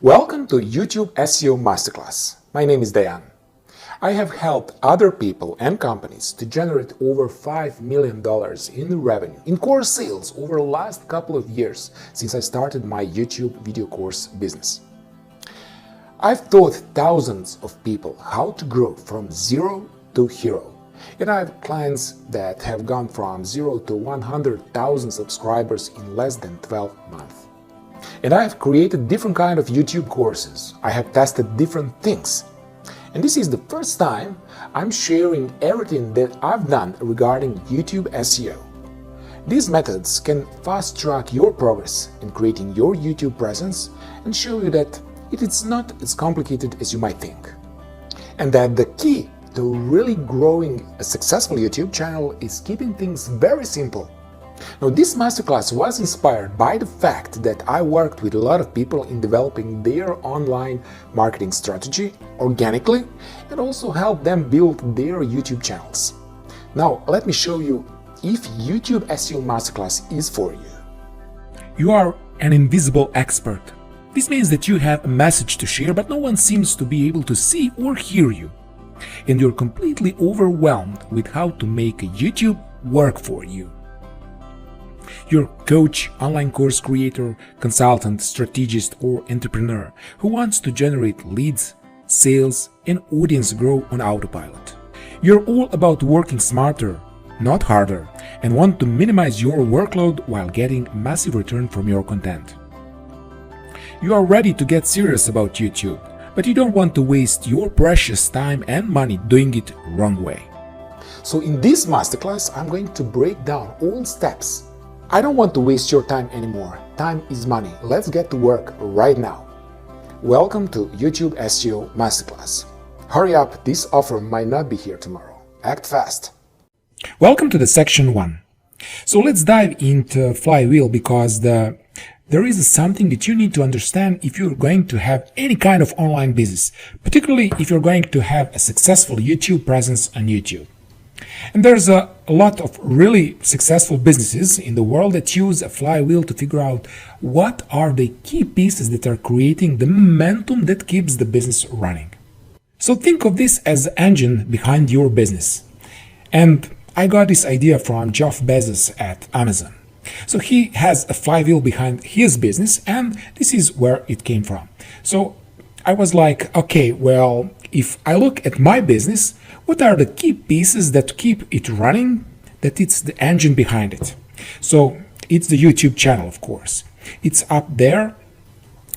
Welcome to YouTube SEO Masterclass. My name is Dayan. I have helped other people and companies to generate over $5 million in revenue in course sales over the last couple of years since I started my YouTube video course business. I've taught thousands of people how to grow from zero to hero. And I have clients that have gone from 0 to 100,000 subscribers in less than 12 months. And I have created different kind of YouTube courses. I have tested different things. And this is the first time I'm sharing everything that I've done regarding YouTube SEO. These methods can fast-track your progress in creating your YouTube presence and show you that it is not as complicated as you might think. And that the key to really growing a successful YouTube channel is keeping things very simple. Now, this masterclass was inspired by the fact that I worked with a lot of people in developing their online marketing strategy organically and also help them build their YouTube channels. Now, let me show you if YouTube SEO Masterclass is for you. You are an invisible expert. This means that you have a message to share, but no one seems to be able to see or hear you. And you're completely overwhelmed with how to make YouTube work for you. You're a coach, online course creator, consultant, strategist, or entrepreneur who wants to generate leads, sales, and audience grow on autopilot. You're all about working smarter, not harder, and want to minimize your workload while getting massive return from your content. You are ready to get serious about YouTube, but you don't want to waste your precious time and money doing it wrong way. So in this masterclass, I'm going to break down all steps. I don't want to waste your time anymore. Time is money. Let's get to work right now. Welcome to YouTube SEO Masterclass. Hurry up, this offer might not be here tomorrow. Act fast. Welcome to the section 1. So let's dive into flywheel because there is something that you need to understand if you're going to have any kind of online business, particularly if you're going to have a successful YouTube presence on YouTube. And there's a lot of really successful businesses in the world that use a flywheel to figure out what are the key pieces that are creating the momentum that keeps the business running. So think of this as the engine behind your business. And I got this idea from Jeff Bezos at Amazon. So he has a flywheel behind his business, and this is where it came from. So I was like, okay, well, if I look at my business, what are the key pieces that keep it running, that it's the engine behind it? So it's the YouTube channel, of course. It's up there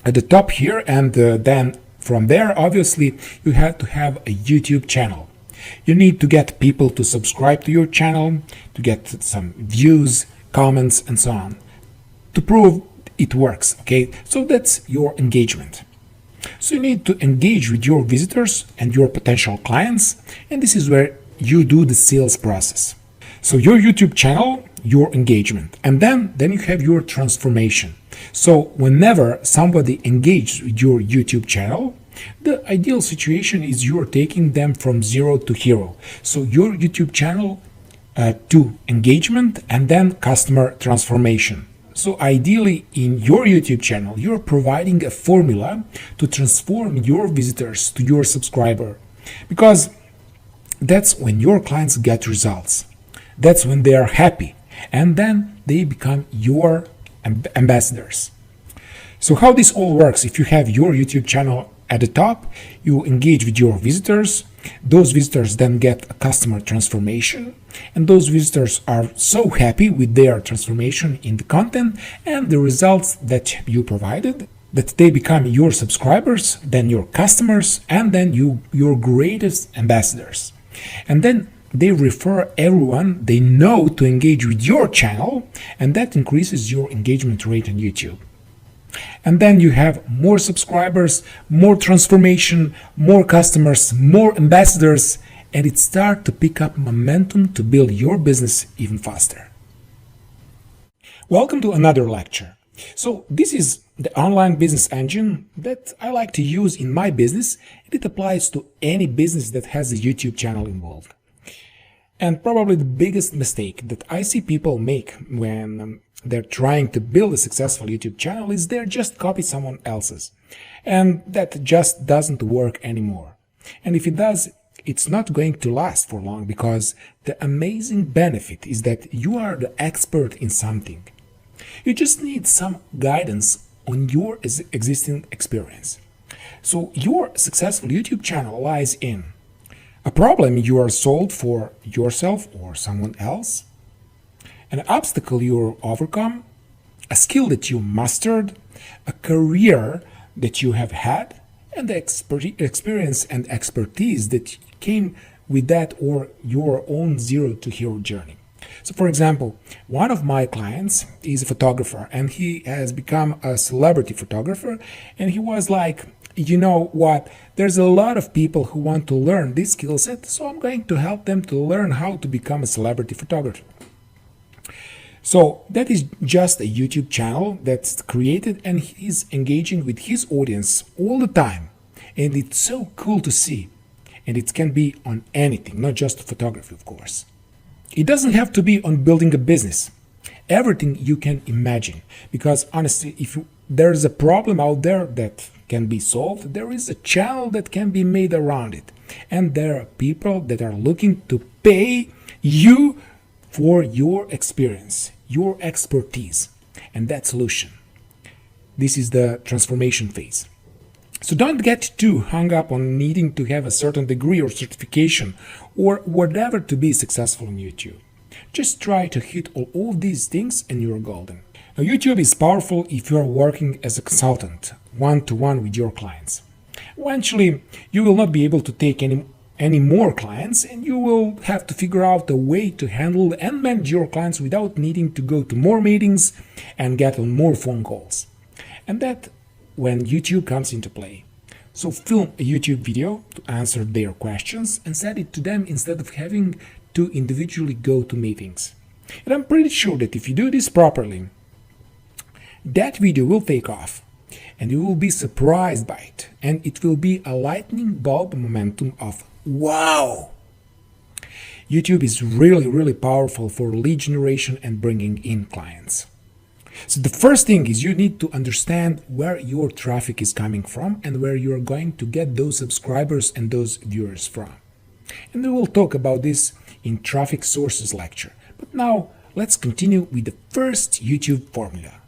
at the top here, and then from there, obviously, you have to have a YouTube channel. You need to get people to subscribe to your channel, to get some views, comments, and so on, to prove it works, okay? So that's your engagement. So you need to engage with your visitors and your potential clients, and this is where you do the sales process. So your YouTube channel, your engagement, and then you have your transformation. So whenever somebody engages with your YouTube channel, the ideal situation is you're taking them from zero to hero. So your YouTube channel to engagement and then customer transformation. So ideally in your YouTube channel, you're providing a formula to transform your visitors to your subscriber, because that's when your clients get results. That's when they are happy, and then they become your ambassadors. So how this all works: if you have your YouTube channel at the top, you engage with your visitors. Those visitors then get a customer transformation, and those visitors are so happy with their transformation in the content and the results that you provided that they become your subscribers, then your customers, and then your greatest ambassadors. And then they refer everyone they know to engage with your channel, and that increases your engagement rate on YouTube. And then you have more subscribers, more transformation, more customers, more ambassadors, and it starts to pick up momentum to build your business even faster. Welcome to another lecture. So this is the online business engine that I like to use in my business, and it applies to any business that has a YouTube channel involved. And probably the biggest mistake that I see people make when they're trying to build a successful YouTube channel is they're just copy someone else's. And that just doesn't work anymore. And if it does, it's not going to last for long, because the amazing benefit is that you are the expert in something. You just need some guidance on your existing experience. So your successful YouTube channel lies in a problem you are solved for yourself or someone else, an obstacle you overcome, a skill that you mastered, a career that you have had, and the experience and expertise that came with that, or your own zero to hero journey. So for example, one of my clients is a photographer, and he has become a celebrity photographer, and he was like, you know what, there's a lot of people who want to learn this skill set, so I'm going to help them to learn how to become a celebrity photographer. So that is just a YouTube channel that's created, and he's engaging with his audience all the time. And it's so cool to see. And it can be on anything, not just photography, of course. It doesn't have to be on building a business. Everything you can imagine. Because honestly, if there's a problem out there that can be solved, there is a channel that can be made around it. And there are people that are looking to pay you for your experience, your expertise, and that solution. This is the transformation phase. So don't get too hung up on needing to have a certain degree or certification or whatever to be successful on YouTube. Just try to hit all of these things and you're golden. Now, YouTube is powerful if you're working as a consultant, one-to-one with your clients. Eventually, you will not be able to take any more clients, and you will have to figure out a way to handle and manage your clients without needing to go to more meetings and get on more phone calls. And that when YouTube comes into play. So film a YouTube video to answer their questions and send it to them instead of having to individually go to meetings. And I'm pretty sure that if you do this properly, that video will take off and you will be surprised by it, and it will be a lightning bulb momentum of wow! YouTube is really powerful for lead generation and bringing in clients. So the first thing is you need to understand where your traffic is coming from and where you're going to get those subscribers and those viewers from. And we will talk about this in traffic sources lecture. But now let's continue with the first YouTube formula.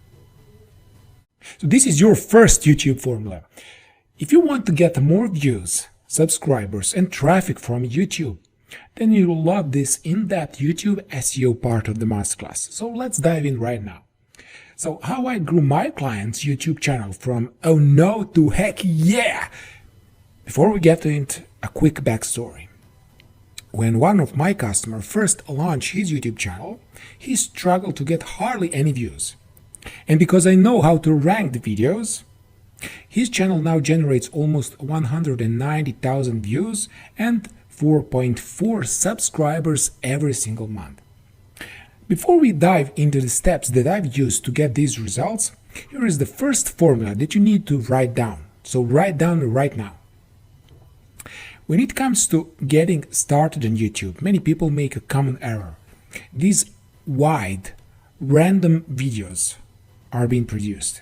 So this is your first YouTube formula. If you want to get more views, subscribers and traffic from YouTube, then you will love this in-depth YouTube SEO part of the masterclass. So let's dive in right now. So how I grew my client's YouTube channel from oh no to heck yeah! Before we get to it, a quick backstory. When one of my customers first launched his YouTube channel, he struggled to get hardly any views. And because I know how to rank the videos, his channel now generates almost 190,000 views and 4.4 subscribers every single month. Before we dive into the steps that I've used to get these results, here is the first formula that you need to write down. So write down right now. When it comes to getting started on YouTube, many people make a common error. These wide, random videos are being produced.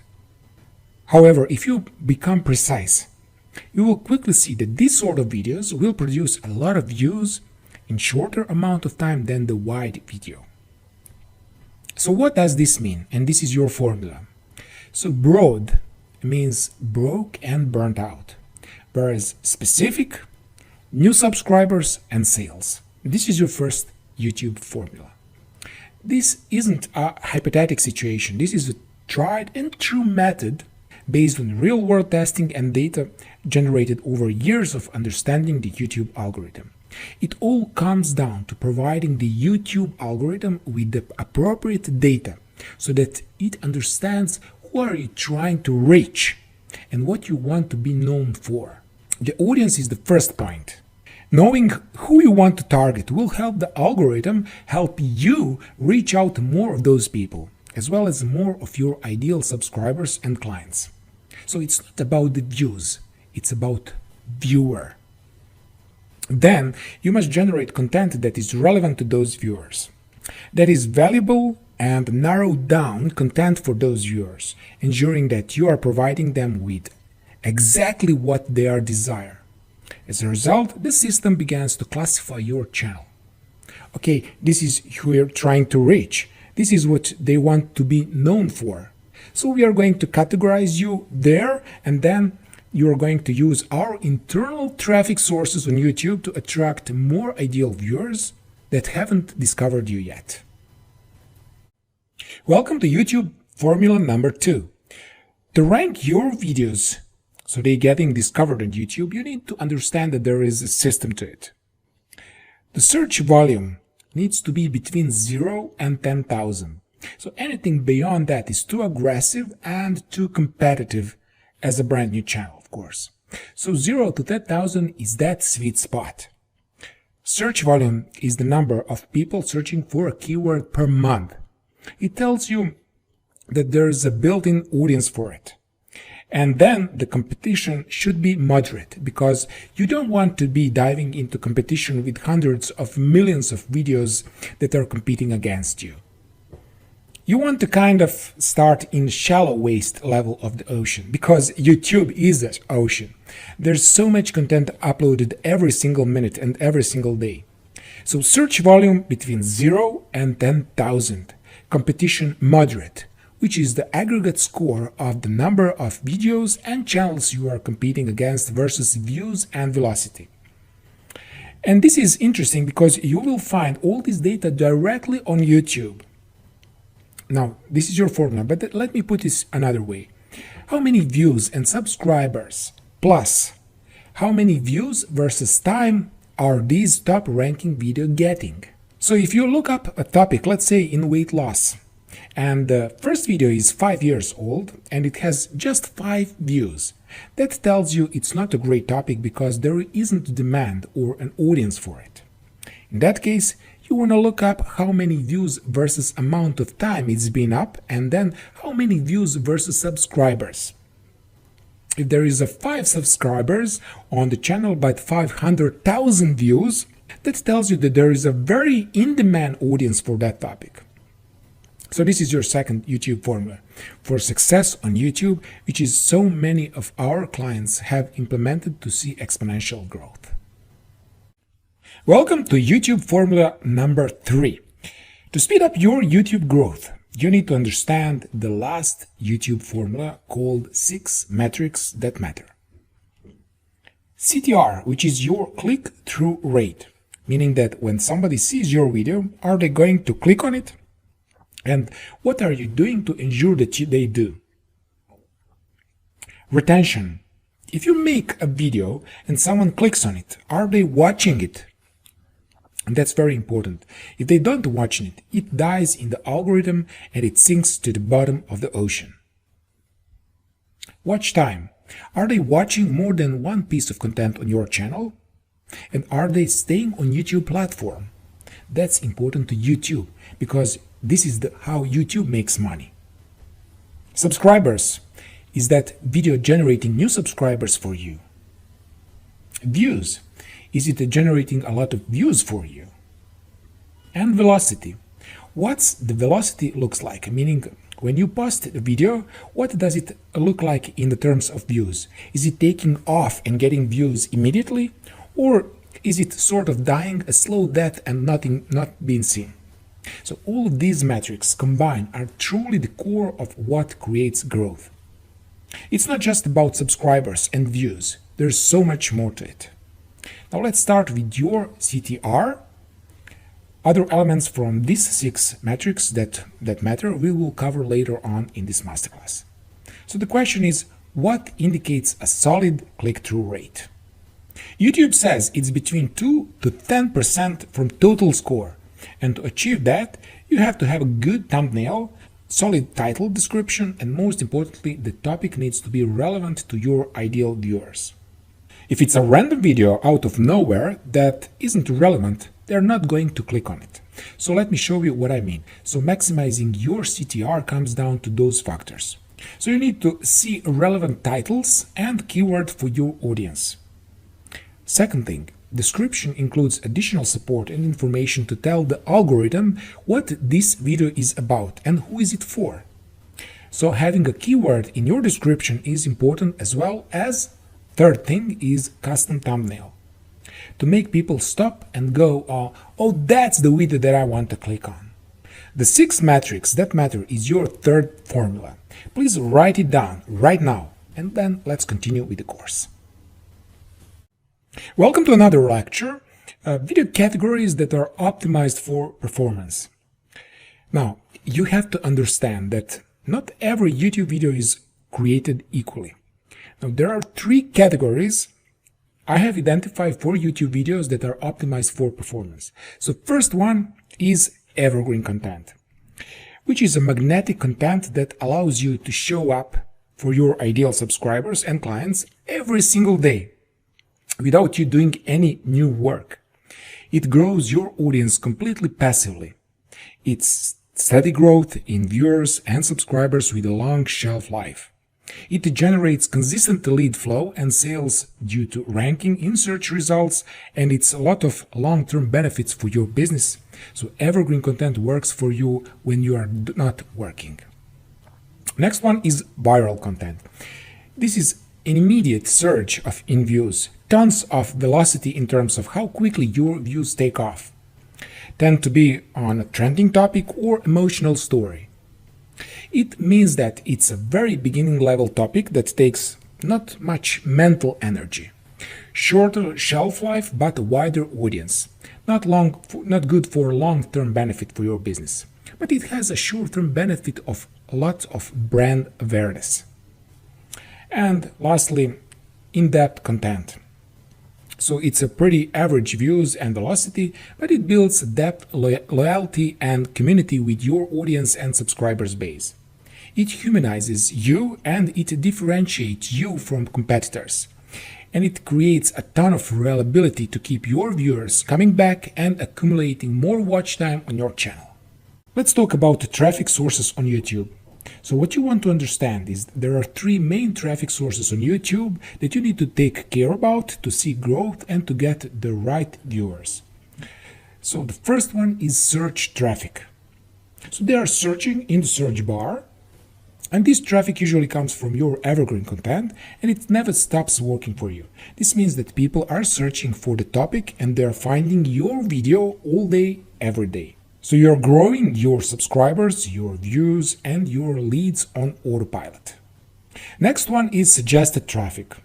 However, if you become precise, you will quickly see that these sort of videos will produce a lot of views in shorter amount of time than the wide video. So what does this mean? And this is your formula. So broad means broke and burnt out, whereas specific, new subscribers and sales. This is your first YouTube formula. This isn't a hypothetical situation. This is a tried and true method based on real-world testing and data generated over years of understanding the YouTube algorithm. It all comes down to providing the YouTube algorithm with the appropriate data so that it understands who are you trying to reach and what you want to be known for. The audience is the first point. Knowing who you want to target will help the algorithm help you reach out to more of those people, as well as more of your ideal subscribers and clients. So it's not about the views, it's about viewer. Then you must generate content that is relevant to those viewers, that is valuable, and narrow down content for those viewers, ensuring that you are providing them with exactly what they desire. As a result, the system begins to classify your channel. Okay, this is who we're trying to reach. This is what they want to be known for. So we are going to categorize you there, and then you are going to use our internal traffic sources on YouTube to attract more ideal viewers that haven't discovered you yet. Welcome to YouTube formula number 2. To rank your videos so they're getting discovered on YouTube, you need to understand that there is a system to it. The search volume needs to be between 0 and 10,000. So anything beyond that is too aggressive and too competitive as a brand new channel, of course. So 0 to 10,000 is that sweet spot. Search volume is the number of people searching for a keyword per month. It tells you that there is a built-in audience for it. And then the competition should be moderate, because you don't want to be diving into competition with hundreds of millions of videos that are competing against you. You want to kind of start in shallow waist level of the ocean, because YouTube is an ocean. There's so much content uploaded every single minute and every single day. So search volume between 0 and 10,000. Competition moderate, which is the aggregate score of the number of videos and channels you are competing against versus views and velocity. And this is interesting because you will find all this data directly on YouTube. Now, this is your formula, but let me put this another way. How many views and subscribers plus how many views versus time are these top ranking video getting? So if you look up a topic, let's say in weight loss, and the first video is 5 years old and it has just 5 views, that tells you it's not a great topic because there isn't demand or an audience for it. In that case, you want to look up how many views versus amount of time it's been up, and then how many views versus subscribers. If there is a 5 subscribers on the channel but 500,000 views, that tells you that there is a very in-demand audience for that topic. So this is your second YouTube formula for success on YouTube, which is so many of our clients have implemented to see exponential growth. Welcome to YouTube formula number 3. To speed up your YouTube growth, you need to understand the last YouTube formula called 6 metrics that matter. CTR, which is your click-through rate, meaning that when somebody sees your video, are they going to click on it? And what are you doing to ensure that they do? Retention. If you make a video and someone clicks on it, are they watching it? And that's very important. If they don't watch it, it dies in the algorithm and it sinks to the bottom of the ocean. Watch time. Are they watching more than one piece of content on your channel? And are they staying on YouTube platform? That's important to YouTube because this is how YouTube makes money. Subscribers. Is that video generating new subscribers for you? Views. Is it generating a lot of views for you? And velocity. What's the velocity looks like? Meaning, when you post a video, what does it look like in the terms of views? Is it taking off and getting views immediately? Or is it sort of dying a slow death and not being seen? So all of these metrics combined are truly the core of what creates growth. It's not just about subscribers and views. There's so much more to it. Now let's start with your CTR. Other elements from these 6 metrics that matter we will cover later on in this masterclass. So the question is, what indicates a solid click-through rate? YouTube says it's between 2 to 10% from total score. And to achieve that, you have to have a good thumbnail, solid title description, and most importantly, the topic needs to be relevant to your ideal viewers. If it's a random video out of nowhere that isn't relevant, they're not going to click on it. So let me show you what I mean. So maximizing your CTR comes down to those factors. So you need to see relevant titles and keyword for your audience. Second thing, description includes additional support and information to tell the algorithm what this video is about and who is it for. So having a keyword in your description is important, as well as third thing is custom thumbnail to make people stop and go, oh, that's the video that I want to click on. The 6 metrics that matter is your third formula. Please write it down right now, and then let's continue with the course. Welcome to another lecture, video categories that are optimized for performance. Now, you have to understand that not every YouTube video is created equally. Now, there are 3 categories I have identified for YouTube videos that are optimized for performance. So first one is evergreen content, which is a magnetic content that allows you to show up for your ideal subscribers and clients every single day without you doing any new work. It grows your audience completely passively. It's steady growth in viewers and subscribers with a long shelf life. It generates consistent lead flow and sales due to ranking in search results, and it's a lot of long-term benefits for your business. So evergreen content works for you when you are not working. Next one is viral content. This is an immediate surge in views, tons of velocity in terms of how quickly your views take off. Tend to be on a trending topic or emotional story. It means that it's a very beginning level topic that takes not much mental energy. Shorter shelf life but a wider audience. Not good for long-term benefit for your business. But it has a short-term benefit of lots of brand awareness. And lastly, in-depth content. So it's a pretty average views and velocity, but it builds depth, loyalty, and community with your audience and subscribers base. It humanizes you and it differentiates you from competitors. And it creates a ton of reliability to keep your viewers coming back and accumulating more watch time on your channel. Let's talk about the traffic sources on YouTube. So what you want to understand is there are 3 main traffic sources on YouTube that you need to take care about to see growth and to get the right viewers. So the first one is search traffic. So they are searching in the search bar, and this traffic usually comes from your evergreen content, and it never stops working for you. This means that people are searching for the topic and they're finding your video all day, every day. So you're growing your subscribers, your views, and your leads on autopilot. Next one is suggested traffic.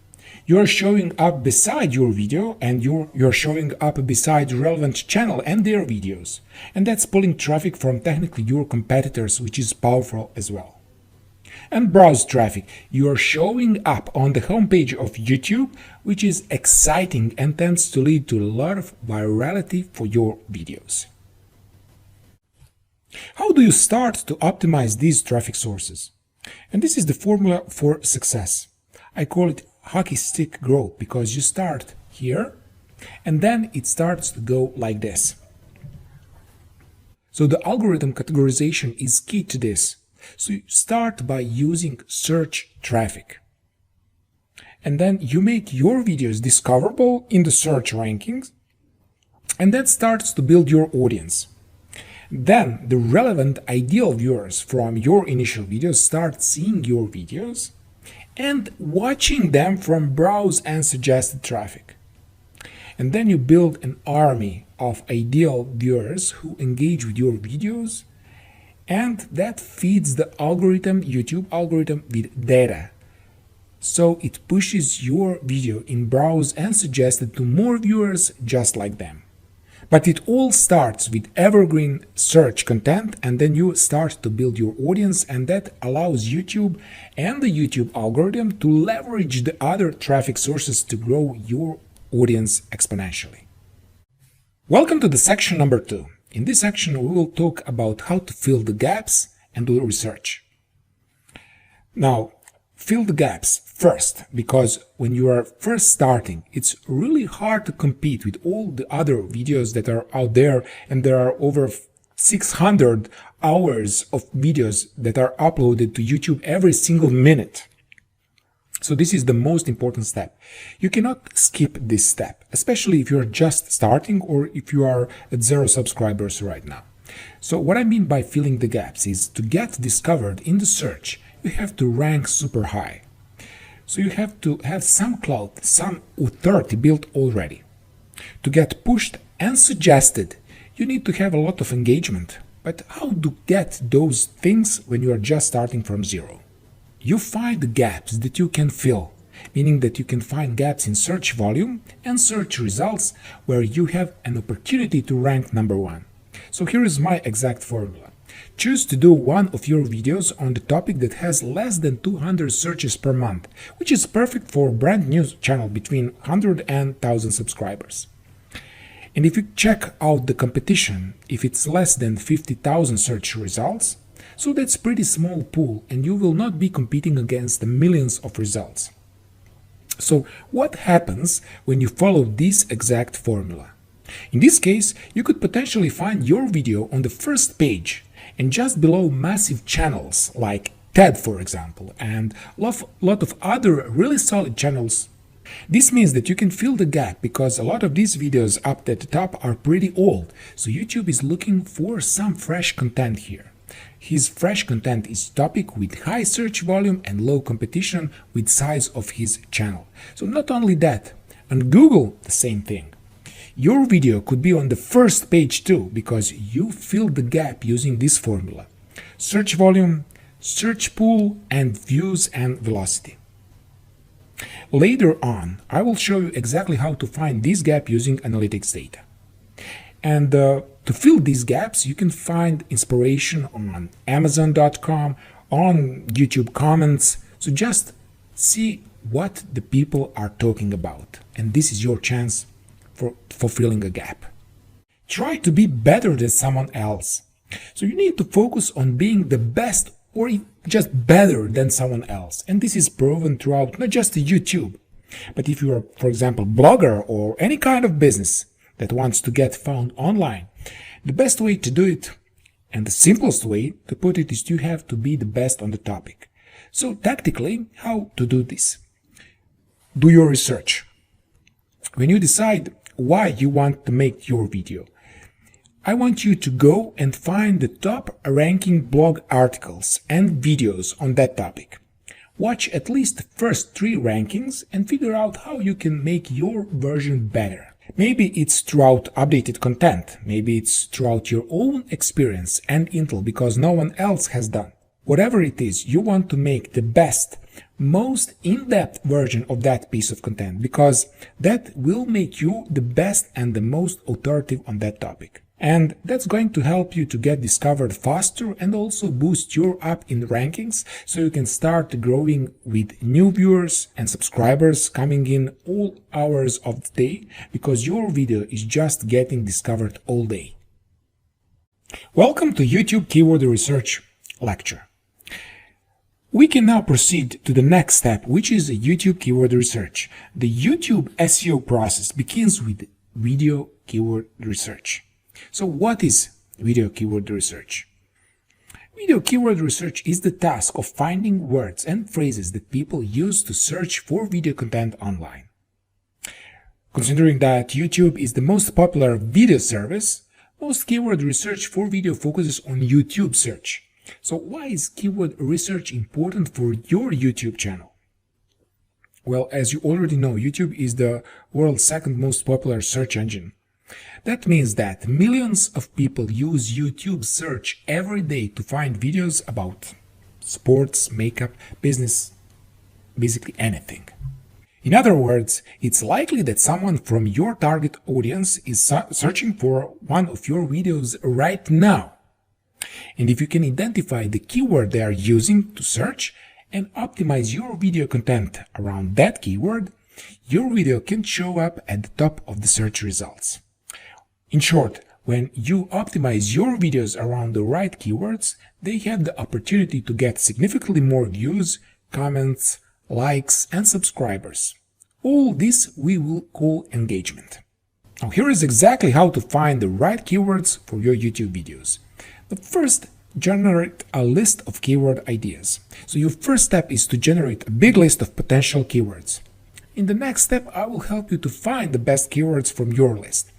You're showing up beside your video and you're showing up beside relevant channel and their videos. And that's pulling traffic from technically your competitors, which is powerful as well. And browse traffic. You are showing up on the homepage of YouTube, which is exciting and tends to lead to a lot of virality for your videos. How do you start to optimize these traffic sources? And this is the formula for success. I call it hockey stick growth because you start here and then it starts to go like this. So the algorithm categorization is key to this. So you start by using search traffic. And then you make your videos discoverable in the search rankings, and that starts to build your audience. Then the relevant ideal viewers from your initial videos start seeing your videos and watching them from browse and suggested traffic. And then you build an army of ideal viewers who engage with your videos, and that feeds the algorithm, YouTube algorithm, with data. So it pushes your video in browse and suggested to more viewers just like them. But it all starts with evergreen search content, and then you start to build your audience, and that allows YouTube and the YouTube algorithm to leverage the other traffic sources to grow your audience exponentially. Welcome to the section number 2. In this section, we will talk about how to fill the gaps and do research. Now, fill the gaps first, because when you are first starting, it's really hard to compete with all the other videos that are out there, and there are over 600 hours of videos that are uploaded to YouTube every single minute. So this is the most important step. You cannot skip this step, especially if you're just starting or if you are at 0 subscribers right now. So what I mean by filling the gaps is to get discovered in the search, you have to rank super high. So you have to have some clout, some authority built already. To get pushed and suggested, you need to have a lot of engagement. But how to get those things when you are just starting from 0? You find the gaps that you can fill, meaning that you can find gaps in search volume and search results where you have an opportunity to rank number 1. So here is my exact formula. Choose to do one of your videos on the topic that has less than 200 searches per month, which is perfect for a brand new channel between 100 and 1000 subscribers. And if you check out the competition, if it's less than 50,000 search results, so that's pretty small pool and you will not be competing against the millions of results. So what happens when you follow this exact formula? In this case, you could potentially find your video on the first page and just below massive channels like TED, for example, and a lot of other really solid channels. This means that you can fill the gap because a lot of these videos up at the top are pretty old, so YouTube is looking for some fresh content here. His fresh content is topic with high search volume and low competition with size of his channel. So not only that, on Google the same thing. Your video could be on the first page too because you filled the gap using this formula. Search volume, search pool, and views and velocity. Later on, I will show you exactly how to find this gap using analytics data. And to fill these gaps, you can find inspiration on Amazon.com, on YouTube comments. So just see what the people are talking about. And this is your chance for filling a gap. Try to be better than someone else. So you need to focus on being the best or just better than someone else. And this is proven throughout not just YouTube, but if you are, for example, blogger or any kind of business that wants to get found online, the best way to do it and the simplest way to put it is you have to be the best on the topic. So tactically, how to do this? Do your research. When you decide why you want to make your video, I want you to go and find the top ranking blog articles and videos on that topic. Watch at least the first 3 rankings and figure out how you can make your version better. Maybe it's throughout updated content, maybe it's throughout your own experience and intel because no one else has done. Whatever it is, you want to make the best, most in-depth version of that piece of content because that will make you the best and the most authoritative on that topic. And that's going to help you to get discovered faster and also boost your up in the rankings so you can start growing with new viewers and subscribers coming in all hours of the day because your video is just getting discovered all day. Welcome to YouTube Keyword Research lecture. We can now proceed to the next step, which is YouTube keyword research. The YouTube SEO process begins with video keyword research. So what is video keyword research? Video keyword research is the task of finding words and phrases that people use to search for video content online. Considering that YouTube is the most popular video service, most keyword research for video focuses on YouTube search. So why is keyword research important for your YouTube channel? Well, as you already know, YouTube is the world's second most popular search engine. That means that millions of people use YouTube search every day to find videos about sports, makeup, business, basically anything. In other words, it's likely that someone from your target audience is searching for one of your videos right now. And if you can identify the keyword they are using to search and optimize your video content around that keyword, your video can show up at the top of the search results. In short, when you optimize your videos around the right keywords, they have the opportunity to get significantly more views, comments, likes, and subscribers. All this we will call engagement. Now here is exactly how to find the right keywords for your YouTube videos. But first, generate a list of keyword ideas. So your first step is to generate a big list of potential keywords. In the next step, I will help you to find the best keywords from your list.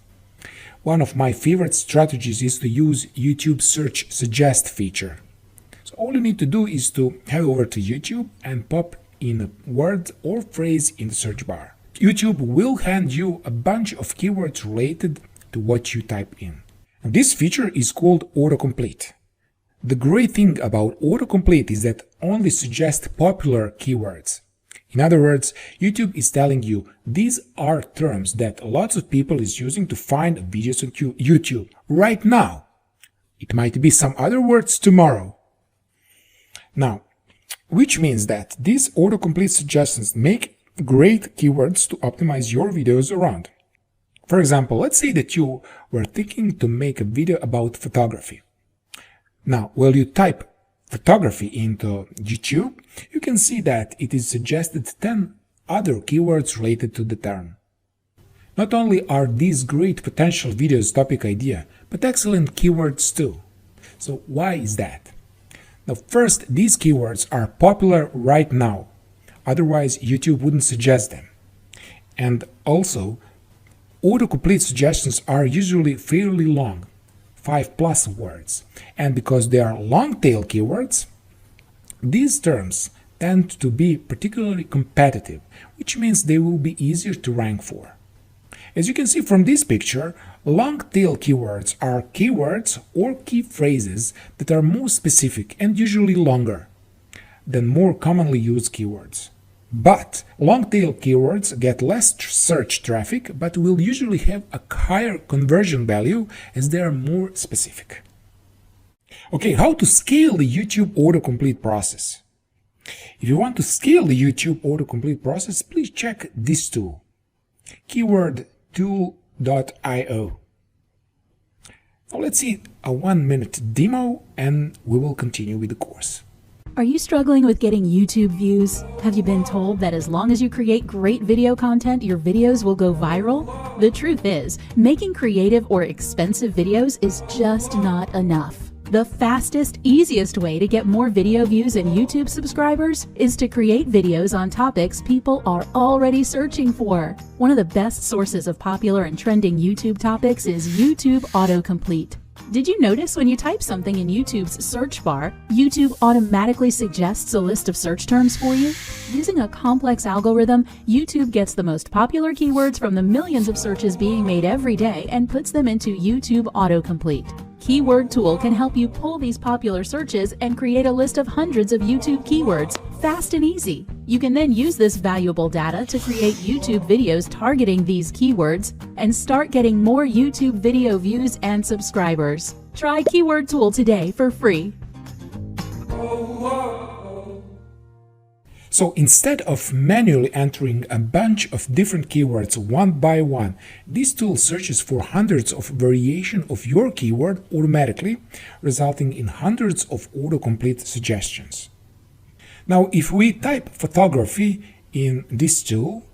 One of my favorite strategies is to use YouTube Search Suggest feature. So all you need to do is to head over to YouTube and pop in a word or phrase in the search bar. YouTube will hand you a bunch of keywords related to what you type in. Now, this feature is called autocomplete. The great thing about autocomplete is that only suggests popular keywords. In other words, YouTube is telling you these are terms that lots of people is using to find videos on YouTube right now. It might be some other words tomorrow. Now, which means that these autocomplete suggestions make great keywords to optimize your videos around. For example, let's say that you were thinking to make a video about photography. Now, while you type photography into YouTube, you can see that it is suggested 10 other keywords related to the term. Not only are these great potential videos topic idea, but excellent keywords too. So why is that? Now, first, these keywords are popular right now. Otherwise, YouTube wouldn't suggest them. And also, autocomplete suggestions are usually fairly long, 5+ words. And because they are long-tail keywords, these terms tend to be particularly competitive, which means they will be easier to rank for. As you can see from this picture, long-tail keywords are keywords or key phrases that are more specific and usually longer than more commonly used keywords. But long-tail keywords get less search traffic, but will usually have a higher conversion value as they are more specific. Okay, how to scale the YouTube autocomplete process? If you want to scale the YouTube autocomplete process, please check this tool, keywordtool.io. Now let's see a 1-minute demo and we will continue with the course. Are you struggling with getting YouTube views? Have you been told that as long as you create great video content, your videos will go viral? The truth is, making creative or expensive videos is just not enough. The fastest, easiest way to get more video views and YouTube subscribers is to create videos on topics people are already searching for. One of the best sources of popular and trending YouTube topics is YouTube autocomplete. Did you notice when you type something in YouTube's search bar, YouTube automatically suggests a list of search terms for you? Using a complex algorithm, YouTube gets the most popular keywords from the millions of searches being made every day and puts them into YouTube autocomplete. Keyword Tool can help you pull these popular searches and create a list of hundreds of YouTube keywords, fast and easy. You can then use this valuable data to create YouTube videos targeting these keywords and start getting more YouTube video views and subscribers. Try Keyword Tool today for free. So instead of manually entering a bunch of different keywords one by one, this tool searches for hundreds of variations of your keyword automatically, resulting in hundreds of autocomplete suggestions. Now, if we type photography in this tool,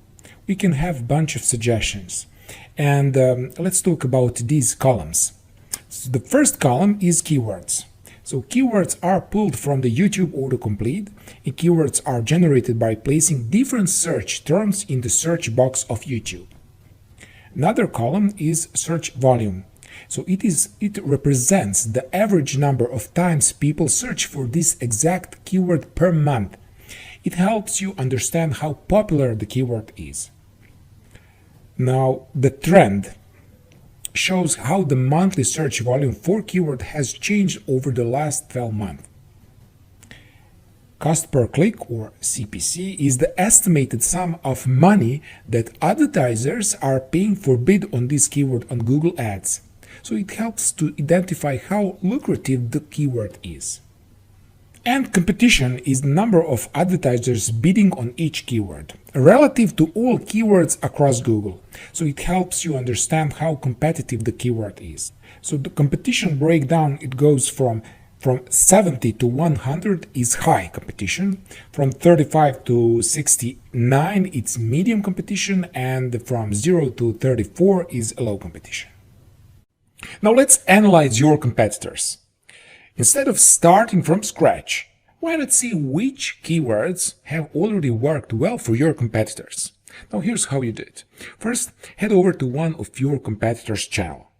we can have a bunch of suggestions. And let's talk about these columns. So the first column is keywords. So keywords are pulled from the YouTube autocomplete, and keywords are generated by placing different search terms in the search box of YouTube. Another column is search volume. So it represents the average number of times people search for this exact keyword per month. It helps you understand how popular the keyword is. Now, the trend shows how the monthly search volume for keyword has changed over the last 12 months. Cost per click, or CPC, is the estimated sum of money that advertisers are paying for bid on this keyword on Google Ads. So it helps to identify how lucrative the keyword is. And competition is the number of advertisers bidding on each keyword, relative to all keywords across Google. So it helps you understand how competitive the keyword is. So the competition breakdown, it goes from 70 to 100 is high competition, from 35 to 69 it's medium competition, and from 0 to 34 is low competition. Now let's analyze your competitors. Instead of starting from scratch, why not see which keywords have already worked well for your competitors? Now here's how you do it. First, head over to one of your competitors' channel.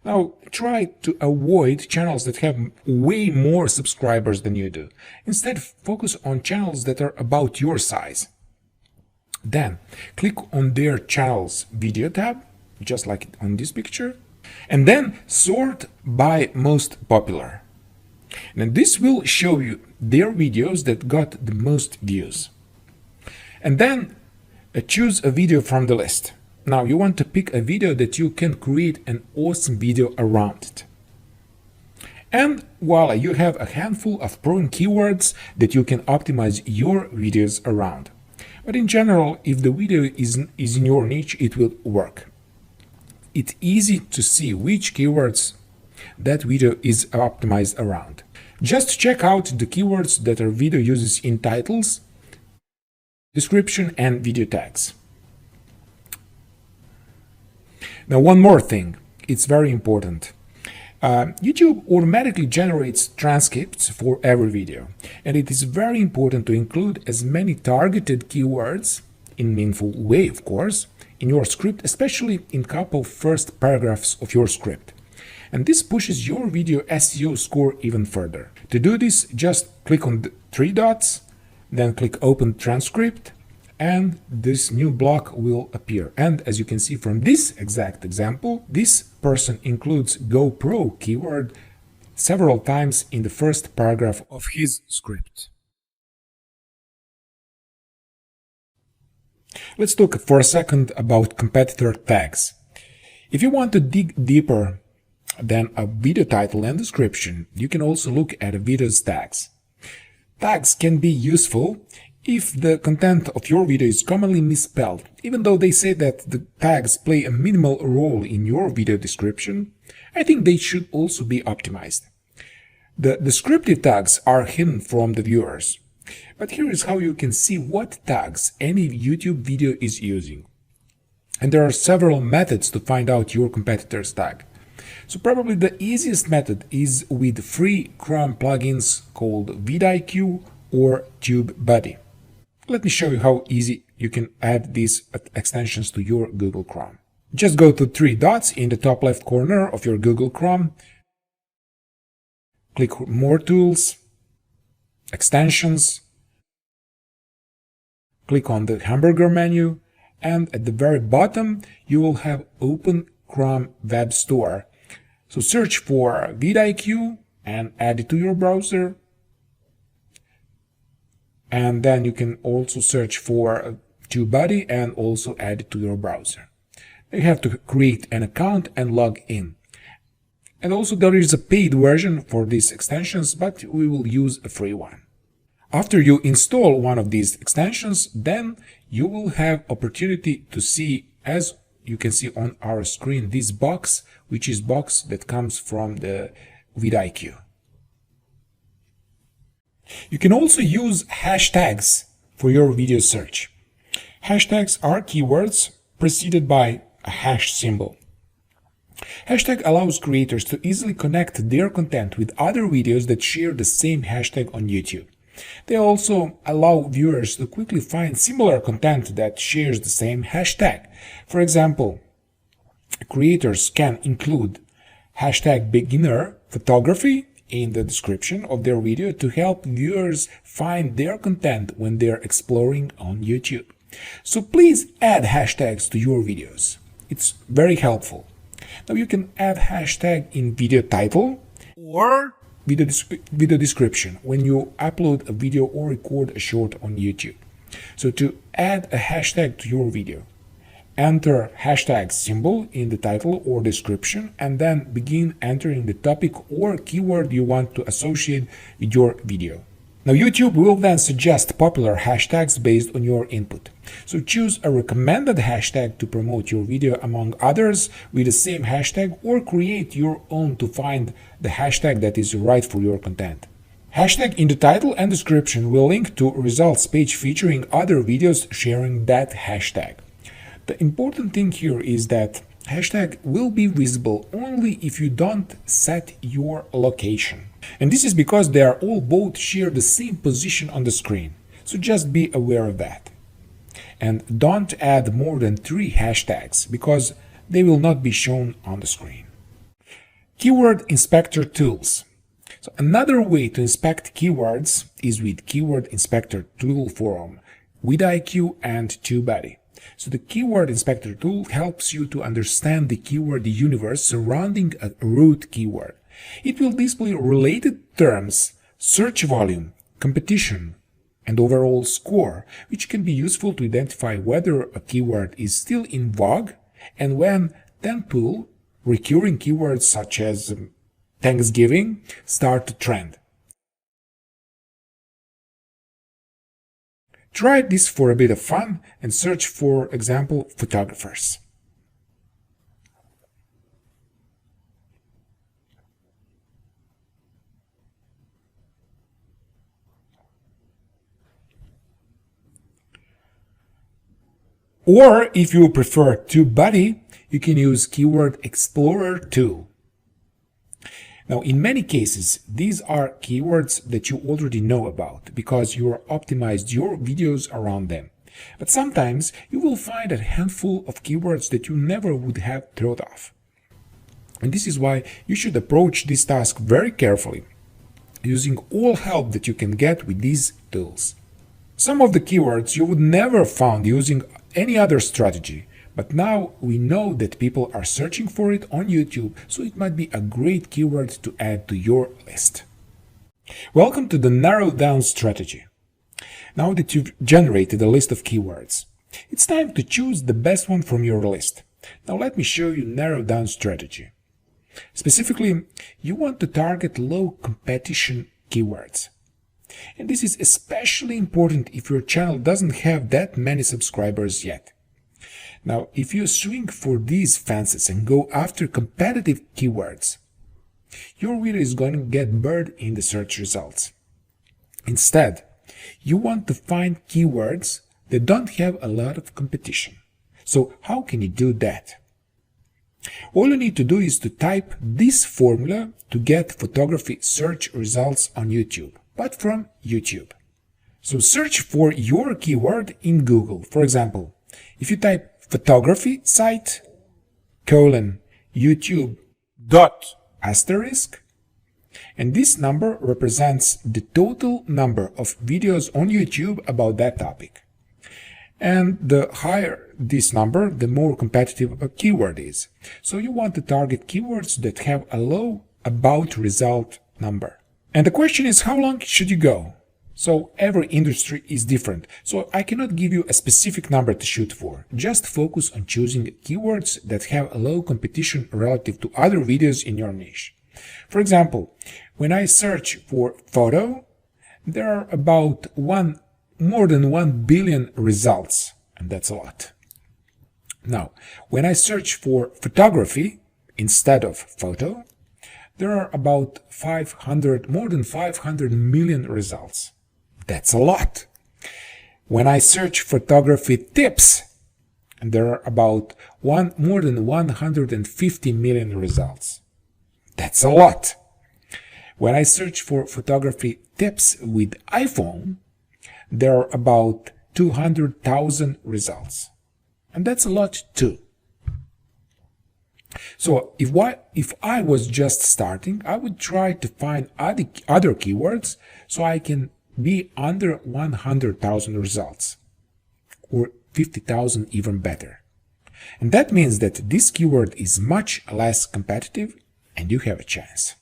Now try to avoid channels that have way more subscribers than you do. Instead, focus on channels that are about your size. Then click on their channel's video tab, just like on this picture, and then sort by most popular. And this will show you their videos that got the most views. And then choose a video from the list. Now you want to pick a video that you can create an awesome video around it. And voila, you have a handful of proven keywords that you can optimize your videos around. But in general, if the video is in your niche, it will work. It's easy to see which keywords that video is optimized around. Just check out the keywords that our video uses in titles, description, and video tags. Now, one more thing, it's very important. YouTube automatically generates transcripts for every video, and it is very important to include as many targeted keywords, in a meaningful way of course, in your script, especially in couple first paragraphs of your script. And this pushes your video SEO score even further. To do this, just click on the three dots, then click Open Transcript, and this new block will appear. And as you can see from this exact example, this person includes GoPro keyword several times in the first paragraph of his script. Let's talk for a second about competitor tags. If you want to dig deeper than a video title and description, you can also look at a video's tags. Tags can be useful if the content of your video is commonly misspelled. Even though they say that the tags play a minimal role in your video description, I think they should also be optimized. The descriptive tags are hidden from the viewers. But here is how you can see what tags any YouTube video is using. And there are several methods to find out your competitor's tag. So probably the easiest method is with free Chrome plugins called vidIQ or Tubebuddy. Let me show you how easy you can add these extensions to your Google Chrome. Just go to three dots in the top left corner of your Google Chrome, click More Tools, Extensions, click on the hamburger menu, and at the very bottom you will have Open Chrome Web Store. So search for vidIQ and add it to your browser. And then you can also search for Tubebuddy and also add it to your browser. You have to create an account and log in. And also there is a paid version for these extensions, but we will use a free one. After you install one of these extensions, then you will have opportunity to see, as you can see on our screen, this box, which is box that comes from the vidIQ. You can also use hashtags for your video search. Hashtags are keywords preceded by a hash symbol. Hashtag allows creators to easily connect their content with other videos that share the same hashtag on YouTube. They also allow viewers to quickly find similar content that shares the same hashtag. For example, creators can include hashtag beginner photography in the description of their video to help viewers find their content when they're exploring on YouTube. So please add hashtags to your videos. It's very helpful. Now you can add hashtag in video title or video description when you upload a video or record a short on YouTube. So to add a hashtag to your video, enter hashtag symbol in the title or description and then begin entering the topic or keyword you want to associate with your video. Now YouTube will then suggest popular hashtags based on your input. So choose a recommended hashtag to promote your video among others with the same hashtag, or create your own to find the hashtag that is right for your content. Hashtag in the title and description will link to results page featuring other videos sharing that hashtag. The important thing here is that hashtag will be visible only if you don't set your location. And this is because they are all both share the same position on the screen. So just be aware of that. And don't add more than 3 hashtags because they will not be shown on the screen. Keyword Inspector Tools. So another way to inspect keywords is with Keyword Inspector Tool from vidIQ and Tubebuddy. So the Keyword Inspector tool helps you to understand the keyword universe surrounding a root keyword. It will display related terms, search volume, competition, and overall score, which can be useful to identify whether a keyword is still in vogue and when tentpole recurring keywords such as Thanksgiving start to trend. Try this for a bit of fun and search for example photographers. Or if you prefer Tubebuddy, you can use Keyword Explorer tool. Now, in many cases, these are keywords that you already know about because you optimized your videos around them. But sometimes you will find a handful of keywords that you never would have thought of. And this is why you should approach this task very carefully, using all help that you can get with these tools. Some of the keywords you would never have found using any other strategy, but now we know that people are searching for it on YouTube, so it might be a great keyword to add to your list. Welcome to the narrow down strategy. Now that you've generated a list of keywords, it's time to choose the best one from your list. Now let me show you narrow down strategy. Specifically, you want to target low competition keywords. And this is especially important if your channel doesn't have that many subscribers yet. Now, if you swing for these fences and go after competitive keywords, your video is going to get buried in the search results. Instead, you want to find keywords that don't have a lot of competition. So how can you do that? All you need to do is to type this formula to get photography search results on YouTube, but from YouTube. So search for your keyword in Google. For example, if you type photography site :YouTube dot asterisk, and this number represents the total number of videos on YouTube about that topic. And the higher this number, the more competitive a keyword is. So you want to target keywords that have a low about result number. And the question is, how long should you go? So every industry is different, so I cannot give you a specific number to shoot for. Just focus on choosing keywords that have a low competition relative to other videos in your niche. For example, when I search for photo, there are about more than 1 billion results, and that's a lot. Now, when I search for photography instead of photo, there are about more than 500 million results. That's a lot. When I search photography tips, there are about more than 150 million results. That's a lot. When I search for photography tips with iPhone, there are about 200,000 results. And that's a lot too. So if I was just starting, I would try to find other keywords so I can be under 100,000 results, or 50,000 even better. And that means that this keyword is much less competitive and you have a chance.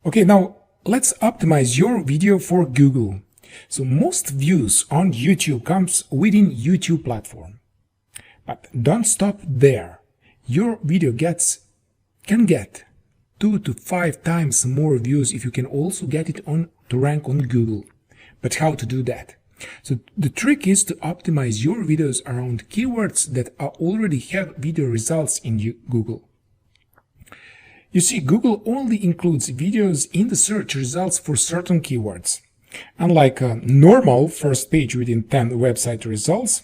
Okay, now let's optimize your video for Google. So most views on YouTube comes within YouTube platform. But don't stop there. Your video can get 2 to 5 times more views if you can also get it to rank on Google. But how to do that? So the trick is to optimize your videos around keywords that already have video results in Google. You see, Google only includes videos in the search results for certain keywords. Unlike a normal first page within 10 website results,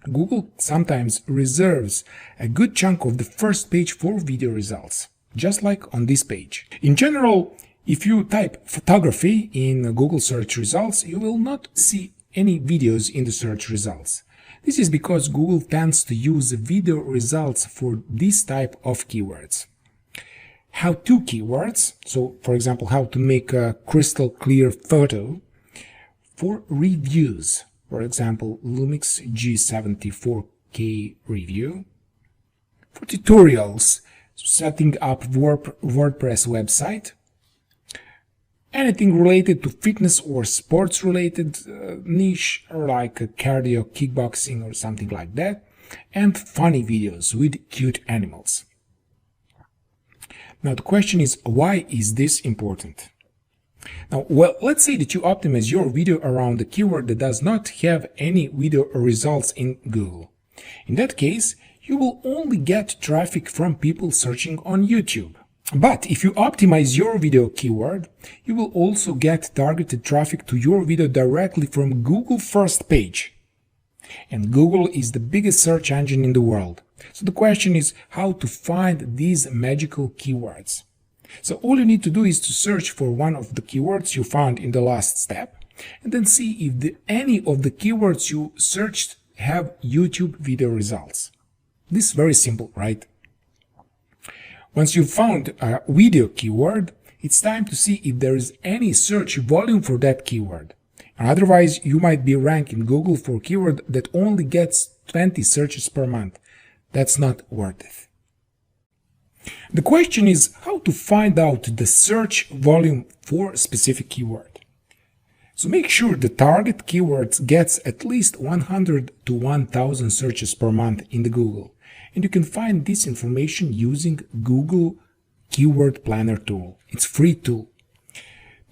Google sometimes reserves a good chunk of the first page for video results, just like on this page. In general, if you type photography in Google search results, you will not see any videos in the search results. This is because Google tends to use video results for this type of keywords. How-to keywords, so for example, how to make a crystal clear photo, for reviews, for example, Lumix G74K review, for tutorials, setting up WordPress website, anything related to fitness or sports related niche, like cardio, kickboxing or something like that, and funny videos with cute animals. Now the question is, why is this important? Now, well, let's say that you optimize your video around a keyword that does not have any video results in Google. In that case, you will only get traffic from people searching on YouTube. But if you optimize your video keyword, you will also get targeted traffic to your video directly from Google first page. And Google is the biggest search engine in the world. So the question is how to find these magical keywords. So all you need to do is to search for one of the keywords you found in the last step, and then see if any of the keywords you searched have YouTube video results. This is very simple, right? Once you've found a video keyword, it's time to see if there is any search volume for that keyword. Otherwise, you might be ranking Google for a keyword that only gets 20 searches per month. That's not worth it. The question is how to find out the search volume for a specific keyword. So make sure the target keywords gets at least 100 to 1000 searches per month in the Google. And you can find this information using Google Keyword Planner tool. It's a free tool.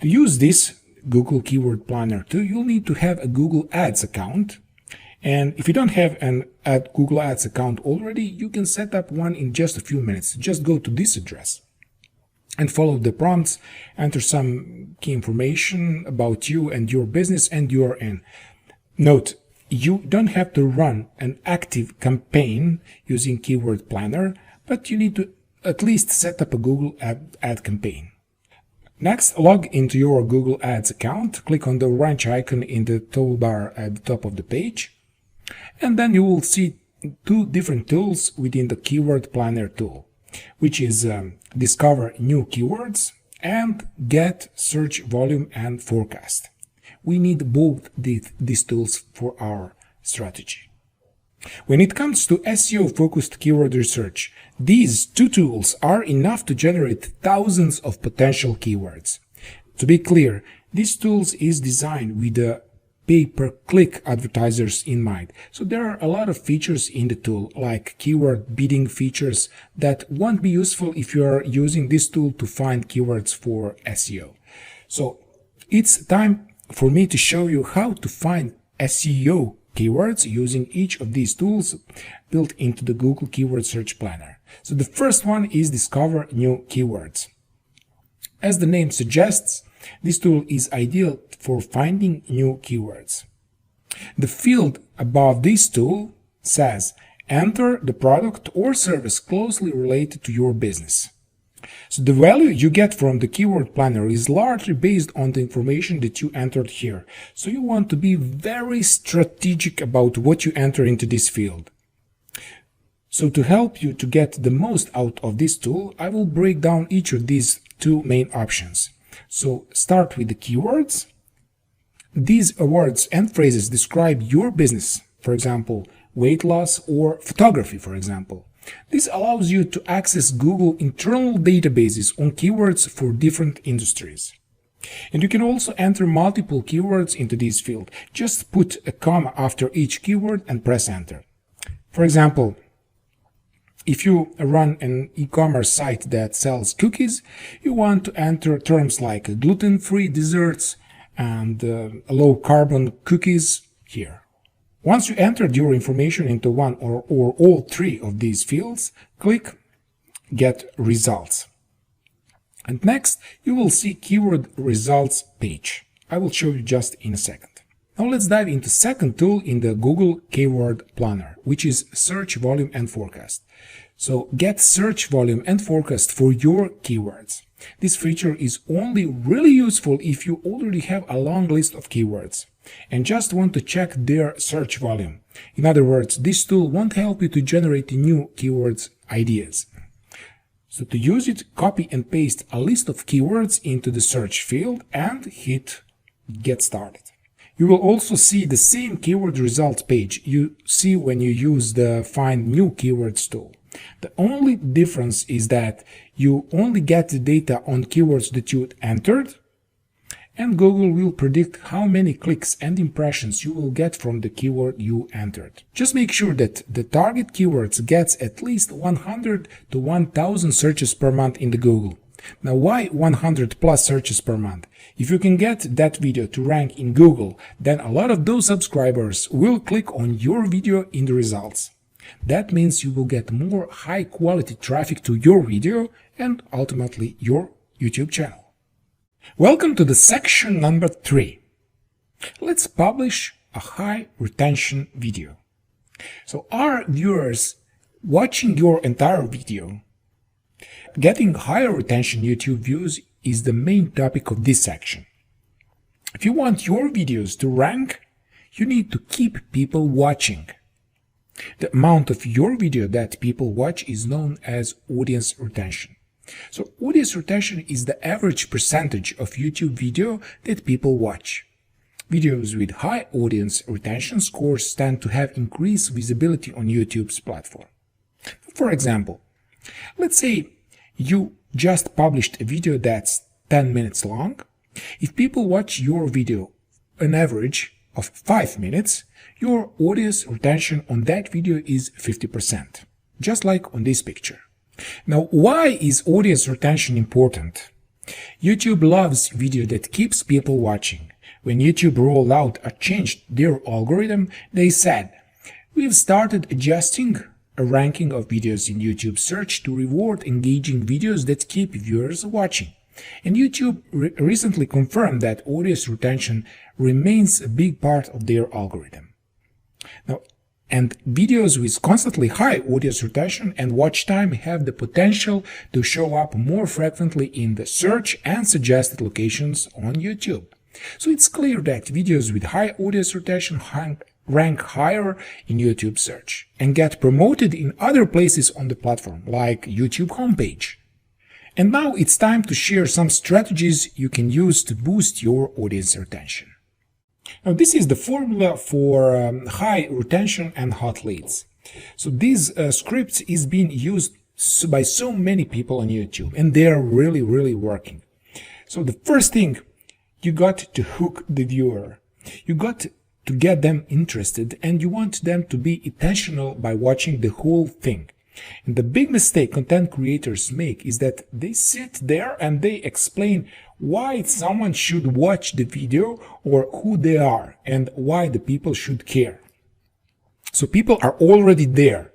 To use this Google Keyword Planner tool, you'll need to have a Google Ads account. And if you don't have an Google Ads account already, you can set up one in just a few minutes. Just go to this address and follow the prompts, enter some key information about you and your business, and you're in. Note, you don't have to run an active campaign using Keyword Planner, but you need to at least set up a Google ad campaign. Next, log into your Google Ads account, click on the wrench icon in the toolbar at the top of the page, and then you will see two different tools within the Keyword Planner tool, which is Discover New Keywords and Get Search Volume and Forecast. We need both these tools for our strategy. When it comes to SEO-focused keyword research, these two tools are enough to generate thousands of potential keywords. To be clear, these tools is designed with the pay-per-click advertisers in mind. So there are a lot of features in the tool, like keyword bidding features, that won't be useful if you are using this tool to find keywords for SEO. So it's time for me to show you how to find SEO keywords using each of these tools built into the Google Keyword Search Planner. So the first one is Discover New Keywords. As the name suggests, this tool is ideal for finding new keywords. The field above this tool says, enter the product or service closely related to your business. So the value you get from the Keyword Planner is largely based on the information that you entered here. So you want to be very strategic about what you enter into this field. So to help you to get the most out of this tool, I will break down each of these two main options. So start with the keywords. These words and phrases describe your business, for example, weight loss or photography, for example. This allows you to access Google internal databases on keywords for different industries. And you can also enter multiple keywords into this field. Just put a comma after each keyword and press enter. For example, if you run an e-commerce site that sells cookies, you want to enter terms like gluten-free desserts and low-carbon cookies here. Once you entered your information into one or all three of these fields, click Get Results. And next, you will see Keyword Results page. I will show you just in a second. Now let's dive into second tool in the Google Keyword Planner, which is Search Volume and Forecast. So get search volume and forecast for your keywords. This feature is only really useful if you already have a long list of keywords and just want to check their search volume. In other words, this tool won't help you to generate new keywords ideas. So to use it, copy and paste a list of keywords into the search field and hit Get Started. You will also see the same keyword results page you see when you use the Find New Keywords tool. The only difference is that you only get the data on keywords that you entered, and Google will predict how many clicks and impressions you will get from the keyword you entered. Just make sure that the target keywords gets at least 100 to 1000 searches per month in the Google. Now, why 100 plus searches per month? If you can get that video to rank in Google, then a lot of those subscribers will click on your video in the results. That means you will get more high quality traffic to your video and ultimately your YouTube channel. Welcome to the section number 3. Let's publish a high retention video. So are viewers watching your entire video? Getting higher retention YouTube views is the main topic of this section. If you want your videos to rank, you need to keep people watching. The amount of your video that people watch is known as audience retention. So audience retention is the average percentage of YouTube video that people watch. Videos with high audience retention scores tend to have increased visibility on YouTube's platform. For example, let's say you just published a video that's 10 minutes long. If people watch your video an average of 5 minutes, your audience retention on that video is 50%, just like on this picture. Now, why is audience retention important? YouTube loves video that keeps people watching. When YouTube rolled out or changed their algorithm, they said, "We've started adjusting a ranking of videos in YouTube search to reward engaging videos that keep viewers watching." And YouTube recently confirmed that audience retention remains a big part of their algorithm. Now, and videos with constantly high audience retention and watch time have the potential to show up more frequently in the search and suggested locations on YouTube. So it's clear that videos with high audience retention rank higher in YouTube search and get promoted in other places on the platform, like YouTube homepage. And now it's time to share some strategies you can use to boost your audience retention. Now, this is the formula for high retention and hot leads. So this script is being used by so many people on YouTube, and they are really working. So the first thing, you got to hook the viewer. You got to get them interested, and you want them to be intentional by watching the whole thing. And the big mistake content creators make is that they sit there and they explain why someone should watch the video or who they are and why the people should care. So people are already there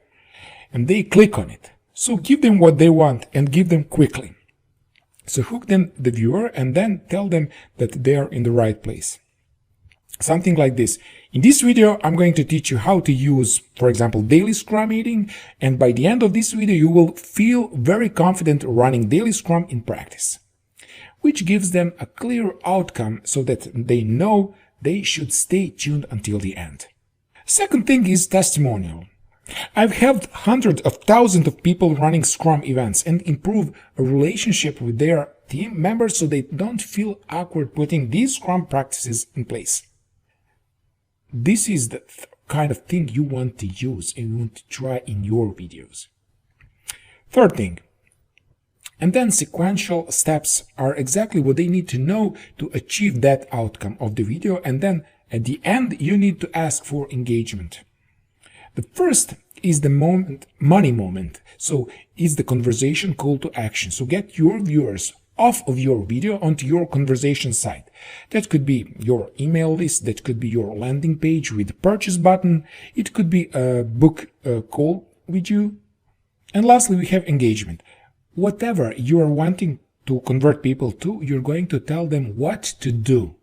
and they click on it. So give them what they want and give them quickly. So hook them, the viewer, and then tell them that they are in the right place. Something like this. In this video, I'm going to teach you how to use, for example, daily Scrum meeting, and by the end of this video, you will feel very confident running daily Scrum in practice, which gives them a clear outcome so that they know they should stay tuned until the end. Second thing is testimonial. I've helped hundreds of thousands of people running Scrum events and improve a relationship with their team members so they don't feel awkward putting these Scrum practices in place. This is the kind of thing you want to use and you want to try in your videos. Third thing, and then sequential steps are exactly what they need to know to achieve that outcome of the video, and then at the end you need to ask for engagement. The first is the money moment. So it's the conversation call to action. So get your viewers off of your video onto your conversation site. That could be your email list, that could be your landing page with the purchase button, it could be a book call with you. And lastly, we have engagement. Whatever you are wanting to convert people to, you're going to tell them what to do.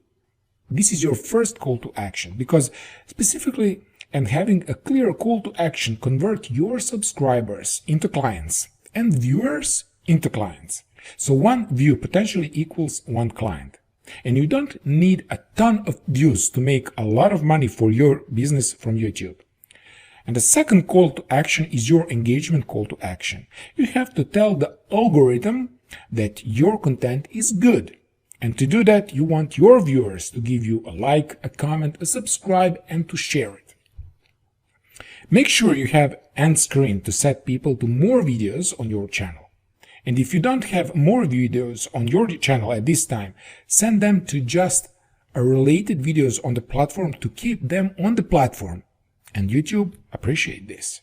this is your first call to action, because specifically and having a clear call to action convert your subscribers into clients and viewers into clients. So one view potentially equals one client. And you don't need a ton of views to make a lot of money for your business from YouTube. And the second call to action is your engagement call to action. You have to tell the algorithm that your content is good. And to do that, you want your viewers to give you a like, a comment, a subscribe, and to share it. Make sure you have end screen to set people to more videos on your channel. And if you don't have more videos on your channel at this time, send them to just related videos on the platform to keep them on the platform. And YouTube appreciate this.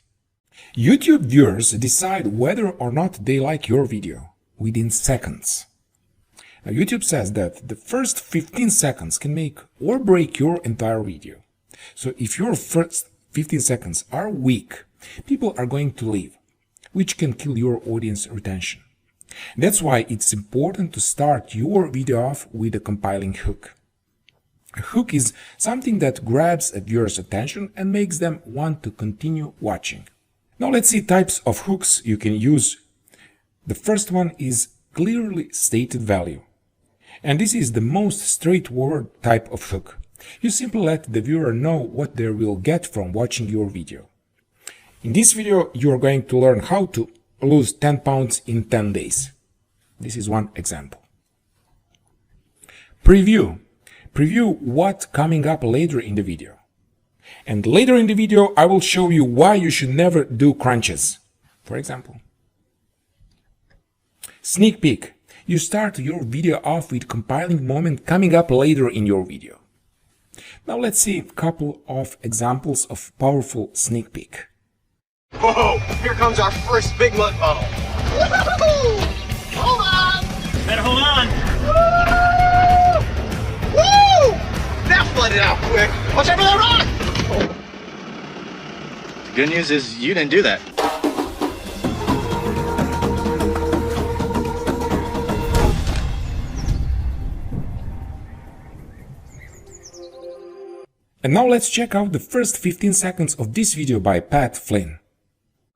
YouTube viewers decide whether or not they like your video within seconds. Now, YouTube says that the first 15 seconds can make or break your entire video. So if your first 15 seconds are weak, people are going to leave, which can kill your audience retention. That's why it's important to start your video off with a compelling hook. A hook is something that grabs a viewer's attention and makes them want to continue watching. Now let's see types of hooks you can use. The first one is clearly stated value. And this is the most straightforward type of hook. You simply let the viewer know what they will get from watching your video. In this video, you are going to learn how to lose 10 pounds in 10 days. This is one example. Preview. Preview what's coming up later in the video. And later in the video, I will show you why you should never do crunches. For example. Sneak peek. You start your video off with compiling moment coming up later in your video. Now let's see a couple of examples of powerful sneak peek. Whoa! Here comes our first big mud puddle. Hold on! Better hold on! Woo! Woo! That flooded out quick. Watch out for that rock! The good news is you didn't do that. And now let's check out the first 15 seconds of this video by Pat Flynn.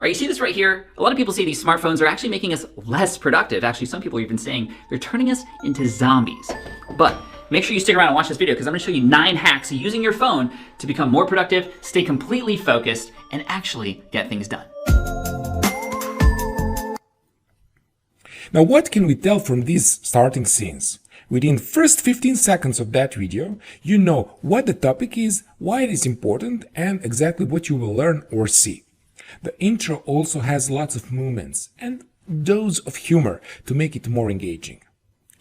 All right, you see this right here? A lot of people say these smartphones are actually making us less productive. Actually, some people are even saying they're turning us into zombies. But make sure you stick around and watch this video because I'm gonna show you 9 hacks using your phone to become more productive, stay completely focused, and actually get things done. Now, what can we tell from these starting scenes? Within first 15 seconds of that video, you know what the topic is, why it is important, and exactly what you will learn or see. The intro also has lots of movements and dose of humor to make it more engaging.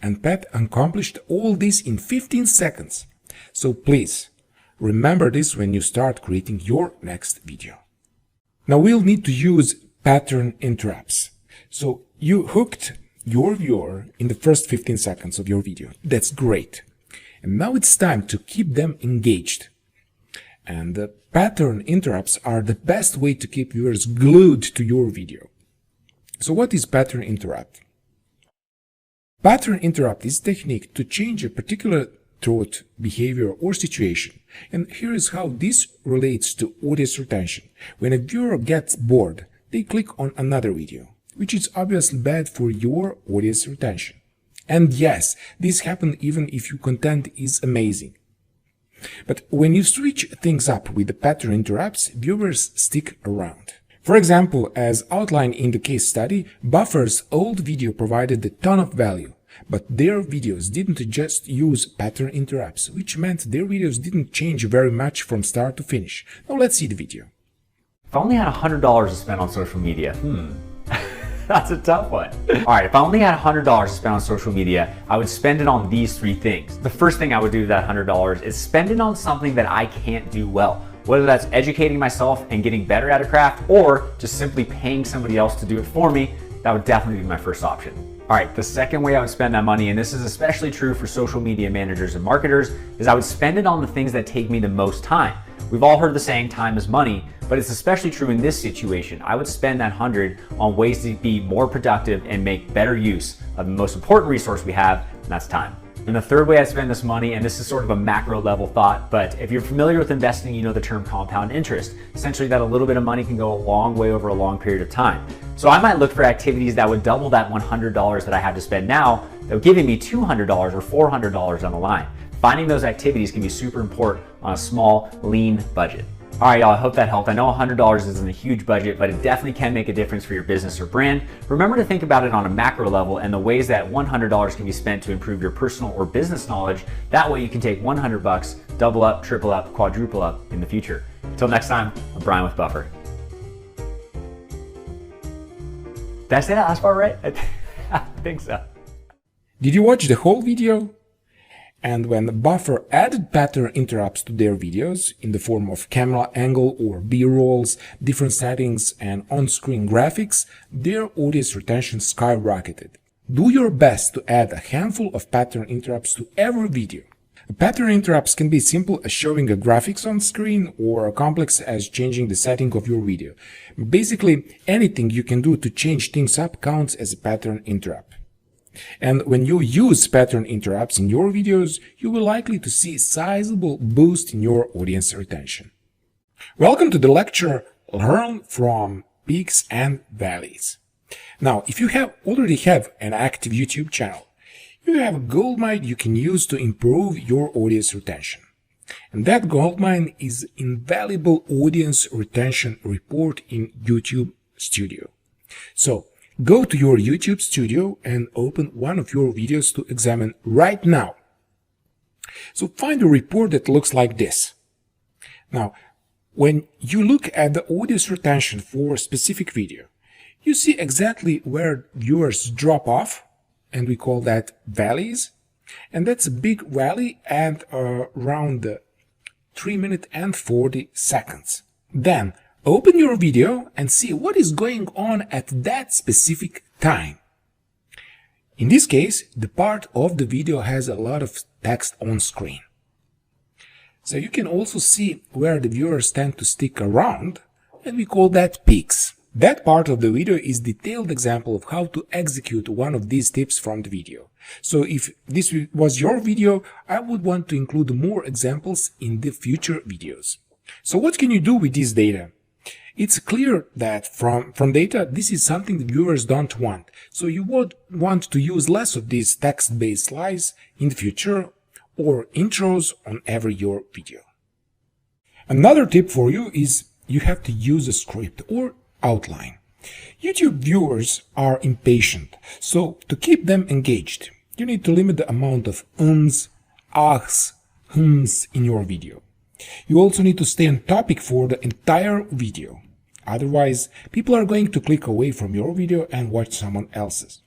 And Pat accomplished all this in 15 seconds. So please, remember this when you start creating your next video. Now we'll need to use pattern interrupts. So you hooked your viewer in the first 15 seconds of your video. That's great. And now it's time to keep them engaged. And the pattern interrupts are the best way to keep viewers glued to your video. So what is pattern interrupt? Pattern interrupt is a technique to change a particular thought, behavior, or situation. And here is how this relates to audience retention. When a viewer gets bored, they click on another video, which is obviously bad for your audience retention. And yes, this happens even if your content is amazing. But when you switch things up with the pattern interrupts, viewers stick around. For example, as outlined in the case study, Buffer's old video provided a ton of value, but their videos didn't just use pattern interrupts, which meant their videos didn't change very much from start to finish. Now let's see the video. If I only had $100 to spend on social media, that's a tough one. All right, if I only had $100 to spend on social media, I would spend it on these 3 things. The first thing I would do with that $100 is spend it on something that I can't do well. Whether that's educating myself and getting better at a craft, or just simply paying somebody else to do it for me, that would definitely be my first option. All right, the second way I would spend that money, and this is especially true for social media managers and marketers, is I would spend it on the things that take me the most time. We've all heard the saying, time is money, but it's especially true in this situation. I would spend that 100 on ways to be more productive and make better use of the most important resource we have, and that's time. And the third way I spend this money, and this is sort of a macro level thought, but if you're familiar with investing, you know the term compound interest. Essentially that a little bit of money can go a long way over a long period of time. So I might look for activities that would double that $100 that I have to spend now, that would giving me $200 or $400 down the line. Finding those activities can be super important on a small, lean budget. All right, y'all, I hope that helped. I know $100 isn't a huge budget, but it definitely can make a difference for your business or brand. Remember to think about it on a macro level and the ways that $100 can be spent to improve your personal or business knowledge. That way you can take $100, double up, triple up, quadruple up in the future. Until next time, I'm Brian with Buffer. Did I say that last part right? I think so. Did you watch the whole video? And when Buffer added pattern interrupts to their videos in the form of camera angle or B-rolls, different settings and on-screen graphics, their audience retention skyrocketed. Do your best to add a handful of pattern interrupts to every video. Pattern interrupts can be simple as showing a graphics on screen or complex as changing the setting of your video. Basically, anything you can do to change things up counts as a pattern interrupt. And when you use pattern interrupts in your videos, you will likely to see a sizable boost in your audience retention. Welcome to the lecture Learn from Peaks and Valleys. Now, if you already have an active YouTube channel, you have a goldmine you can use to improve your audience retention. And that goldmine is Invaluable Audience Retention Report in YouTube Studio. So, go to your YouTube Studio and open one of your videos to examine right now. So find a report that looks like this. Now, when you look at the audience retention for a specific video, you see exactly where viewers drop off, and we call that valleys. And that's a big valley at around 3 minutes and 40 seconds. Then, open your video and see what is going on at that specific time. In this case, the part of the video has a lot of text on screen. So you can also see where the viewers tend to stick around, and we call that peaks. That part of the video is a detailed example of how to execute one of these tips from the video. So if this was your video, I would want to include more examples in the future videos. So what can you do with this data? It's clear that from data, this is something the viewers don't want. So you would want to use less of these text-based slides in the future or intros on every your video. Another tip for you is you have to use a script or outline. YouTube viewers are impatient, so to keep them engaged, you need to limit the amount of ums, ahs, hums in your video. You also need to stay on topic for the entire video. Otherwise, people are going to click away from your video and watch someone else's.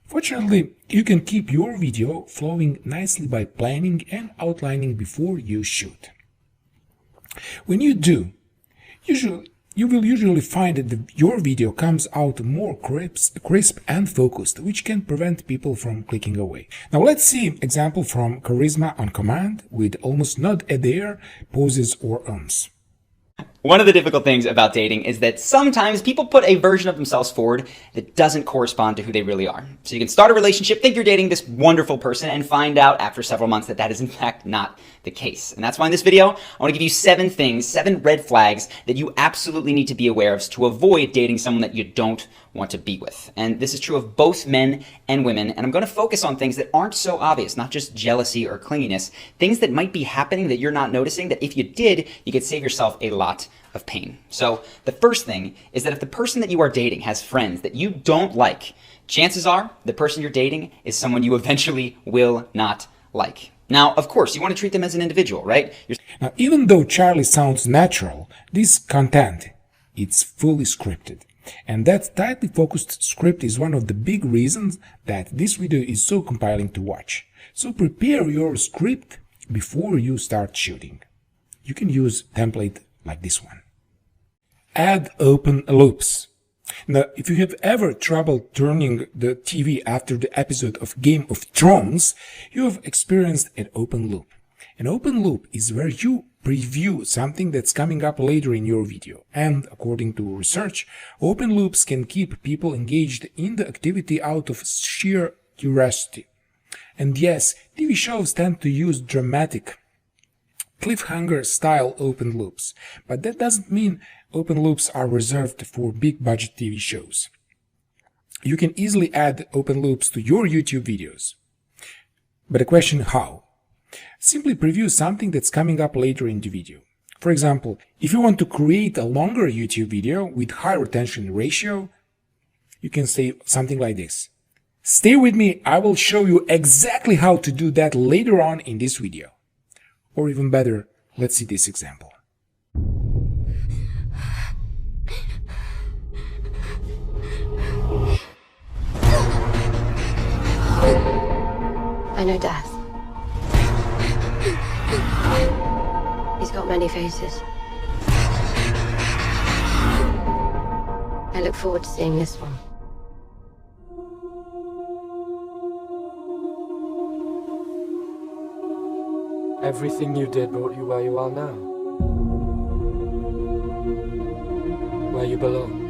Fortunately, you can keep your video flowing nicely by planning and outlining before you shoot. When you do, you will usually find that your video comes out more crisp and focused, which can prevent people from clicking away. Now let's see example from Charisma on Command with almost not a there, pauses or ums. One of the difficult things about dating is that sometimes people put a version of themselves forward that doesn't correspond to who they really are. So you can start a relationship, think you're dating this wonderful person, and find out after several months that that is in fact not the case. And that's why in this video, I want to give you 7 things, 7 red flags that you absolutely need to be aware of to avoid dating someone that you don't want to be with. And this is true of both men and women. And I'm going to focus on things that aren't so obvious, not just jealousy or clinginess, things that might be happening that you're not noticing, that if you did, you could save yourself a lot of pain. So the first thing is that if the person that you are dating has friends that you don't like, chances are the person you're dating is someone you eventually will not like. Now, of course, you want to treat them as an individual, right? Now, even though Charlie sounds natural, this content, it's fully scripted. And that tightly focused script is one of the big reasons that this video is so compelling to watch. So prepare your script before you start shooting. You can use template like this one. Add open loops. Now, if you have ever trouble turning the TV after the episode of Game of Thrones, you have experienced an open loop. An open loop is where you preview something that's coming up later in your video. And according to research, open loops can keep people engaged in the activity out of sheer curiosity. And yes, TV shows tend to use dramatic cliffhanger-style open loops, but that doesn't mean open loops are reserved for big-budget TV shows. You can easily add open loops to your YouTube videos. But the question how? Simply preview something that's coming up later in the video. For example, if you want to create a longer YouTube video with high retention ratio, you can say something like this. Stay with me, I will show you exactly how to do that later on in this video. Or even better, let's see this example. I know Death. He's got many faces. I look forward to seeing this one. Everything you did brought you where you are now. Where you belong.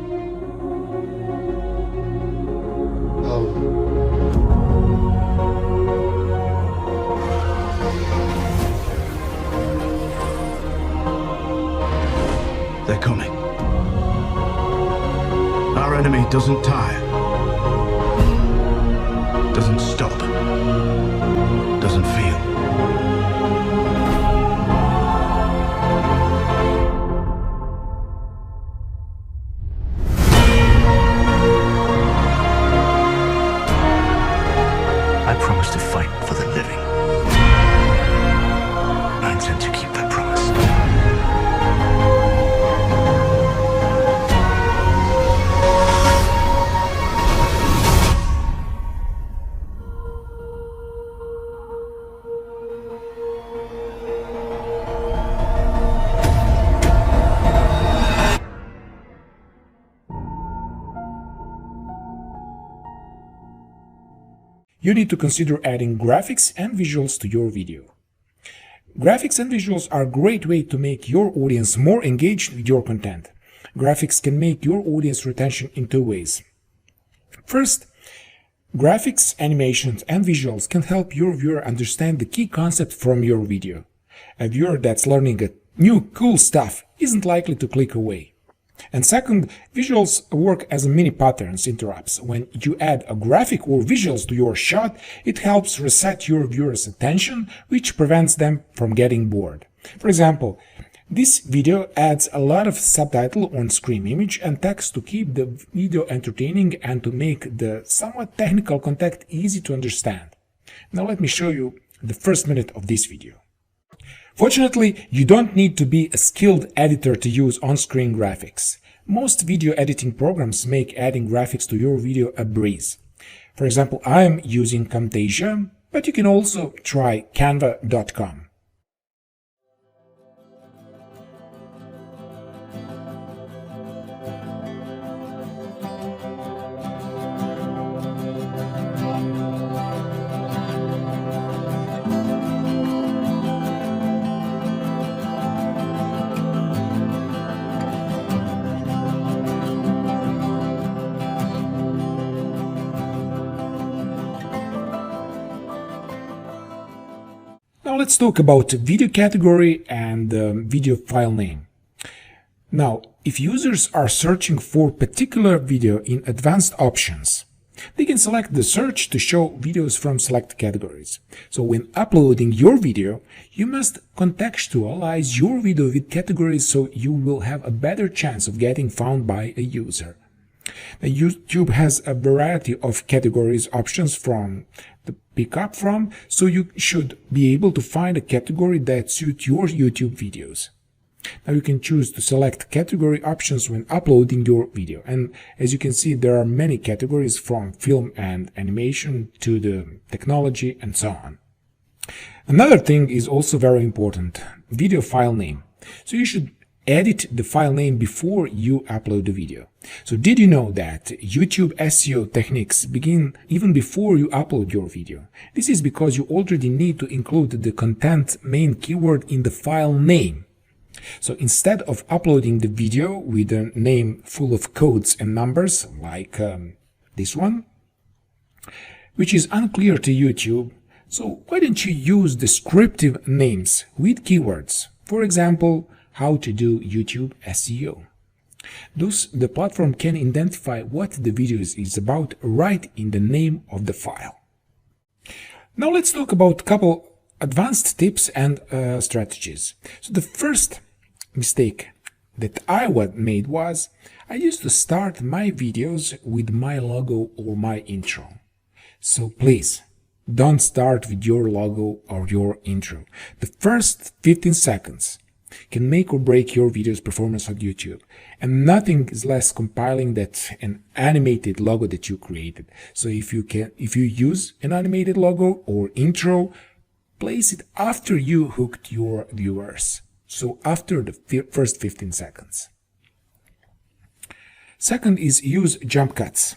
They're coming. Our enemy doesn't tire. Doesn't stop. Doesn't feel. I promise to fight for the living. I intend to keep that promise. You need to consider adding graphics and visuals to your video. Graphics and visuals are a great way to make your audience more engaged with your content. Graphics can make your audience retention in two ways. First, graphics, animations, and visuals can help your viewer understand the key concept from your video. A viewer that's learning a new cool stuff isn't likely to click away. And second, visuals work as mini patterns interrupts. When you add a graphic or visuals to your shot, it helps reset your viewer's attention, which prevents them from getting bored. For example, this video adds a lot of subtitle on screen image and text to keep the video entertaining and to make the somewhat technical content easy to understand. Now let me show you the first minute of this video. Fortunately, you don't need to be a skilled editor to use on-screen graphics. Most video editing programs make adding graphics to your video a breeze. For example, I'm using Camtasia, but you can also try canva.com. Now let's talk about video category and video file name. Now, if users are searching for particular video in advanced options, they can select the search to show videos from select categories. So when uploading your video, you must contextualize your video with categories so you will have a better chance of getting found by a user. Now, YouTube has a variety of categories options from to pick up from, so you should be able to find a category that suits your YouTube videos. Now you can choose to select category options when uploading your video, and as you can see, there are many categories from film and animation to the technology and so on. Another thing is also very important, video file name. So you should edit the file name before you upload the video. So did you know that YouTube SEO techniques begin even before you upload your video? This is because you already need to include the content main keyword in the file name. So instead of uploading the video with a name full of codes and numbers, like this one, which is unclear to YouTube, So why don't you use descriptive names with keywords? For example, how to do YouTube SEO. Thus, the platform can identify what the video is about right in the name of the file. Now let's talk about a couple advanced tips and strategies. So the first mistake that I made was I used to start my videos with my logo or my intro. So please, don't start with your logo or your intro. The first 15 seconds can make or break your video's performance on YouTube, and nothing is less compelling than an animated logo that you created. So if you use an animated logo or intro, place it after you hooked your viewers. So after the first 15 seconds. Second is use jump cuts.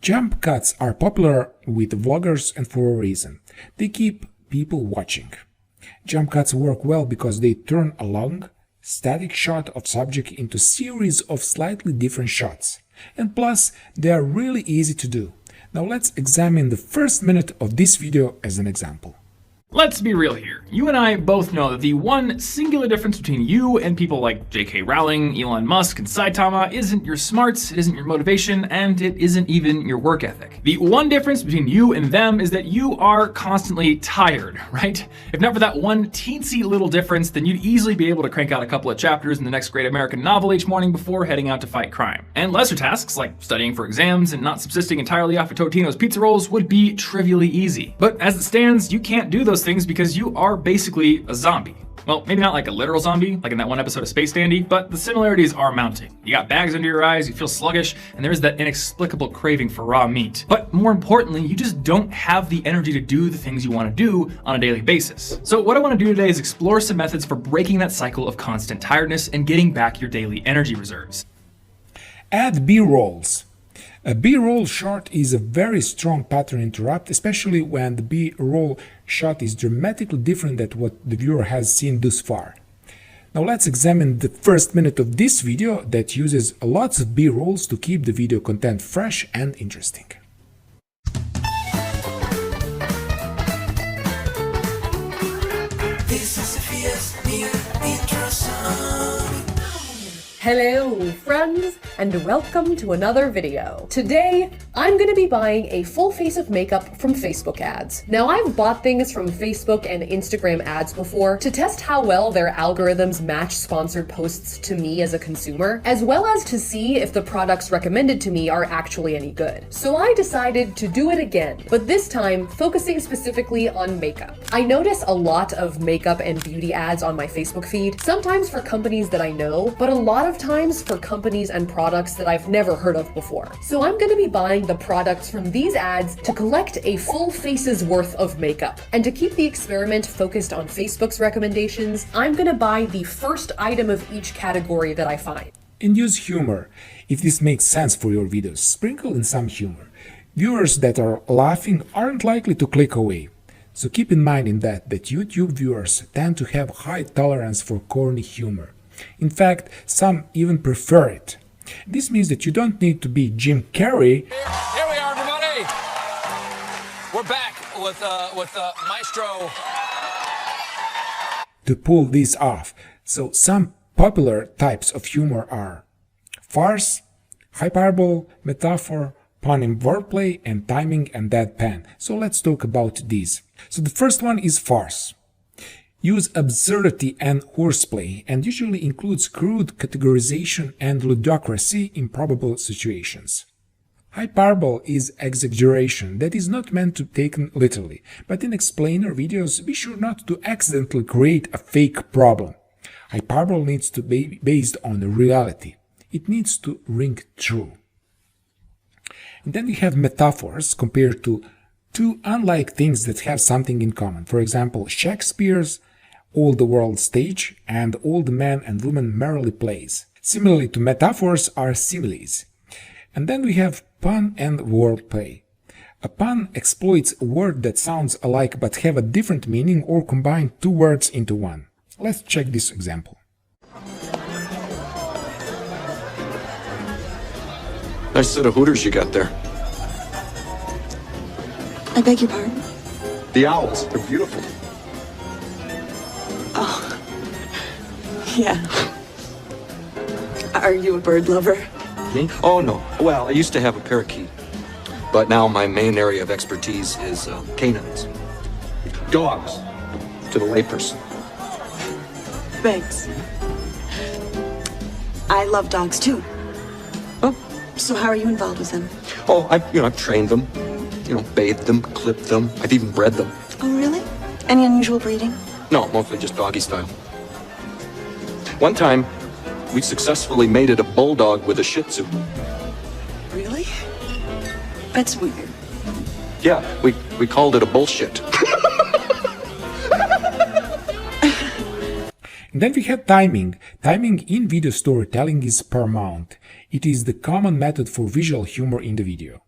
Jump cuts are popular with vloggers and for a reason. They keep people watching. Jump cuts work well because they turn a long, static shot of subject into a series of slightly different shots. And plus, they are really easy to do. Now let's examine the first minute of this video as an example. Let's be real here. You and I both know that the one singular difference between you and people like J.K. Rowling, Elon Musk, and Saitama isn't your smarts, it isn't your motivation, and it isn't even your work ethic. The one difference between you and them is that you are constantly tired, right? If not for that one teensy little difference, then you'd easily be able to crank out a couple of chapters in the next great American novel each morning before heading out to fight crime. And lesser tasks, like studying for exams and not subsisting entirely off of Totino's pizza rolls, would be trivially easy. But as it stands, you can't do those things because you are basically a zombie. Well, maybe not like a literal zombie, like in that one episode of Space Dandy, but the similarities are mounting. You got bags under your eyes, you feel sluggish, and there's that inexplicable craving for raw meat. But more importantly, you just don't have the energy to do the things you want to do on a daily basis. So what I want to do today is explore some methods for breaking that cycle of constant tiredness and getting back your daily energy reserves. Add B-rolls. A B-roll shot is a very strong pattern interrupt, especially when the B-roll shot is dramatically different than what the viewer has seen thus far. Now let's examine the first minute of this video that uses lots of B-rolls to keep the video content fresh and interesting. This is Sophia's new intro song. Hello friends, and welcome to another video. Today, I'm gonna be buying a full face of makeup from Facebook ads. Now, I've bought things from Facebook and Instagram ads before to test how well their algorithms match sponsored posts to me as a consumer, as well as to see if the products recommended to me are actually any good. So I decided to do it again, but this time focusing specifically on makeup. I notice a lot of makeup and beauty ads on my Facebook feed, sometimes for companies that I know, but a lot of times for companies and products that I've never heard of before. So I'm going to be buying the products from these ads to collect a full face's worth of makeup. And to keep the experiment focused on Facebook's recommendations, I'm going to buy the first item of each category that I find. And use humor. If this makes sense for your videos, sprinkle in some humor. Viewers that are laughing aren't likely to click away. So keep in mind that YouTube viewers tend to have high tolerance for corny humor. In fact, some even prefer it. This means that you don't need to be Jim Carrey. Here we are, everybody. We're back with Maestro to pull this off. So some popular types of humor are farce, hyperbole, metaphor, pun and wordplay, and timing and deadpan. So let's talk about these. So the first one is farce. Use absurdity and horseplay, and usually includes crude categorization and ludicrousy in improbable situations. Hyperbole is exaggeration that is not meant to be taken literally, but in explainer videos be sure not to accidentally create a fake problem. Hyperbole needs to be based on the reality. It needs to ring true. And then we have metaphors compared to two unlike things that have something in common. For example, Shakespeare's All the World Stage and All the Man and Woman Merrily Plays. Similarly to metaphors are similes. And then we have pun and wordplay. A pun exploits a word that sounds alike but have a different meaning or combine two words into one. Let's check this example. Nice set of hooters you got there. I beg your pardon? The owls, they're beautiful. Oh, yeah. Are you a bird lover? Me? Oh, no. Well, I used to have a parakeet. But now my main area of expertise is canines. Dogs, to the layperson. Thanks. I love dogs too. Oh. So how are you involved with them? Oh, I've trained them, bathed them, clipped them. I've even bred them. Oh, really? Any unusual breeding? No, mostly just doggy style. One time, we successfully mated a bulldog with a Shih Tzu. Really? That's weird. Yeah, we called it a bullshit. Then we have timing. Timing in video storytelling is paramount. It is the common method for visual humor in the video.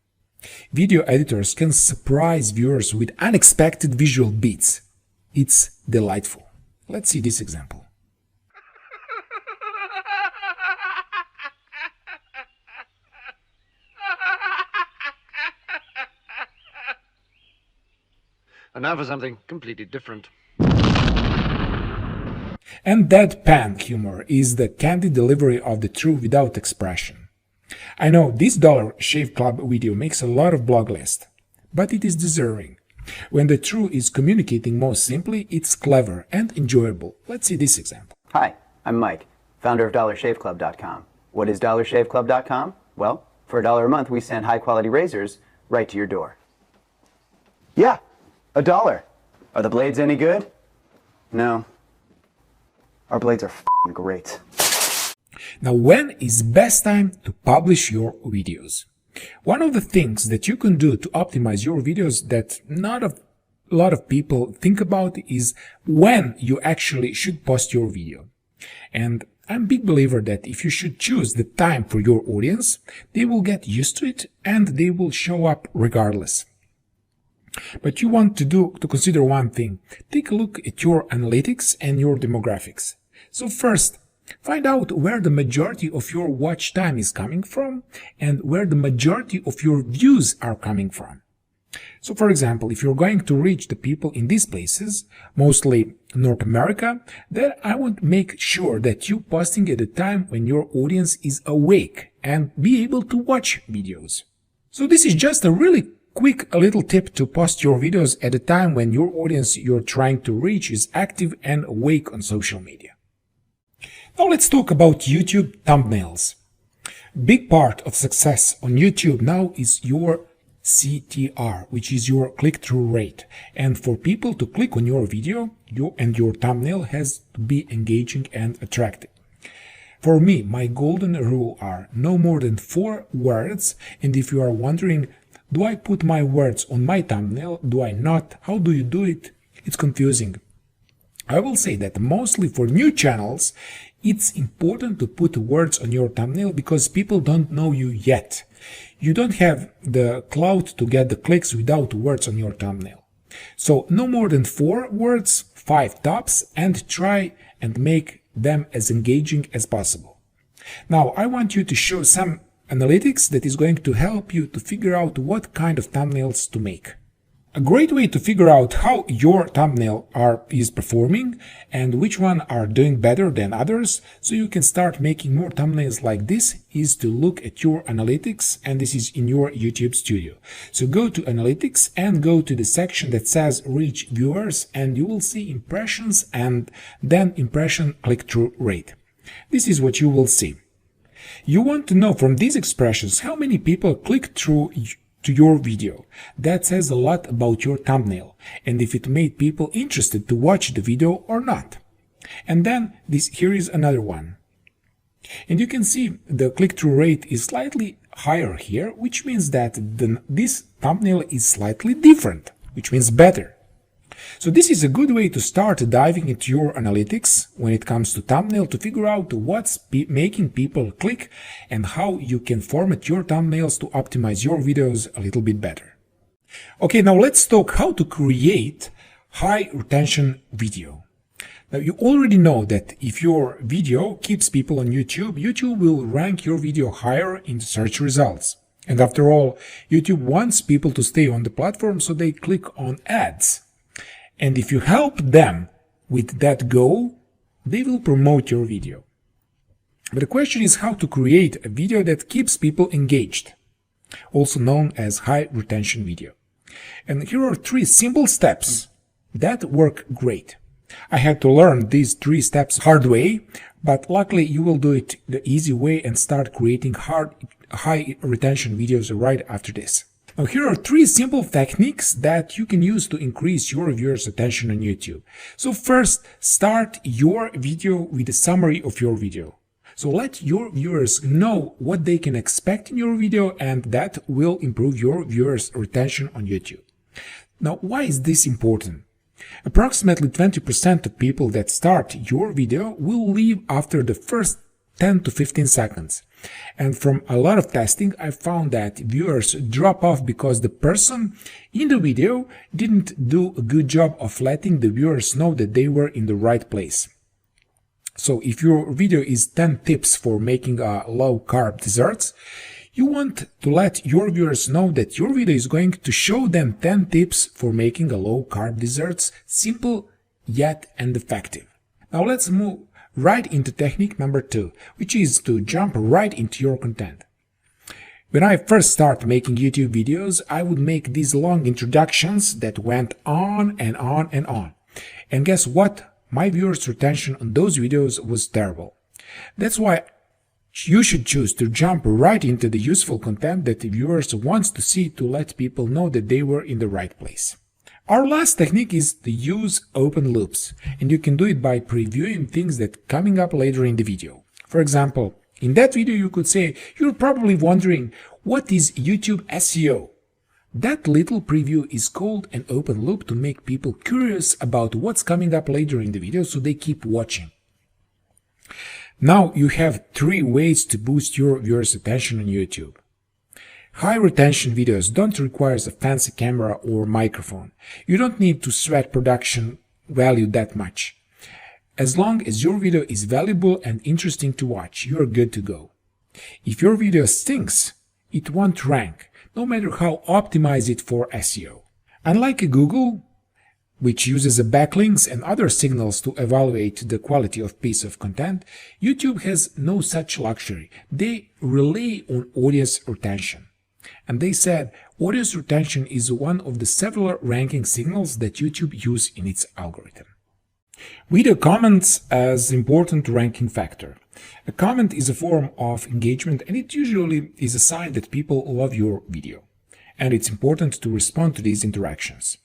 Video editors can surprise viewers with unexpected visual beats. It's delightful. Let's see this example. And now for something completely different. And deadpan humor is the candid delivery of the truth without expression. I know this Dollar Shave Club video makes a lot of blog lists, but it is deserving. When the truth is communicating most simply, it's clever and enjoyable. Let's see this example. Hi, I'm Mike, founder of DollarShaveClub.com. What is DollarShaveClub.com? Well, for $1 a month, we send high-quality razors right to your door. Yeah, $1. Are the blades any good? No. Our blades are f***ing great. Now, when is best time to publish your videos? One of the things that you can do to optimize your videos that not a lot of people think about is when you actually should post your video. And I'm a big believer that if you should choose the time for your audience, they will get used to it and they will show up regardless. But you want to consider one thing. Take a look at your analytics and your demographics. So first, find out where the majority of your watch time is coming from and where the majority of your views are coming from. So for example, if you're going to reach the people in these places, mostly North America, then I want to make sure that you're posting at a time when your audience is awake and be able to watch videos. So this is just a really quick little tip to post your videos at a time when your audience you're trying to reach is active and awake on social media. Now let's talk about YouTube thumbnails. Big part of success on YouTube now is your CTR, which is your click-through rate. And for people to click on your video, your thumbnail has to be engaging and attractive. For me, my golden rule are no more than 4 words, and if you are wondering, do I put my words on my thumbnail? Do I not? How do you do it? It's confusing. I will say that mostly for new channels, it's important to put words on your thumbnail because people don't know you yet. You don't have the clout to get the clicks without words on your thumbnail. So no more than 4 words, 5 tops, and try and make them as engaging as possible. Now I want you to show some analytics that is going to help you to figure out what kind of thumbnails to make. A great way to figure out how your thumbnail is performing and which one are doing better than others, so you can start making more thumbnails like this, is to look at your analytics, and this is in your YouTube studio. So go to analytics and go to the section that says reach viewers, and you will see impressions and then impression click-through rate. This is what you will see. You want to know from these expressions how many people click through to your video. That says a lot about your thumbnail and if it made people interested to watch the video or not. And then here is another one. And you can see the click-through rate is slightly higher here, which means that this thumbnail is slightly different, which means better. So this is a good way to start diving into your analytics when it comes to thumbnail to figure out what's making people click and how you can format your thumbnails to optimize your videos a little bit better. Okay, now let's talk how to create high retention video. Now you already know that if your video keeps people on YouTube, YouTube will rank your video higher in the search results. And after all, YouTube wants people to stay on the platform, so they click on ads. And if you help them with that goal, they will promote your video. But the question is how to create a video that keeps people engaged, also known as high retention video. And here are 3 simple steps that work great. I had to learn these 3 steps hard way, but luckily you will do it the easy way and start creating high retention videos right after this. Now here are 3 simple techniques that you can use to increase your viewers' attention on YouTube. So first, start your video with a summary of your video. So let your viewers know what they can expect in your video, and that will improve your viewers' retention on YouTube. Now, why is this important? Approximately 20% of people that start your video will leave after the first 10 to 15 seconds. And from a lot of testing, I found that viewers drop off because the person in the video didn't do a good job of letting the viewers know that they were in the right place. So if your video is 10 tips for making low-carb desserts, you want to let your viewers know that your video is going to show them 10 tips for making a low-carb desserts, simple yet and effective. Now let's move right into technique number 2, which is to jump right into your content. When I first started making YouTube videos, I would make these long introductions that went on and on and on. And guess what? My viewers' retention on those videos was terrible. That's why you should choose to jump right into the useful content that the viewers want to see to let people know that they were in the right place. Our last technique is to use open loops, and you can do it by previewing things that coming up later in the video. For example, in that video you could say, you're probably wondering, what is YouTube SEO? That little preview is called an open loop to make people curious about what's coming up later in the video, so they keep watching. Now you have 3 ways to boost your viewers' attention on YouTube. High retention videos don't require a fancy camera or microphone. You don't need to sweat production value that much. As long as your video is valuable and interesting to watch, you're good to go. If your video stinks, it won't rank, no matter how optimized it for SEO. Unlike Google, which uses backlinks and other signals to evaluate the quality of piece of content, YouTube has no such luxury. They rely on audience retention. And they said audience retention is one of the several ranking signals that YouTube uses in its algorithm. Video comments as important ranking factor. A comment is a form of engagement, and it usually is a sign that people love your video. And it's important to respond to these interactions.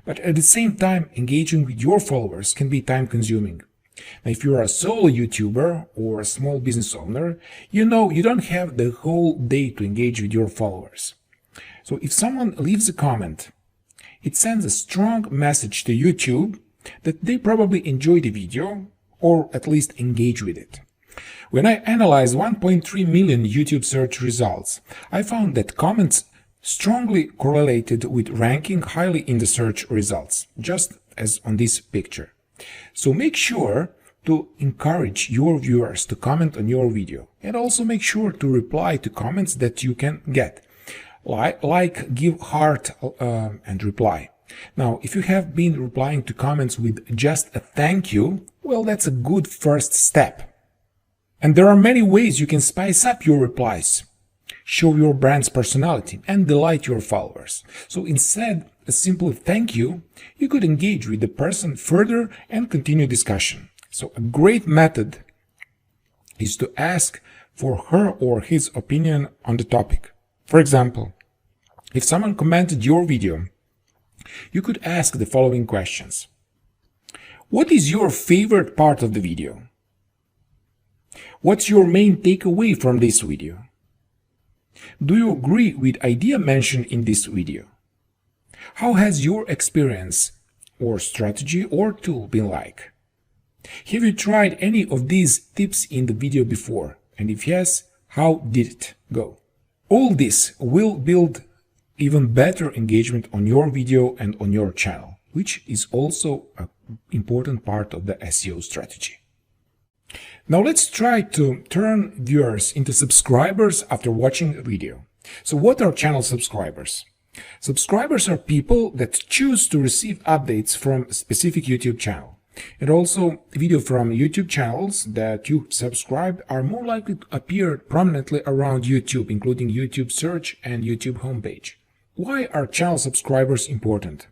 But at the same time, engaging with your followers can be time-consuming. Now, if you're a solo YouTuber or a small business owner, you know you don't have the whole day to engage with your followers. So if someone leaves a comment, it sends a strong message to YouTube that they probably enjoy the video or at least engage with it. When I analyzed 1.3 million YouTube search results, I found that comments strongly correlated with ranking highly in the search results, just as on this picture. So make sure to encourage your viewers to comment on your video, and also make sure to reply to comments that you can get, like give heart and reply. Now, if you have been replying to comments with just a thank you, well, that's a good first step. And there are many ways you can spice up your replies, show your brand's personality, and delight your followers. So instead of simply thank you, you could engage with the person further and continue discussion. So a great method is to ask for her or his opinion on the topic. For example, if someone commented your video, you could ask the following questions. What is your favorite part of the video? What's your main takeaway from this video? Do you agree with idea mentioned in this video? How has your experience or strategy or tool been like? Have you tried any of these tips in the video before? And if yes, how did it go? All this will build even better engagement on your video and on your channel, which is also an important part of the SEO strategy. Now let's try to turn viewers into subscribers after watching a video. So what are channel subscribers? Subscribers are people that choose to receive updates from a specific YouTube channel. And also, videos from YouTube channels that you subscribe are more likely to appear prominently around YouTube, including YouTube search and YouTube homepage. Why are channel subscribers important?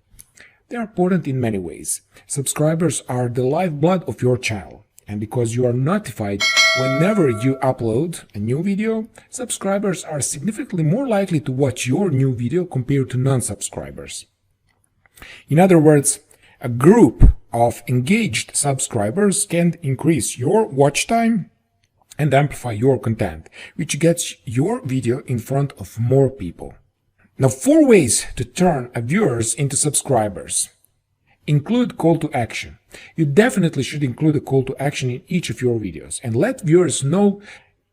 They are important in many ways. Subscribers are the lifeblood of your channel, and because you are notified whenever you upload a new video, subscribers are significantly more likely to watch your new video compared to non-subscribers. In other words, a group of engaged subscribers can increase your watch time and amplify your content, which gets your video in front of more people. Now, 4 ways to turn viewers into subscribers. Include call to action. You definitely should include a call to action in each of your videos and let viewers know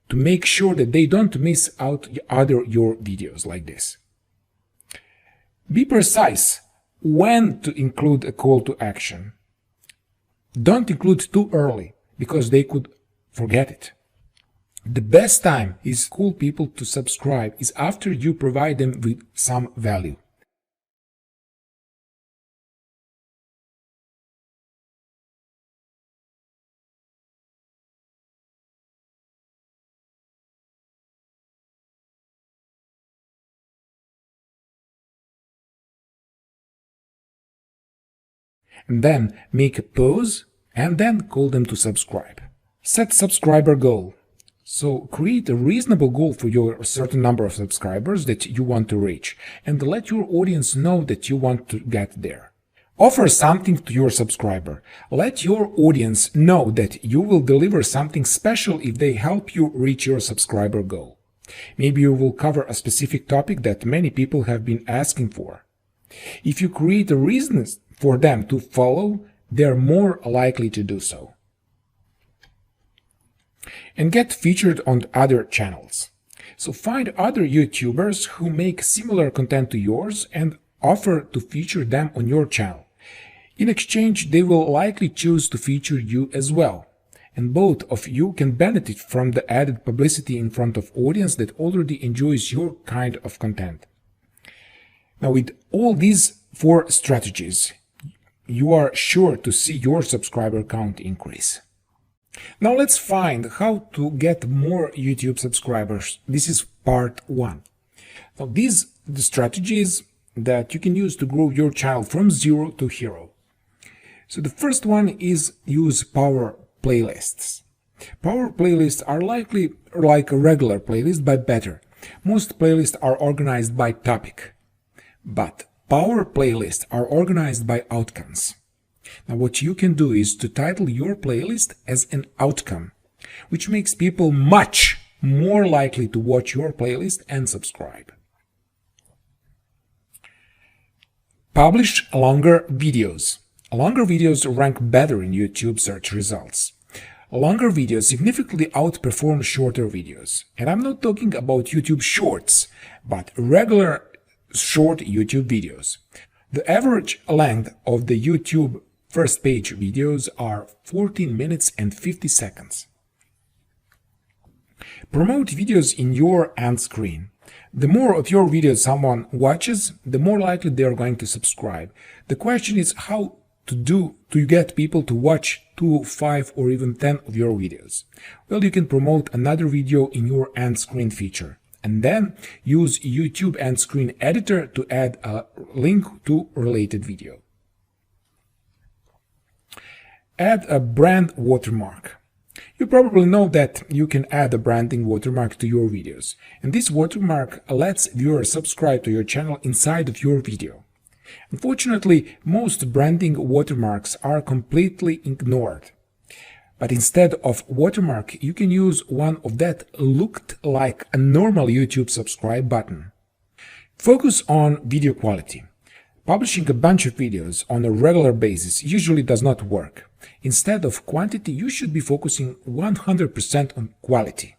to make sure that they don't miss out your videos like this. Be precise when to include a call to action. Don't include too early, because they could forget it. The best time is cool people to subscribe is after you provide them with some value. And then make a pause and then call them to subscribe. Set subscriber goal. So create a reasonable goal for your certain number of subscribers that you want to reach and let your audience know that you want to get there. Offer something to your subscriber. Let your audience know that you will deliver something special if they help you reach your subscriber goal. Maybe you will cover a specific topic that many people have been asking for. If you create a reason for them to follow, they're more likely to do so. And get featured on other channels. So find other YouTubers who make similar content to yours and offer to feature them on your channel. In exchange, they will likely choose to feature you as well. And both of you can benefit from the added publicity in front of audience that already enjoys your kind of content. Now, with all these 4 strategies, you are sure to see your subscriber count increase. Now let's find how to get more YouTube subscribers. This is part 1. Now these are the strategies that you can use to grow your channel from 0 to hero. So the first one is use power playlists. Power playlists are likely like a regular playlist but better. Most playlists are organized by topic, but power playlists are organized by outcomes. Now what you can do is to title your playlist as an outcome, which makes people much more likely to watch your playlist and subscribe. Publish longer videos. Longer videos rank better in YouTube search results. Longer videos significantly outperform shorter videos. And I'm not talking about YouTube Shorts, but regular short YouTube videos. The average length of the YouTube first page videos are 14 minutes and 50 seconds. Promote videos in your end screen. The more of your videos someone watches, the more likely they are going to subscribe. The question is how to get people to watch 2, 5 or even 10 of your videos. Well, you can promote another video in your end screen feature and then use YouTube end screen editor to add a link to related video. Add a brand watermark. You probably know that you can add a branding watermark to your videos, and this watermark lets viewers subscribe to your channel inside of your video. Unfortunately, most branding watermarks are completely ignored. But instead of watermark, you can use one of that looked like a normal YouTube subscribe button. Focus on video quality. Publishing a bunch of videos on a regular basis usually does not work. Instead of quantity, you should be focusing 100% on quality.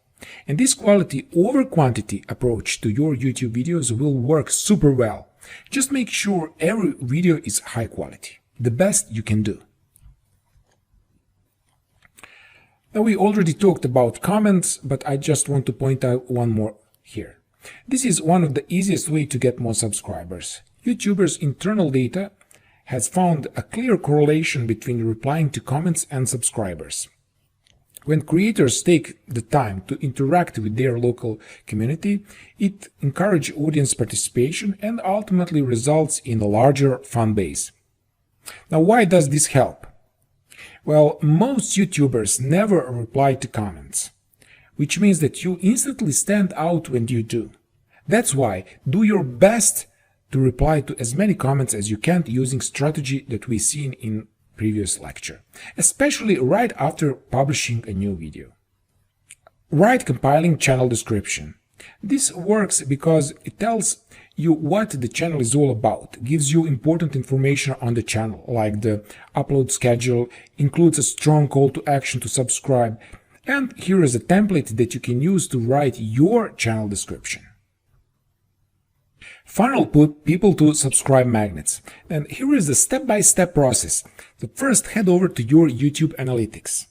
And this quality over quantity approach to your YouTube videos will work super well. Just make sure every video is high quality, the best you can do. Now we already talked about comments, but I just want to point out one more here. This is one of the easiest ways to get more subscribers. YouTubers' internal data has found a clear correlation between replying to comments and subscribers. When creators take the time to interact with their local community, it encourages audience participation and ultimately results in a larger fan base. Now, why does this help? Well, most YouTubers never reply to comments, which means that you instantly stand out when you do. That's why do your best to reply to as many comments as you can using strategy that we've seen in previous lecture, especially right after publishing a new video. Write compiling channel description. This works because it tells you what the channel is all about, gives you important information on the channel, like the upload schedule, includes a strong call to action to subscribe, and here is a template that you can use to write your channel description. Funnel people to subscribe magnets. And here is the step-by-step process. So first head over to your YouTube analytics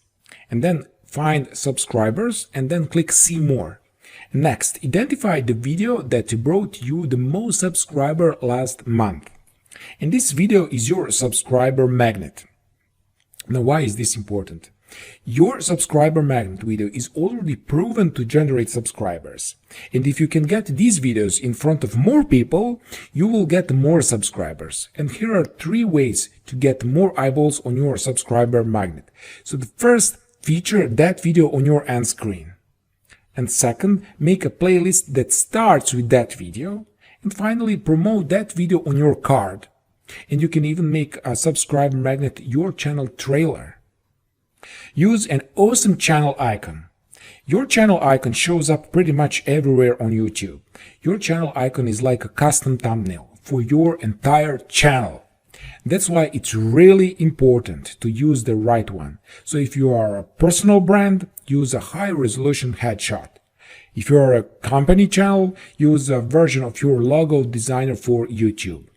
and then find subscribers and then click see more. Next, identify the video that brought you the most subscriber last month. And this video is your subscriber magnet. Now, why is this important? Your subscriber magnet video is already proven to generate subscribers. And if you can get these videos in front of more people, you will get more subscribers. And here are 3 ways to get more eyeballs on your subscriber magnet. So the first, feature that video on your end screen. And second, make a playlist that starts with that video. And finally, promote that video on your card. And you can even make a subscriber magnet your channel trailer. Use an awesome channel icon. Your channel icon shows up pretty much everywhere on YouTube. Your channel icon is like a custom thumbnail for your entire channel. That's why it's really important to use the right one. So if you are a personal brand, use a high-resolution headshot. If you are a company channel, use a version of your logo designer for YouTube.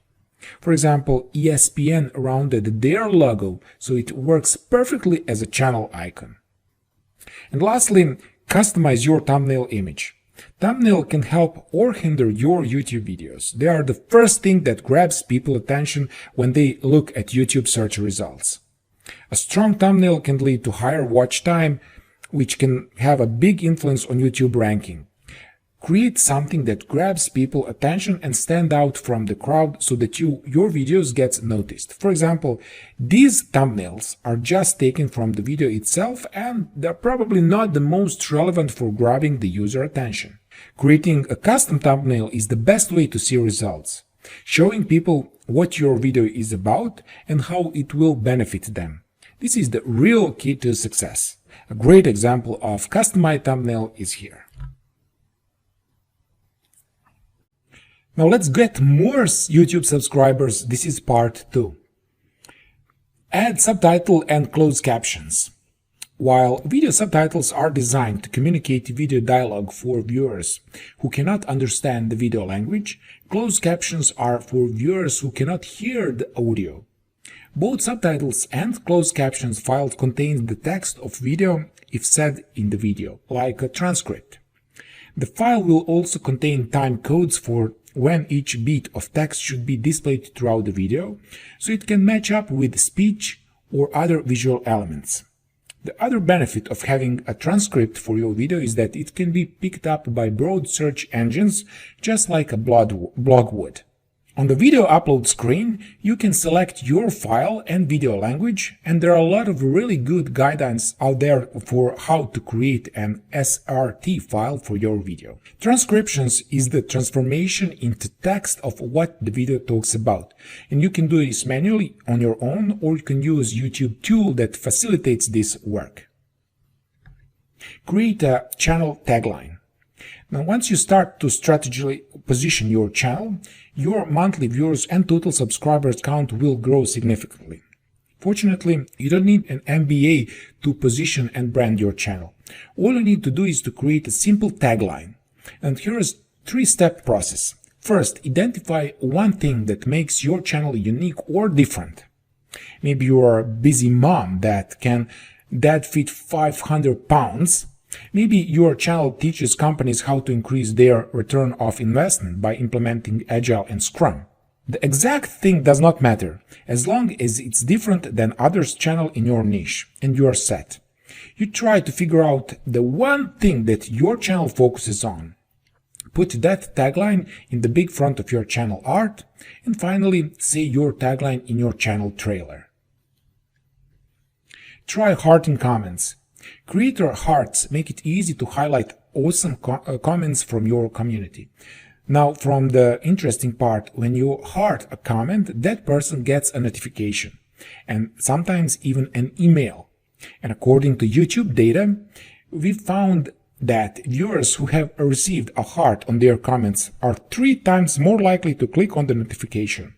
For example, ESPN rounded their logo so it works perfectly as a channel icon. And lastly, customize your thumbnail image. Thumbnail can help or hinder your YouTube videos. They are the first thing that grabs people's attention when they look at YouTube search results. A strong thumbnail can lead to higher watch time, which can have a big influence on YouTube ranking. Create something that grabs people's attention and stand out from the crowd so that your videos get noticed. For example, these thumbnails are just taken from the video itself and they're probably not the most relevant for grabbing the user attention. Creating a custom thumbnail is the best way to see results, showing people what your video is about and how it will benefit them. This is the real key to success. A great example of customized thumbnail is here. Now let's get more YouTube subscribers. This is part 2. Add subtitle and closed captions. While video subtitles are designed to communicate video dialogue for viewers who cannot understand the video language, closed captions are for viewers who cannot hear the audio. Both subtitles and closed captions files contain the text of video if said in the video, like a transcript. The file will also contain time codes for when each bit of text should be displayed throughout the video, so it can match up with speech or other visual elements. The other benefit of having a transcript for your video is that it can be picked up by broad search engines, just like a blog would. On the video upload screen, you can select your file and video language, and there are a lot of really good guidance out there for how to create an SRT file for your video. Transcriptions is the transformation into text of what the video talks about, and you can do this manually on your own, or you can use YouTube tool that facilitates this work. Create a channel tagline. Now, once you start to strategically position your channel, your monthly viewers and total subscribers count will grow significantly. Fortunately, you don't need an MBA to position and brand your channel. All you need to do is to create a simple tagline. And here is a 3-step process. First, identify one thing that makes your channel unique or different. Maybe you are a busy mom that can fit 500 pounds. Maybe your channel teaches companies how to increase their return of investment by implementing Agile and Scrum. The exact thing does not matter, as long as it's different than others' channel in your niche, and you are set. You try to figure out the one thing that your channel focuses on. Put that tagline in the big front of your channel art, and finally say your tagline in your channel trailer. Try hearting comments. Creator hearts make it easy to highlight awesome comments from your community. Now, from the interesting part, when you heart a comment, that person gets a notification, and sometimes even an email. And according to YouTube data, we found that viewers who have received a heart on their comments are 3 times more likely to click on the notification.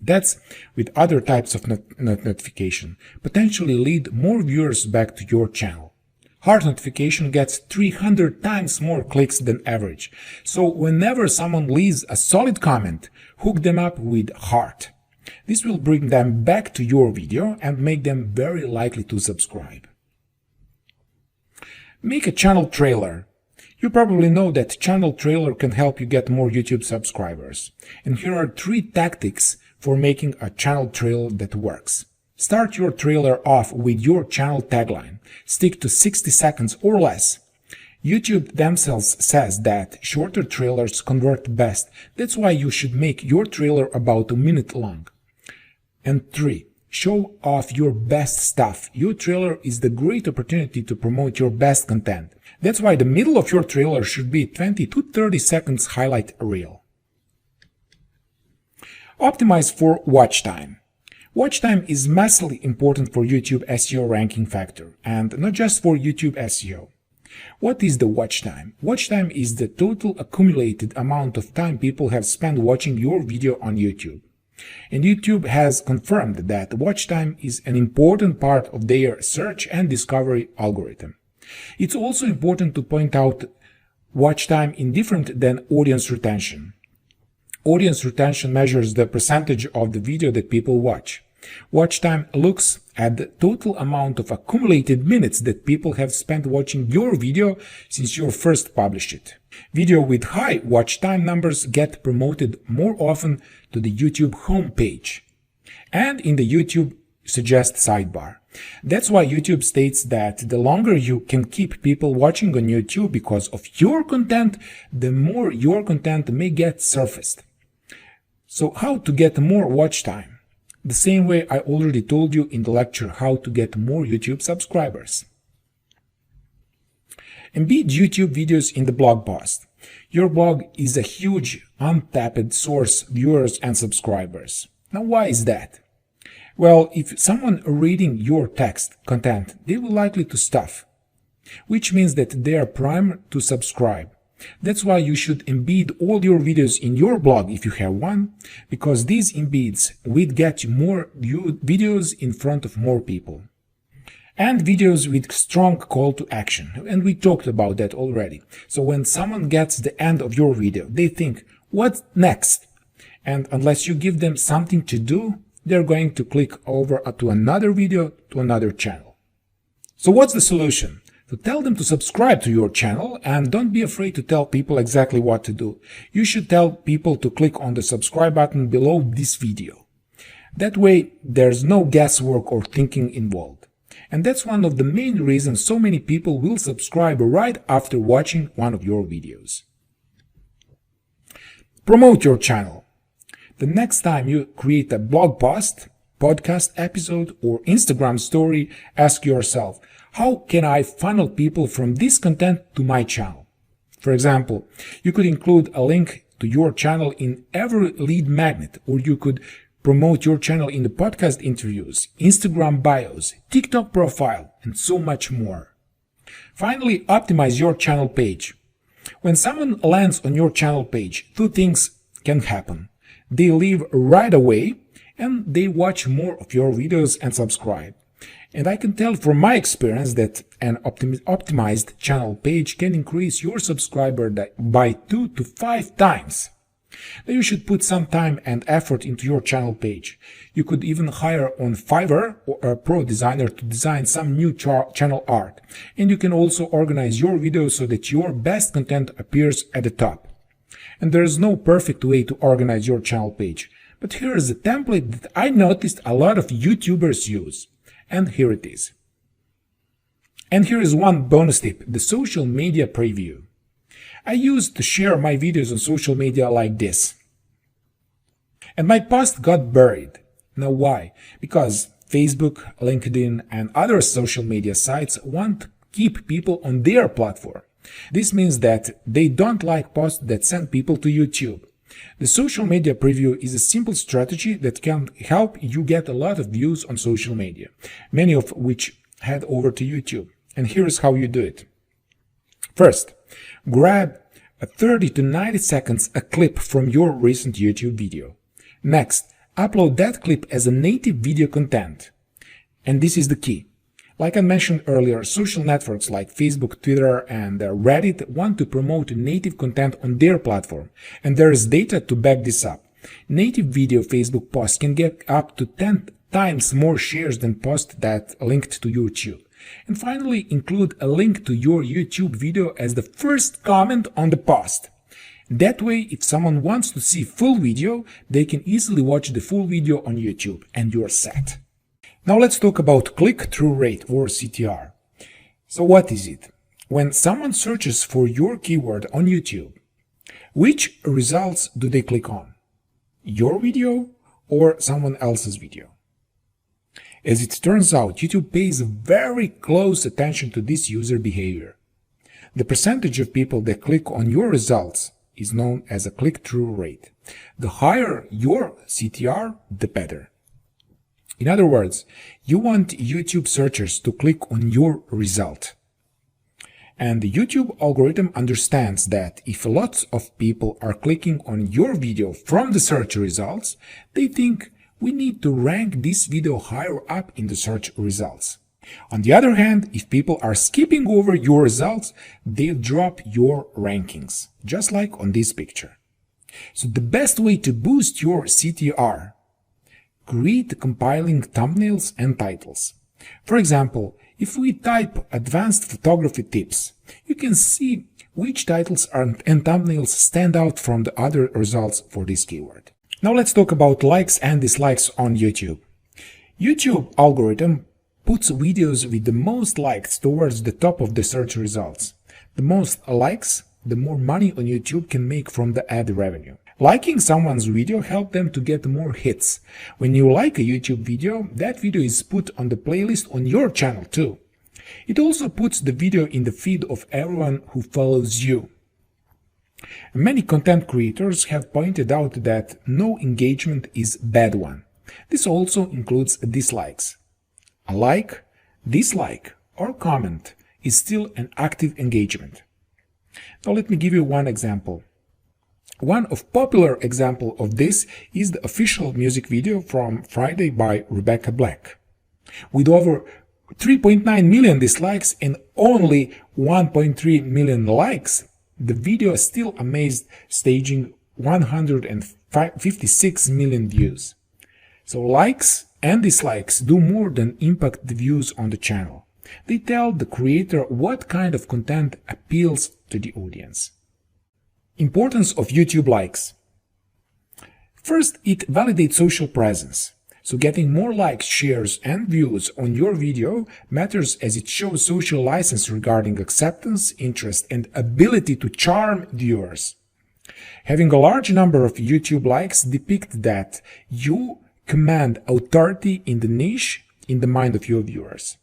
That's with other types of notification, potentially lead more viewers back to your channel. Heart notification gets 300 times more clicks than average. So whenever someone leaves a solid comment, hook them up with heart. This will bring them back to your video and make them very likely to subscribe. Make a channel trailer. You probably know that channel trailer can help you get more YouTube subscribers. And here are 3 tactics for making a channel trailer that works. Start your trailer off with your channel tagline. Stick to 60 seconds or less. YouTube themselves says that shorter trailers convert best. That's why you should make your trailer about a minute long. And 3. Show off your best stuff. Your trailer is the great opportunity to promote your best content. That's why the middle of your trailer should be 20 to 30 seconds highlight reel. Optimize for watch time. Watch time is massively important for YouTube SEO ranking factor, and not just for YouTube SEO. What is the watch time? Watch time is the total accumulated amount of time people have spent watching your video on YouTube. And YouTube has confirmed that watch time is an important part of their search and discovery algorithm. It's also important to point out watch time is different than audience retention. Audience retention measures the percentage of the video that people watch. Watch time looks at the total amount of accumulated minutes that people have spent watching your video since you first published it. Video with high watch time numbers get promoted more often to the YouTube homepage and in the YouTube suggest sidebar. That's why YouTube states that the longer you can keep people watching on YouTube because of your content, the more your content may get surfaced. So how to get more watch time? The same way I already told you in the lecture how to get more YouTube subscribers. Embed YouTube videos in the blog post. Your blog is a huge untapped source of viewers and subscribers. Now why is that? Well, if someone reading your text content, they will likely to stuff, which means that they are primed to subscribe. That's why you should embed all your videos in your blog if you have one, because these embeds will get more viewed videos in front of more people. And videos with strong call to action, and we talked about that already. So when someone gets the end of your video, they think, what's next? And unless you give them something to do, they're going to click over to another video, to another channel. So what's the solution? So tell them to subscribe to your channel, and don't be afraid to tell people exactly what to do. You should tell people to click on the subscribe button below this video. That way, there's no guesswork or thinking involved. And that's one of the main reasons so many people will subscribe right after watching one of your videos. Promote your channel. The next time you create a blog post, podcast episode, or Instagram story, ask yourself, how can I funnel people from this content to my channel? For example, you could include a link to your channel in every lead magnet, or you could promote your channel in the podcast interviews, Instagram bios, TikTok profile, and so much more. Finally, optimize your channel page. When someone lands on your channel page, 2 things can happen. They leave right away, and they watch more of your videos and subscribe. And I can tell from my experience that an optimized channel page can increase your subscriber by 2 to 5 times. Now you should put some time and effort into your channel page. You could even hire on Fiverr or a pro designer to design some new channel art. And you can also organize your videos so that your best content appears at the top. And there is no perfect way to organize your channel page. But here is a template that I noticed a lot of YouTubers use. And here it is. And here is one bonus tip, the social media preview. I used to share my videos on social media like this. And my post got buried. Now why? Because Facebook, LinkedIn, and other social media sites want to keep people on their platform. This means that they don't like posts that send people to YouTube. The social media preview is a simple strategy that can help you get a lot of views on social media, many of which head over to YouTube. And here's how you do it. First, grab a 30 to 90 seconds a clip from your recent YouTube video. Next, upload that clip as a native video content. And this is the key. Like I mentioned earlier, social networks like Facebook, Twitter, and Reddit want to promote native content on their platform, and there is data to back this up. Native video Facebook posts can get up to 10 times more shares than posts that linked to YouTube. And finally, include a link to your YouTube video as the first comment on the post. That way, if someone wants to see full video, they can easily watch the full video on YouTube, and you're set. Now let's talk about click-through rate, or CTR. So what is it? When someone searches for your keyword on YouTube, which results do they click on? Your video or someone else's video? As it turns out, YouTube pays very close attention to this user behavior. The percentage of people that click on your results is known as a click-through rate. The higher your CTR, the better. In other words, you want YouTube searchers to click on your result. And the YouTube algorithm understands that if lots of people are clicking on your video from the search results, they think we need to rank this video higher up in the search results. On the other hand, if people are skipping over your results, they'll drop your rankings, just like on this picture. So the best way to boost your CTR: create compiling thumbnails and titles. For example, if we type advanced photography tips, you can see which titles and thumbnails stand out from the other results for this keyword. Now let's talk about likes and dislikes on YouTube. YouTube algorithm puts videos with the most likes towards the top of the search results. The most likes, the more money on YouTube can make from the ad revenue. Liking someone's video helps them to get more hits. When you like a YouTube video, that video is put on the playlist on your channel too. It also puts the video in the feed of everyone who follows you. Many content creators have pointed out that no engagement is a bad one. This also includes dislikes. A like, dislike, or comment is still an active engagement. Now let me give you one example. One popular example of this is the official music video from Friday by Rebecca Black. With over 3.9 million dislikes and only 1.3 million likes, the video still amazed, staging 156 million views. So likes and dislikes do more than impact the views on the channel. They tell the creator what kind of content appeals to the audience. Importance of YouTube likes. First, it validates social presence. So getting more likes, shares, and views on your video matters as it shows social license regarding acceptance, interest, and ability to charm viewers. Having a large number of YouTube likes depicts that you command authority in the niche in the mind of your viewers.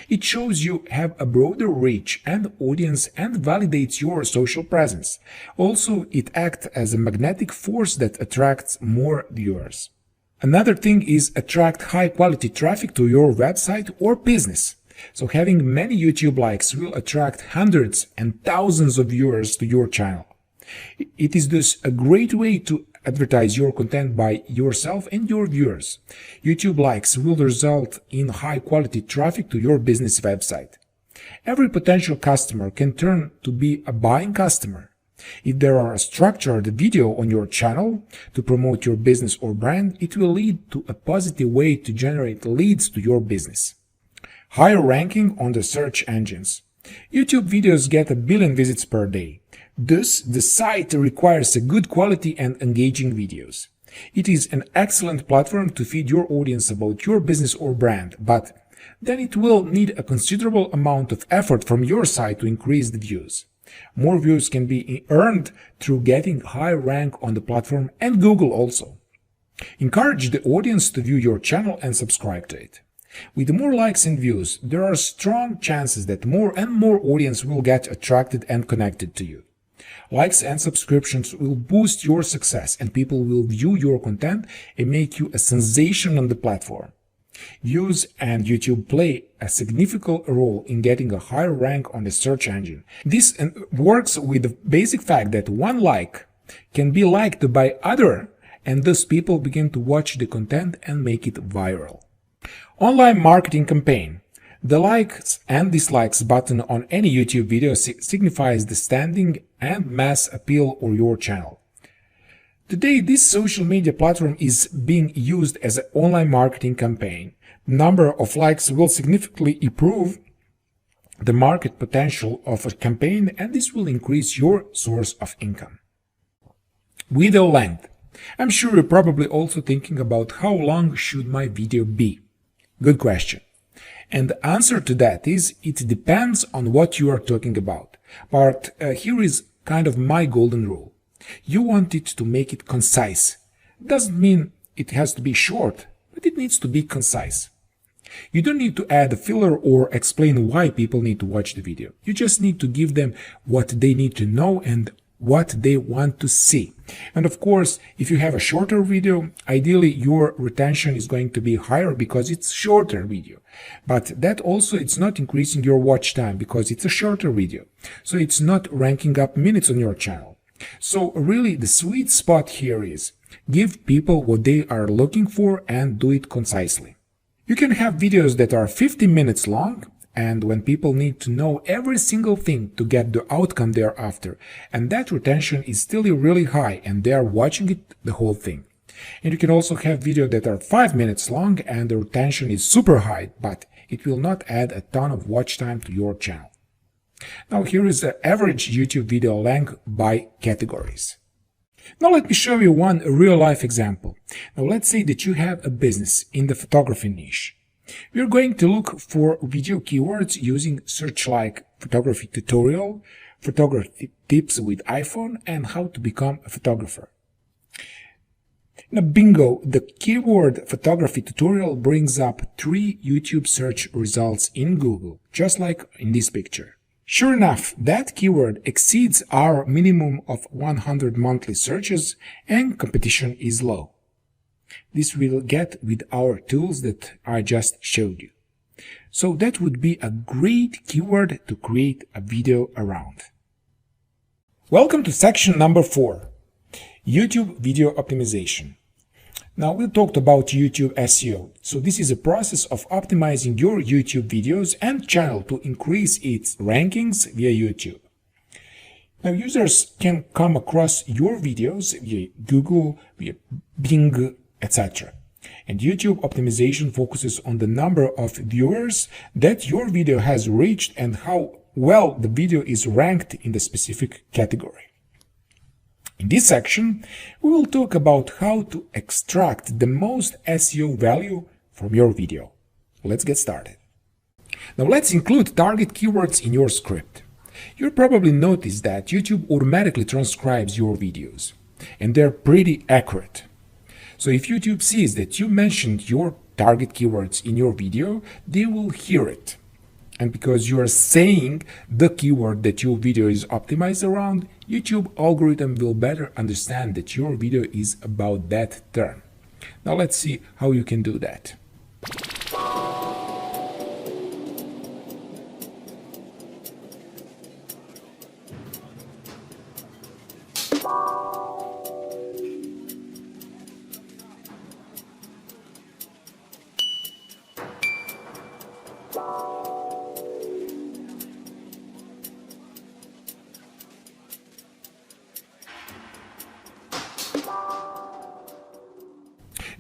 It shows you have a broader reach and audience and validates your social presence. Also, it acts as a magnetic force that attracts more viewers. Another thing is attract high-quality traffic to your website or business. So having many YouTube likes will attract hundreds and thousands of viewers to your channel. It is thus a great way to advertise your content by yourself and your viewers. YouTube likes will result in high-quality traffic to your business website. Every potential customer can turn to be a buying customer. If there are a structured video on your channel to promote your business or brand, it will lead to a positive way to generate leads to your business. Higher ranking on the search engines. YouTube videos get 1 billion visits per day. Thus, the site requires a good quality and engaging videos. It is an excellent platform to feed your audience about your business or brand, but then it will need a considerable amount of effort from your side to increase the views. More views can be earned through getting high rank on the platform and Google also. Encourage the audience to view your channel and subscribe to it. With more likes and views, there are strong chances that more and more audience will get attracted and connected to you. Likes and subscriptions will boost your success and people will view your content and make you a sensation on the platform. Views and YouTube play a significant role in getting a higher rank on the search engine. This works with the basic fact that one like can be liked by other, and thus people begin to watch the content and make it viral. Online marketing campaign. The likes and dislikes button on any YouTube video signifies the standing and mass appeal of your channel. Today, this social media platform is being used as an online marketing campaign. The number of likes will significantly improve the market potential of a campaign, and this will increase your source of income. Video length. I'm sure you're probably also thinking about how long should my video be. Good question. And the answer to that is it depends on what you are talking about. But here is kind of my golden rule. You want it to make it concise. Doesn't mean it has to be short, but it needs to be concise. You don't need to add a filler or explain why people need to watch the video. You just need to give them what they need to know and what they want to see. And of course, if you have a shorter video, ideally your retention is going to be higher because it's shorter video. But that also, it's not increasing your watch time because it's a shorter video. So it's not ranking up minutes on your channel. So really the sweet spot here is give people what they are looking for and do it concisely. You can have videos that are 50 minutes long, and when people need to know every single thing to get the outcome they're after, and that retention is still really high and they are watching it the whole thing. And you can also have videos that are 5 minutes long and the retention is super high, but it will not add a ton of watch time to your channel. Now here is the average YouTube video length by categories. Now let me show you one real-life example. Now let's say that you have a business in the photography niche. We are going to look for video keywords using search like photography tutorial, photography tips with iPhone, and how to become a photographer. Now bingo, the keyword photography tutorial brings up 3 YouTube search results in Google, just like in this picture. Sure enough, that keyword exceeds our minimum of 100 monthly searches and competition is low. This we'll get with our tools that I just showed you. So that would be a great keyword to create a video around. Welcome to section number 4, YouTube video optimization. Now we talked about YouTube SEO. So this is a process of optimizing your YouTube videos and channel to increase its rankings via YouTube. Now users can come across your videos via Google, via Bing, etc. And YouTube optimization focuses on the number of viewers that your video has reached and how well the video is ranked in the specific category. In this section, we will talk about how to extract the most SEO value from your video. Let's get started. Now let's include target keywords in your script. You'll probably notice that YouTube automatically transcribes your videos, and they're pretty accurate. So if YouTube sees that you mentioned your target keywords in your video, they will hear it. And because you are saying the keyword that your video is optimized around, YouTube algorithm will better understand that your video is about that term. Now let's see how you can do that.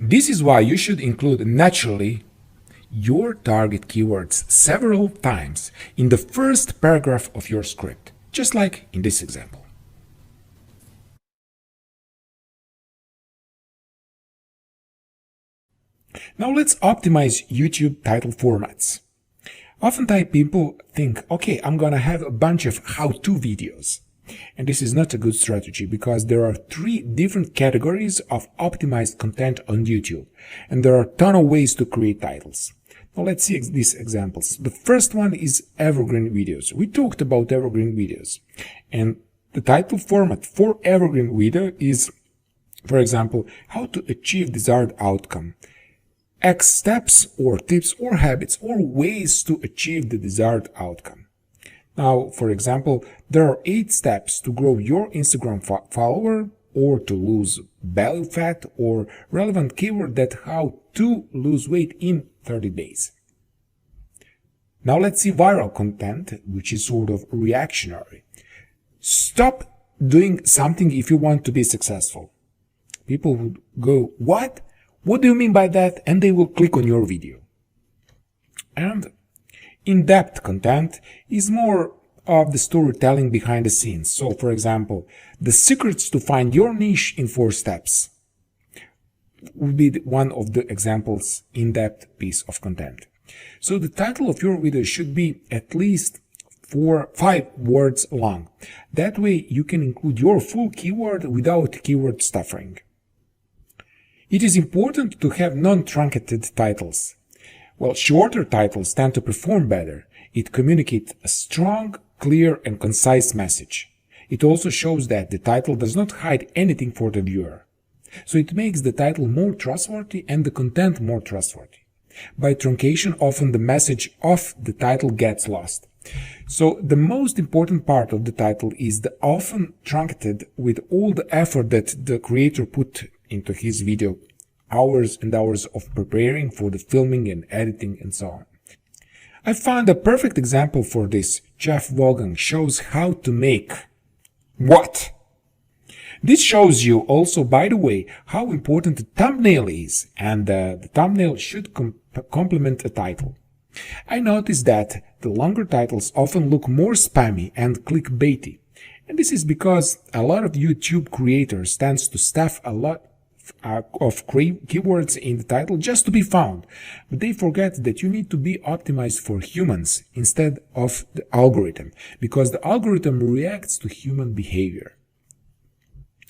This is why you should include naturally your target keywords several times in the first paragraph of your script, just like in this example. Now let's optimize YouTube title formats. Oftentimes people think, okay, I'm gonna have a bunch of how-to videos. And this is not a good strategy because there are 3 different categories of optimized content on YouTube. And there are a ton of ways to create titles. Now let's see these examples. The first one is evergreen videos. We talked about evergreen videos. And the title format for evergreen video is, for example, how to achieve desired outcome. X steps or tips or habits or ways to achieve the desired outcome. Now, for example, there are 8 steps to grow your Instagram follower or to lose belly fat or relevant keyword that how to lose weight in 30 days. Now let's see viral content, which is sort of reactionary. Stop doing something if you want to be successful. People would go, what? What do you mean by that? And they will click on your video. And in-depth content is more of the storytelling behind the scenes. So, for example, the secrets to find your niche in 4 steps would be one of the examples in-depth piece of content. So the title of your video should be at least 5 words long. That way you can include your full keyword without keyword stuffing. It is important to have non-truncated titles. Well, shorter titles tend to perform better. It communicates a strong, clear, and concise message. It also shows that the title does not hide anything for the viewer. So it makes the title more trustworthy and the content more trustworthy. By truncation, often the message of the title gets lost. So the most important part of the title is the often truncated with all the effort that the creator put into his video, hours and hours of preparing for the filming and editing and so on. I found a perfect example for this. Jeff Vaughan shows how to make what? This shows you also, by the way, how important the thumbnail is, and the thumbnail should complement a title. I noticed that the longer titles often look more spammy and clickbaity, and this is because a lot of YouTube creators tends to stuff a lot of keywords in the title just to be found, but they forget that you need to be optimized for humans instead of the algorithm, because the algorithm reacts to human behavior.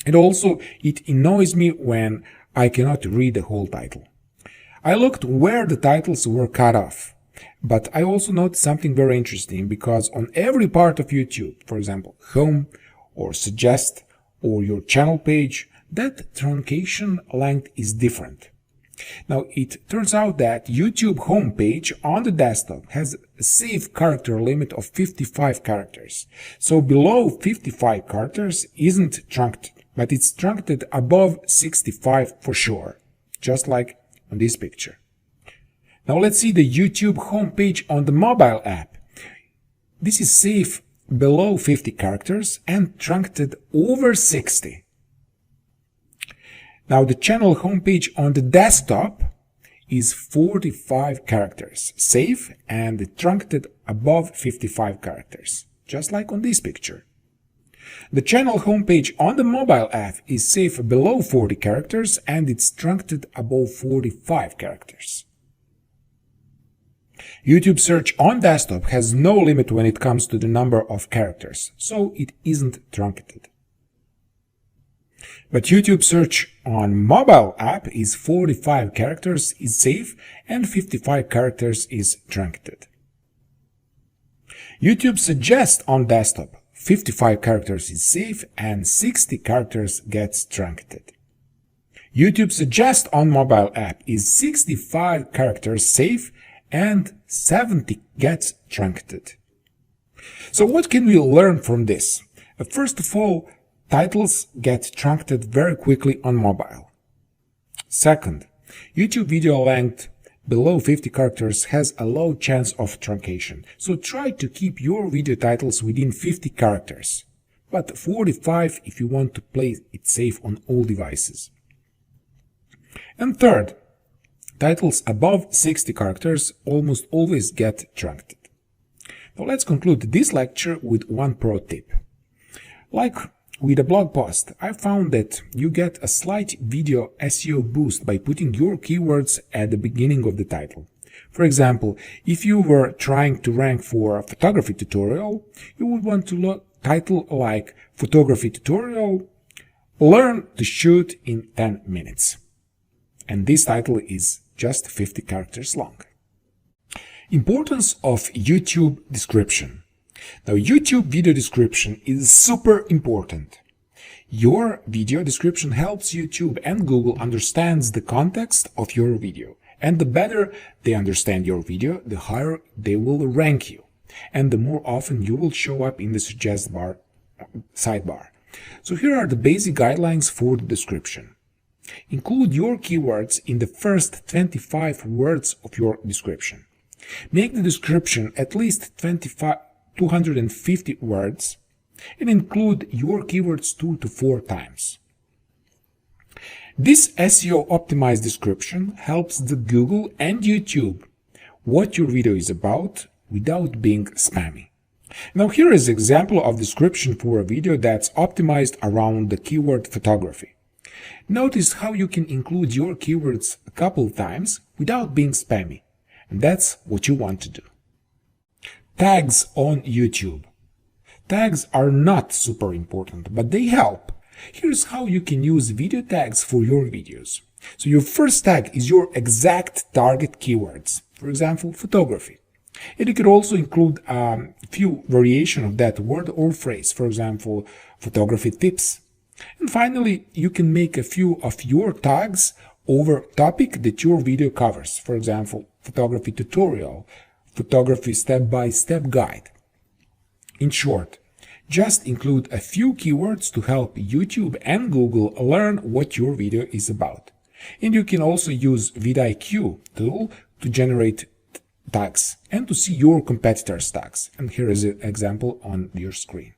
And also, it annoys me when I cannot read the whole title. I looked where the titles were cut off, but I also noticed something very interesting, because on every part of YouTube, for example, home or suggest or your channel page, that truncation length is different. Now, it turns out that YouTube homepage on the desktop has a safe character limit of 55 characters. So below 55 characters isn't truncated, but it's truncated above 65 for sure, just like on this picture. Now let's see the YouTube homepage on the mobile app. This is safe below 50 characters and truncated over 60. Now the channel homepage on the desktop is 45 characters, safe and truncated above 55 characters, just like on this picture. The channel homepage on the mobile app is safe below 40 characters and it's truncated above 45 characters. YouTube search on desktop has no limit when it comes to the number of characters, so it isn't truncated. But YouTube search on mobile app is 45 characters is safe and 55 characters is truncated. YouTube suggest on desktop 55 characters is safe and 60 characters gets truncated. YouTube suggest on mobile app is 65 characters safe and 70 gets truncated. So what can we learn from this? First of all, titles get truncated very quickly on mobile. Second, YouTube video length below 50 characters has a low chance of truncation, so try to keep your video titles within 50 characters, but 45 if you want to play it safe on all devices. And third, titles above 60 characters almost always get truncate. Now let's conclude this lecture with one pro tip. Like with a blog post, I found that you get a slight video SEO boost by putting your keywords at the beginning of the title. For example, if you were trying to rank for a photography tutorial, you would want to title like photography tutorial, learn to shoot in 10 minutes. And this title is just 50 characters long. Importance of YouTube description. Now, YouTube video description is super important. Your video description helps YouTube and Google understands the context of your video. And the better they understand your video, the higher they will rank you. And the more often you will show up in the suggest bar, sidebar. So here are the basic guidelines for the description. Include your keywords in the first 25 words of your description. Make the description at least 250 words and include your keywords 2 to 4 times. This SEO optimized description helps the Google and YouTube what your video is about without being spammy. Now here is an example of description for a video that's optimized around the keyword photography. Notice how you can include your keywords a couple times without being spammy. And that's what you want to do. Tags on YouTube. Tags are not super important, but they help. Here's how you can use video tags for your videos. So your first tag is your exact target keywords. For example, photography. And you could also include a few variations of that word or phrase. For example, photography tips. And finally, you can make a few of your tags over topic that your video covers. For example, photography tutorial, photography step-by-step guide. In short, just include a few keywords to help YouTube and Google learn what your video is about. And you can also use vidIQ tool to generate tags and to see your competitors' tags. And here is an example on your screen.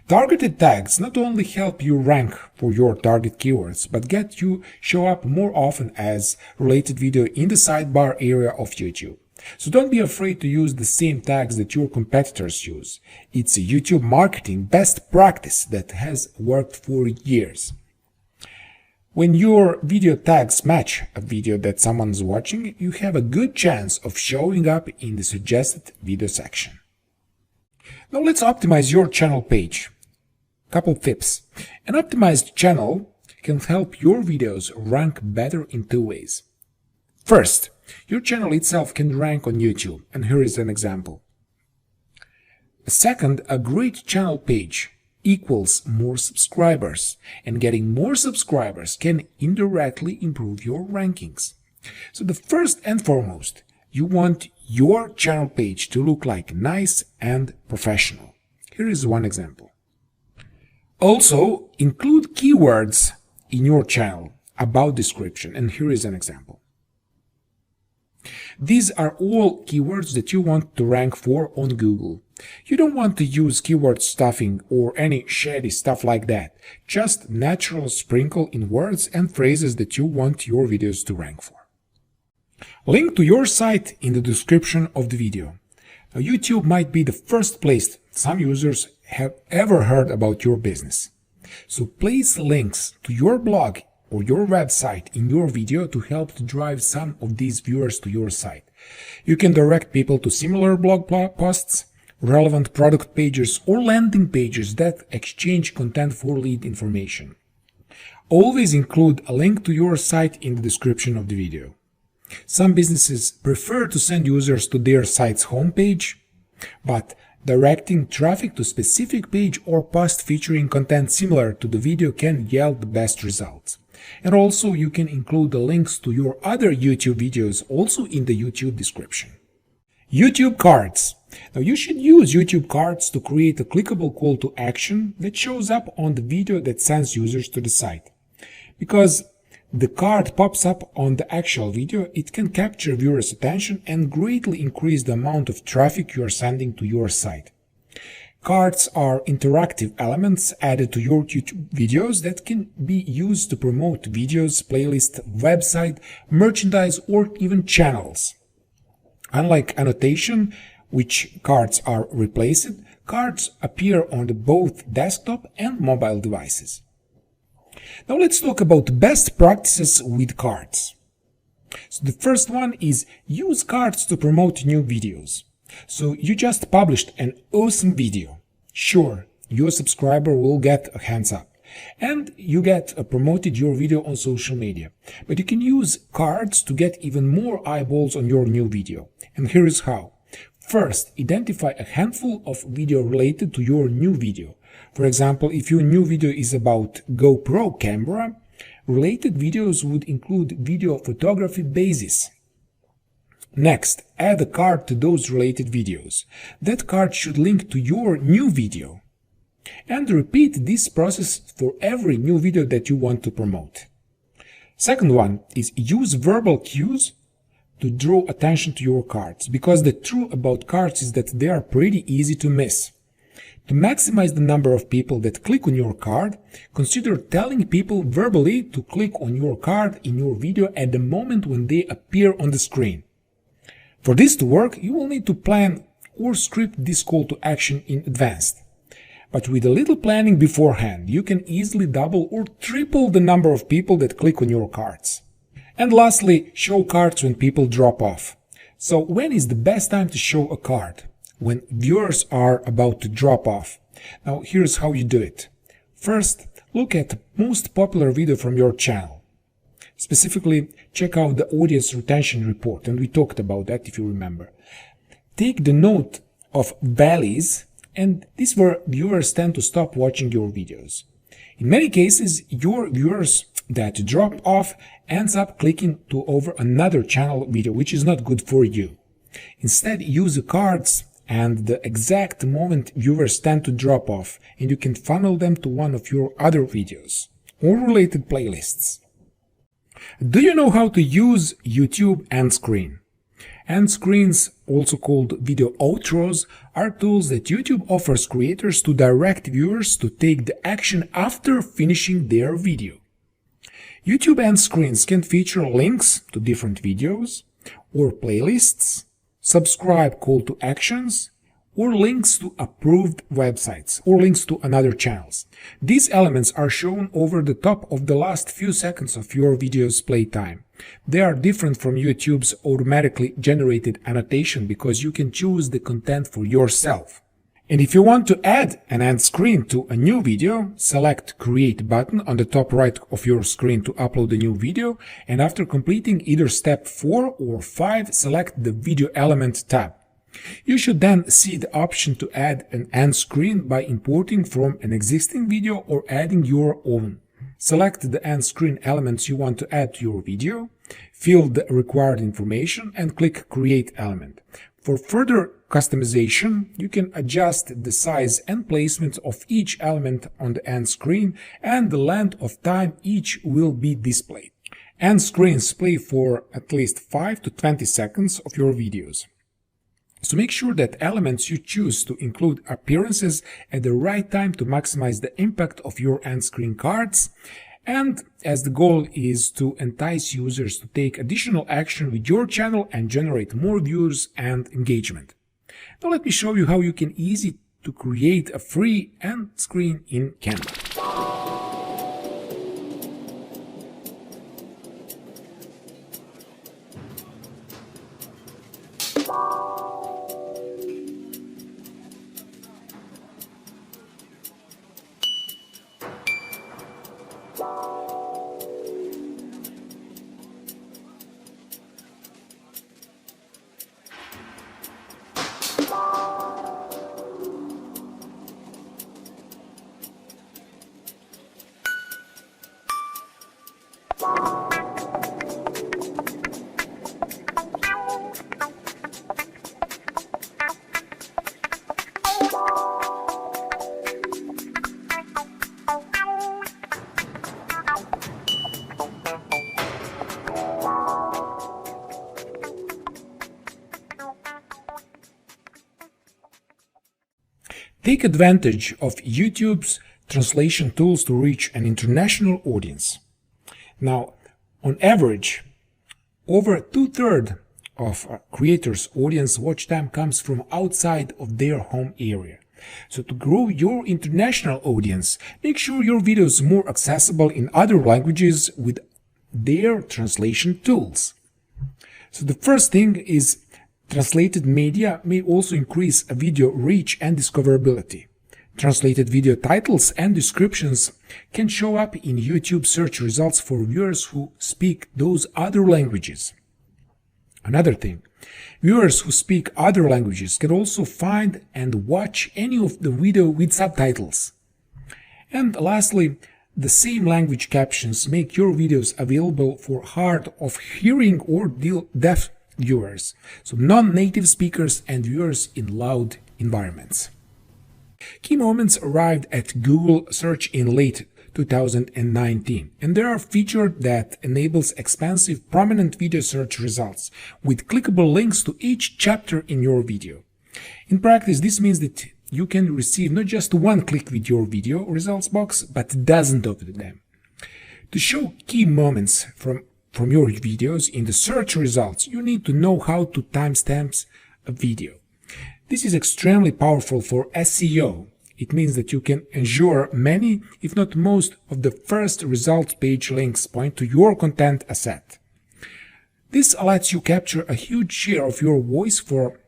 Targeted tags not only help you rank for your target keywords, but get you show up more often as related video in the sidebar area of YouTube. So don't be afraid to use the same tags that your competitors use. It's a YouTube marketing best practice that has worked for years. When your video tags match a video that someone's watching, you have a good chance of showing up in the suggested video section. Now let's optimize your channel page. Couple tips. An optimized channel can help your videos rank better in 2 ways. First, your channel itself can rank on YouTube, and here is an example. Second, a great channel page equals more subscribers, and getting more subscribers can indirectly improve your rankings. So the first and foremost, you want your channel page to look like nice and professional. Here is one example. Also, include keywords in your channel about description, and here is an example. These are all keywords that you want to rank for on Google. You don't want to use keyword stuffing or any shady stuff like that. Just natural sprinkle in words and phrases that you want your videos to rank for. Link to your site in the description of the video. Now, YouTube might be the first place some users have ever heard about your business. So place links to your blog or your website in your video to help to drive some of these viewers to your site. You can direct people to similar blog posts, relevant product pages, or landing pages that exchange content for lead information. Always include a link to your site in the description of the video. Some businesses prefer to send users to their site's homepage, but directing traffic to specific page or post featuring content similar to the video can yield the best results. And also you can include the links to your other YouTube videos also in the YouTube description. YouTube cards. Now you should use YouTube cards to create a clickable call to action that shows up on the video that sends users to the site. Because the card pops up on the actual video, it can capture viewers' attention and greatly increase the amount of traffic you are sending to your site. Cards are interactive elements added to your YouTube videos that can be used to promote videos, playlists, website, merchandise, or even channels. Unlike annotation, which cards are replaced, cards appear on both desktop and mobile devices. Now let's talk about best practices with cards. So the first one is use cards to promote new videos. So you just published an awesome video. Sure, your subscriber will get a hands up and you get promoted your video on social media. But you can use cards to get even more eyeballs on your new video. And here is how. First, identify a handful of video related to your new video. For example, if your new video is about GoPro camera, related videos would include video photography basis. Next, add a card to those related videos. That card should link to your new video. And repeat this process for every new video that you want to promote. Second one is use verbal cues to draw attention to your cards, because the truth about cards is that they are pretty easy to miss. To maximize the number of people that click on your card, consider telling people verbally to click on your card in your video at the moment when they appear on the screen. For this to work, you will need to plan or script this call to action in advance. But with a little planning beforehand, you can easily double or triple the number of people that click on your cards. And lastly, show cards when people drop off. So when is the best time to show a card? When viewers are about to drop off. Now here's how you do it. First, look at the most popular video from your channel. Specifically, check out the audience retention report, and we talked about that if you remember. Take the note of valleys, and this is where viewers tend to stop watching your videos. In many cases, your viewers that drop off ends up clicking to over another channel video, which is not good for you. Instead, use the cards and the exact moment viewers tend to drop off, and you can funnel them to one of your other videos or related playlists. Do you know how to use YouTube end screen? End screens, also called video outros, are tools that YouTube offers creators to direct viewers to take the action after finishing their video. YouTube end screens can feature links to different videos or playlists, subscribe call to actions, or links to approved websites, or links to another channels. These elements are shown over the top of the last few seconds of your video's playtime. They are different from YouTube's automatically generated annotation because you can choose the content for yourself. And if you want to add an end screen to a new video, select Create button on the top right of your screen to upload a new video, and after completing either step 4 or 5, select the Video Element tab. You should then see the option to add an end screen by importing from an existing video or adding your own. Select the end screen elements you want to add to your video, fill the required information, and click Create Element. For further customization, you can adjust the size and placement of each element on the end screen and the length of time each will be displayed. End screens play for at least 5 to 20 seconds of your videos. So make sure that elements you choose to include appearances at the right time to maximize the impact of your end screen cards, and as the goal is to entice users to take additional action with your channel and generate more views and engagement. Now let me show you how you can easily to create a free end screen in Canva. Take advantage of YouTube's translation tools to reach an international audience. Now, on average, over 2/3 of a creators' audience watch time comes from outside of their home area. So to grow your international audience, make sure your videos are more accessible in other languages with their translation tools. So the first thing is translated media may also increase a video reach and discoverability. Translated video titles and descriptions can show up in YouTube search results for viewers who speak those other languages. Another thing, viewers who speak other languages can also find and watch any of the video with subtitles. And lastly, the same language captions make your videos available for hard of hearing or deaf viewers, so non-native speakers and viewers in loud environments. Key moments arrived at Google search in late 2019, and they are a feature that enables expansive prominent video search results with clickable links to each chapter in your video. In practice, this means that you can receive not just one click with your video results box, but dozens of them. To show key moments from your videos in the search results, you need to know how to timestamp a video. This is extremely powerful for SEO. It means that you can ensure many, if not most, of the first result page links point to your content asset. This lets you capture a huge share of your voice for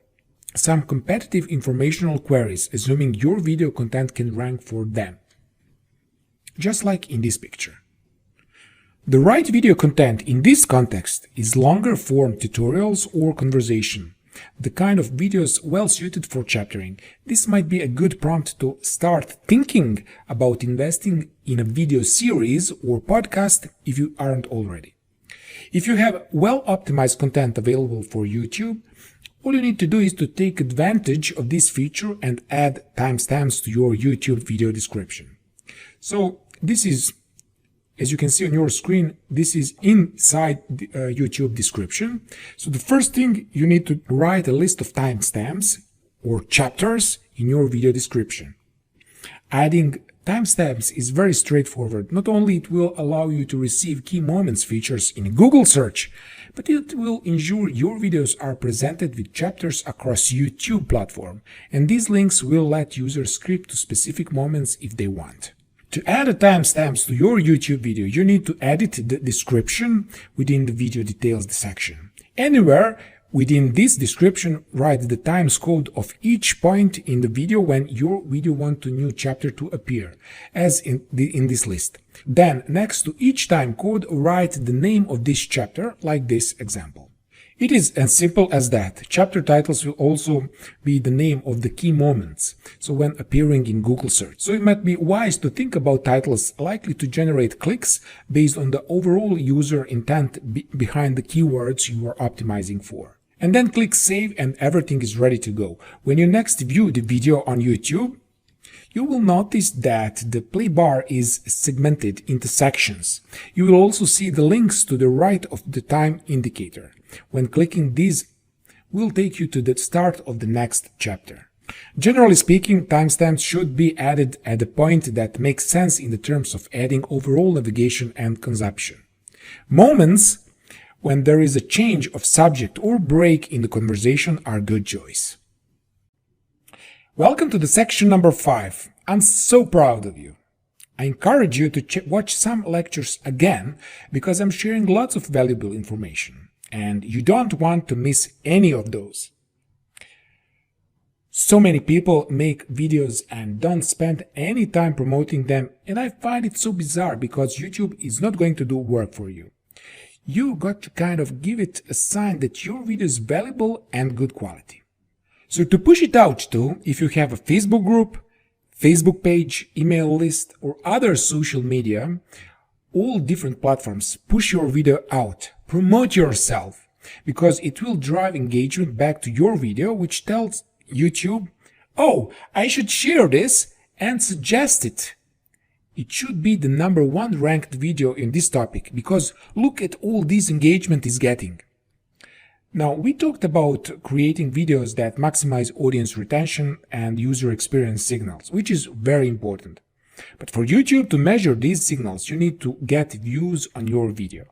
some competitive informational queries, assuming your video content can rank for them. Just like in this picture. The right video content in this context is longer form tutorials or conversation, the kind of videos well suited for chaptering. This might be a good prompt to start thinking about investing in a video series or podcast if you aren't already. If you have well-optimized content available for YouTube, all you need to do is to take advantage of this feature and add timestamps to your YouTube video description. So this is, as you can see on your screen, this is inside the YouTube description. So the first thing, you need to write a list of timestamps or chapters in your video description. Adding timestamps is very straightforward. Not only it will allow you to receive key moments features in Google search, but it will ensure your videos are presented with chapters across YouTube platform, and these links will let users skip to specific moments if they want. To add a timestamps to your YouTube video, you need to edit the description within the video details section. Anywhere within this description, write the times code of each point in the video when your video wants a new chapter to appear, as in this list. Then, next to each time code, write the name of this chapter, like this example. It is as simple as that. Chapter titles will also be the name of the key moments, so when appearing in Google search. So it might be wise to think about titles likely to generate clicks based on the overall user intent behind the keywords you are optimizing for. And then click save and everything is ready to go. When you next view the video on YouTube, you will notice that the play bar is segmented into sections. You will also see the links to the right of the time indicator. When clicking these will take you to the start of the next chapter. Generally speaking, timestamps should be added at a point that makes sense in the terms of adding overall navigation and consumption. Moments when there is a change of subject or break in the conversation are good choice. Welcome to the section number 5. I'm so proud of you. I encourage you to watch some lectures again because I'm sharing lots of valuable information and you don't want to miss any of those. So many people make videos and don't spend any time promoting them, and I find it so bizarre because YouTube is not going to do work for you. You got to kind of give it a sign that your video is valuable and good quality. So to push it out too, if you have a Facebook group, Facebook page, email list, or other social media, all different platforms, push your video out, promote yourself, because it will drive engagement back to your video, which tells YouTube, oh, I should share this and suggest it. It should be the #1 ranked video in this topic, because look at all this engagement is getting. Now, we talked about creating videos that maximize audience retention and user experience signals, which is very important. But for YouTube to measure these signals, you need to get views on your video.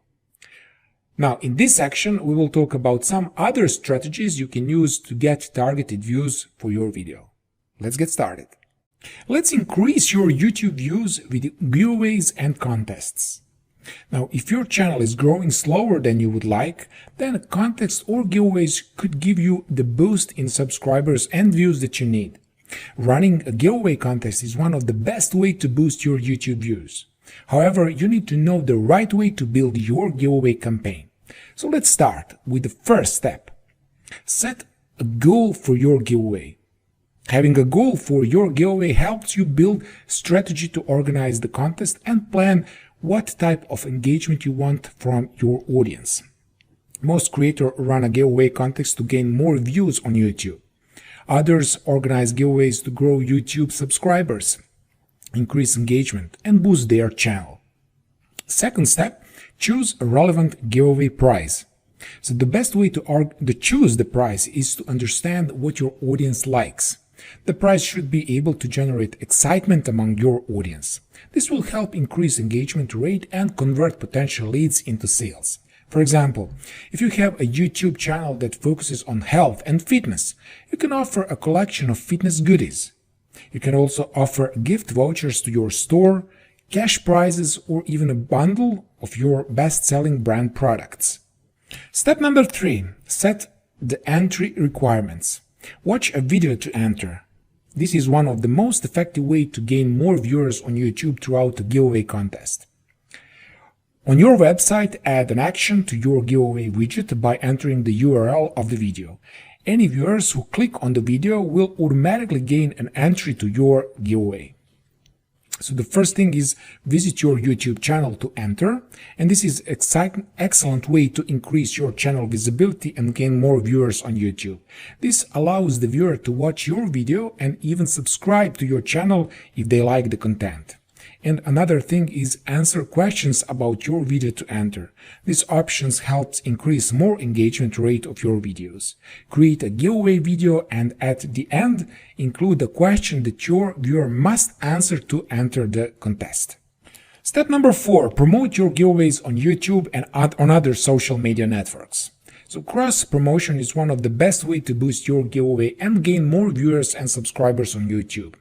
Now, in this section, we will talk about some other strategies you can use to get targeted views for your video. Let's get started. Let's increase your YouTube views with giveaways and contests. Now, if your channel is growing slower than you would like, then contests or giveaways could give you the boost in subscribers and views that you need. Running a giveaway contest is one of the best ways to boost your YouTube views. However, you need to know the right way to build your giveaway campaign. So let's start with the first step. Set a goal for your giveaway. Having a goal for your giveaway helps you build strategy to organize the contest and plan what type of engagement you want from your audience. Most creators run a giveaway contest to gain more views on YouTube. Others organize giveaways to grow YouTube subscribers, increase engagement, and boost their channel. Second step, choose a relevant giveaway prize. So the best way to choose the prize is to understand what your audience likes. The prize should be able to generate excitement among your audience. This will help increase engagement rate and convert potential leads into sales. For example, if you have a YouTube channel that focuses on health and fitness, you can offer a collection of fitness goodies. You can also offer gift vouchers to your store, cash prizes, or even a bundle of your best-selling brand products. Step number 3. Set the entry requirements. Watch a video to enter. This is one of the most effective ways to gain more viewers on YouTube throughout a giveaway contest. On your website, add an action to your giveaway widget by entering the URL of the video. Any viewers who click on the video will automatically gain an entry to your giveaway. So the first thing is visit your YouTube channel to enter, and this is an excellent way to increase your channel visibility and gain more viewers on YouTube. This allows the viewer to watch your video and even subscribe to your channel if they like the content. And another thing is answer questions about your video to enter. This option helps increase more engagement rate of your videos. Create a giveaway video and at the end include a question that your viewer must answer to enter the contest. Step number 4. Promote your giveaways on YouTube and on other social media networks. So cross promotion is one of the best ways to boost your giveaway and gain more viewers and subscribers on YouTube.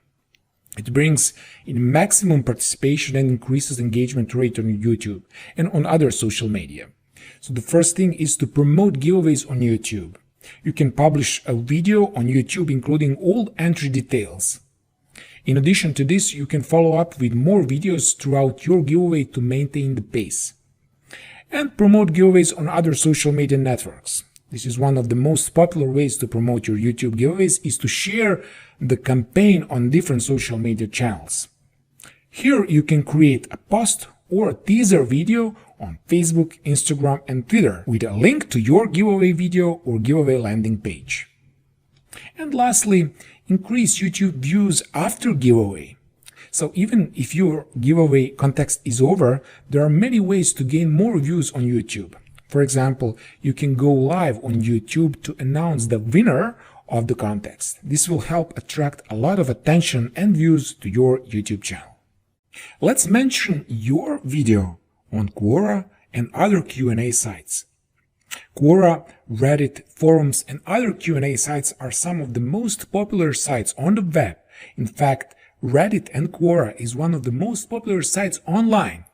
It brings in maximum participation and increases engagement rate on YouTube and on other social media. So the first thing is to promote giveaways on YouTube. You can publish a video on YouTube including all entry details. In addition to this, you can follow up with more videos throughout your giveaway to maintain the pace. And promote giveaways on other social media networks. This is one of the most popular ways to promote your YouTube giveaways is to share the campaign on different social media channels. Here you can create a post or a teaser video on Facebook, Instagram, and Twitter with a link to your giveaway video or giveaway landing page. And lastly, increase YouTube views after giveaway. So even if your giveaway contest is over, there are many ways to gain more views on YouTube. For example, you can go live on YouTube to announce the winner of the contest. This will help attract a lot of attention and views to your YouTube channel. Let's mention your video on Quora and other Q&A sites. Quora, Reddit, forums, and other Q&A sites are some of the most popular sites on the web. In fact, Reddit and Quora is one of the most popular sites online.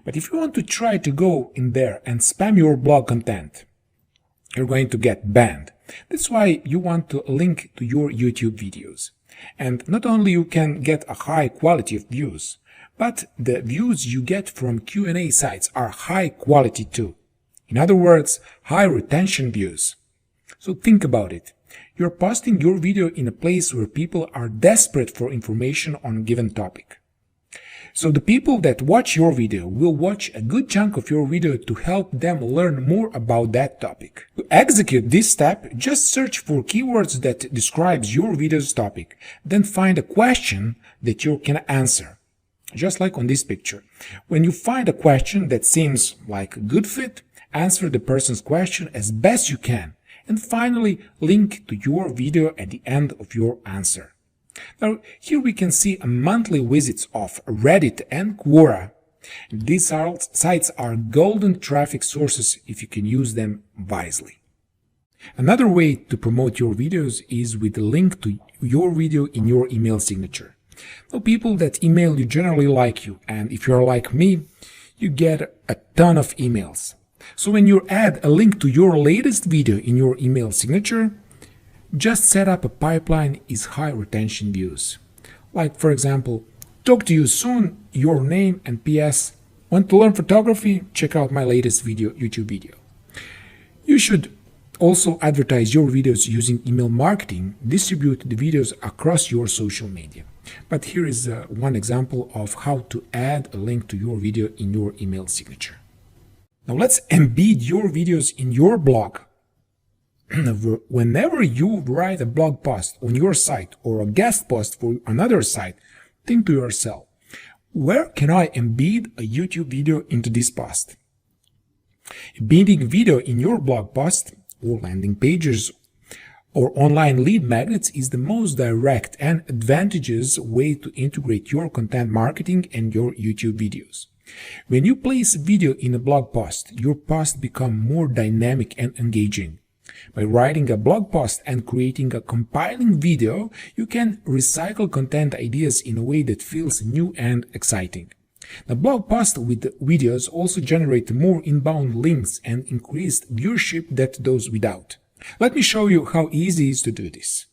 But if you want to try to go in there and spam your blog content, you're going to get banned. That's why you want to link to your YouTube videos. And not only you can get a high quality of views, but the views you get from Q&A sites are high quality too. In other words, high retention views. So think about it. You're posting your video in a place where people are desperate for information on a given topic. So the people that watch your video will watch a good chunk of your video to help them learn more about that topic. To execute this step, just search for keywords that describes your video's topic, then find a question that you can answer. Just like on this picture. When you find a question that seems like a good fit, answer the person's question as best you can, and finally link to your video at the end of your answer. Now, here we can see a monthly visits of Reddit and Quora. These sites are golden traffic sources if you can use them wisely. Another way to promote your videos is with a link to your video in your email signature. Now, people that email you generally like you, and if you're like me, you get a ton of emails. So when you add a link to your latest video in your email signature, just set up a pipeline is high retention views. Like, for example, talk to you soon, your name, and PS, want to learn photography? Check out my latest YouTube video. You should also advertise your videos using email marketing, distribute the videos across your social media. But here is one example of how to add a link to your video in your email signature. Now let's embed your videos in your blog. Whenever you write a blog post on your site or a guest post for another site, think to yourself, where can I embed a YouTube video into this post? Embedding video in your blog post or landing pages or online lead magnets is the most direct and advantageous way to integrate your content marketing and your YouTube videos. When you place a video in a blog post, your post becomes more dynamic and engaging. By writing a blog post and creating a compiling video, you can recycle content ideas in a way that feels new and exciting. The blog posts with videos also generate more inbound links and increased viewership than those without. Let me show you how easy it is to do this.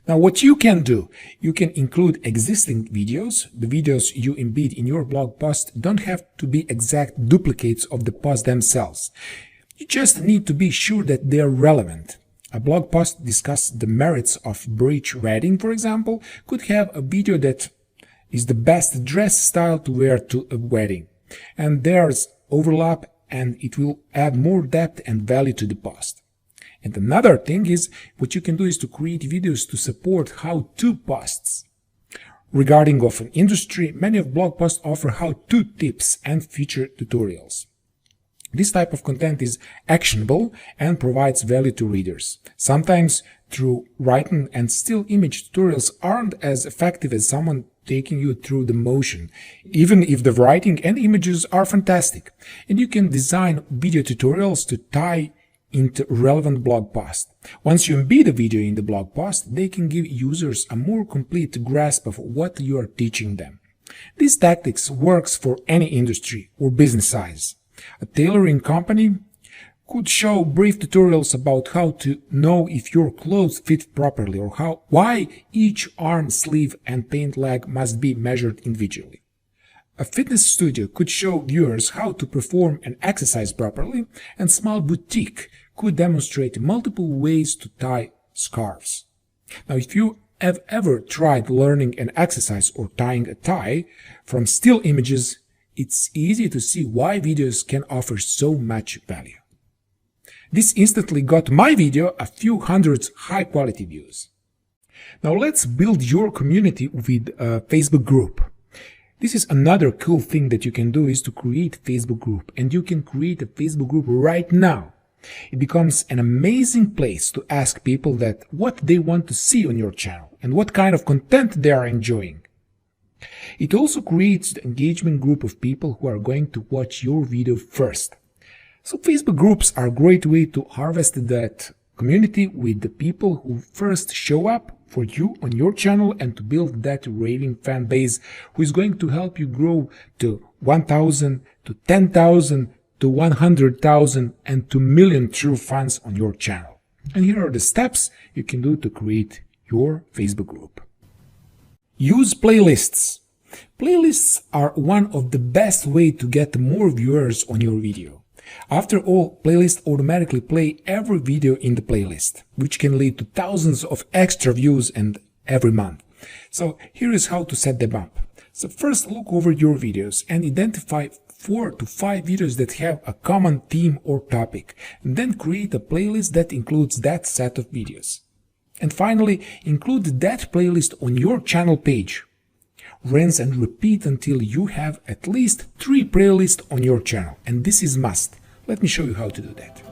Now, what you can do, you can include existing videos. The videos you embed in your blog post don't have to be exact duplicates of the post themselves. You just need to be sure that they're relevant. A blog post discusses the merits of breech reading, for example, could have a video that is the best dress style to wear to a wedding. And there's overlap, and it will add more depth and value to the post. And another thing is, what you can do is to create videos to support how-to posts. Regarding of an industry, many of blog posts offer how-to tips and feature tutorials. This type of content is actionable and provides value to readers. Sometimes through written and still image tutorials aren't as effective as someone taking you through the motion, even if the writing and images are fantastic. And you can design video tutorials to tie into relevant blog post. Once you embed a video in the blog post, they can give users a more complete grasp of what you are teaching them. This tactics works for any industry or business size. A tailoring company could show brief tutorials about how to know if your clothes fit properly or why each arm, sleeve and pant leg must be measured individually. A fitness studio could show viewers how to perform an exercise properly, and small boutique could demonstrate multiple ways to tie scarves. Now, if you have ever tried learning an exercise or tying a tie from still images, it's easy to see why videos can offer so much value. This instantly got my video a few hundred high-quality views. Now let's build your community with a Facebook group. This is another cool thing that you can do, is to create a Facebook group, and you can create a Facebook group right now. It becomes an amazing place to ask people that what they want to see on your channel and what kind of content they are enjoying. It also creates the engagement group of people who are going to watch your video first. So Facebook groups are a great way to harvest that community with the people who first show up for you on your channel, and to build that raving fan base who is going to help you grow to 1,000, to 10,000, to 100,000 and to million true fans on your channel. And here are the steps you can do to create your Facebook group. Use playlists. Playlists are one of the best way to get more viewers on your video. After all, playlists automatically play every video in the playlist, which can lead to thousands of extra views and every month. So here is how to set them up. So first look over your videos and identify 4 to 5 videos that have a common theme or topic, and then create a playlist that includes that set of videos. And finally, include that playlist on your channel page. Rinse and repeat until you have at least 3 playlists on your channel, and this is must. Let me show you how to do that.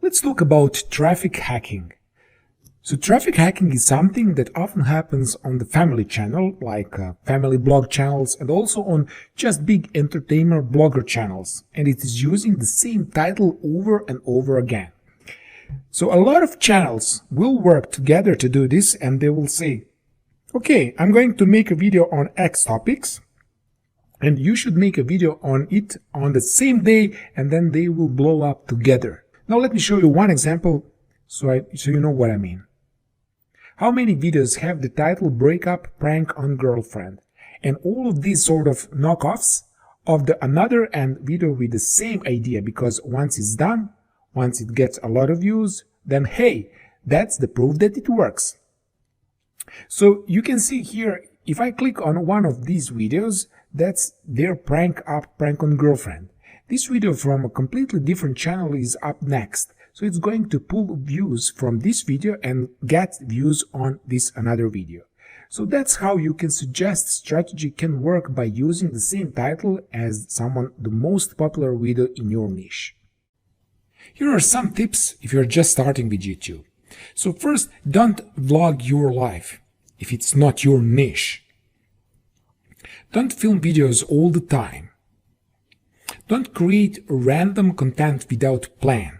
Let's talk about traffic hacking. So traffic hacking is something that often happens on the family channel, like family blog channels, and also on just big entertainer blogger channels, and it is using the same title over and over again. So a lot of channels will work together to do this, and they will say, okay, I'm going to make a video on X topics, and you should make a video on it on the same day, and then they will blow up together. Now let me show you one example so you know what I mean. How many videos have the title breakup prank on girlfriend, and all of these sort of knockoffs of the another and video with the same idea, because once it's done, once it gets a lot of views, then hey, that's the proof that it works. So you can see here, if I click on one of these videos, that's their prank on girlfriend. This video from a completely different channel is up next, so it's going to pull views from this video and get views on this another video. So that's how you can suggest strategy can work by using the same title as the most popular video in your niche. Here are some tips if you're just starting with YouTube. So first, don't vlog your life if it's not your niche. Don't film videos all the time. Don't create random content without plan.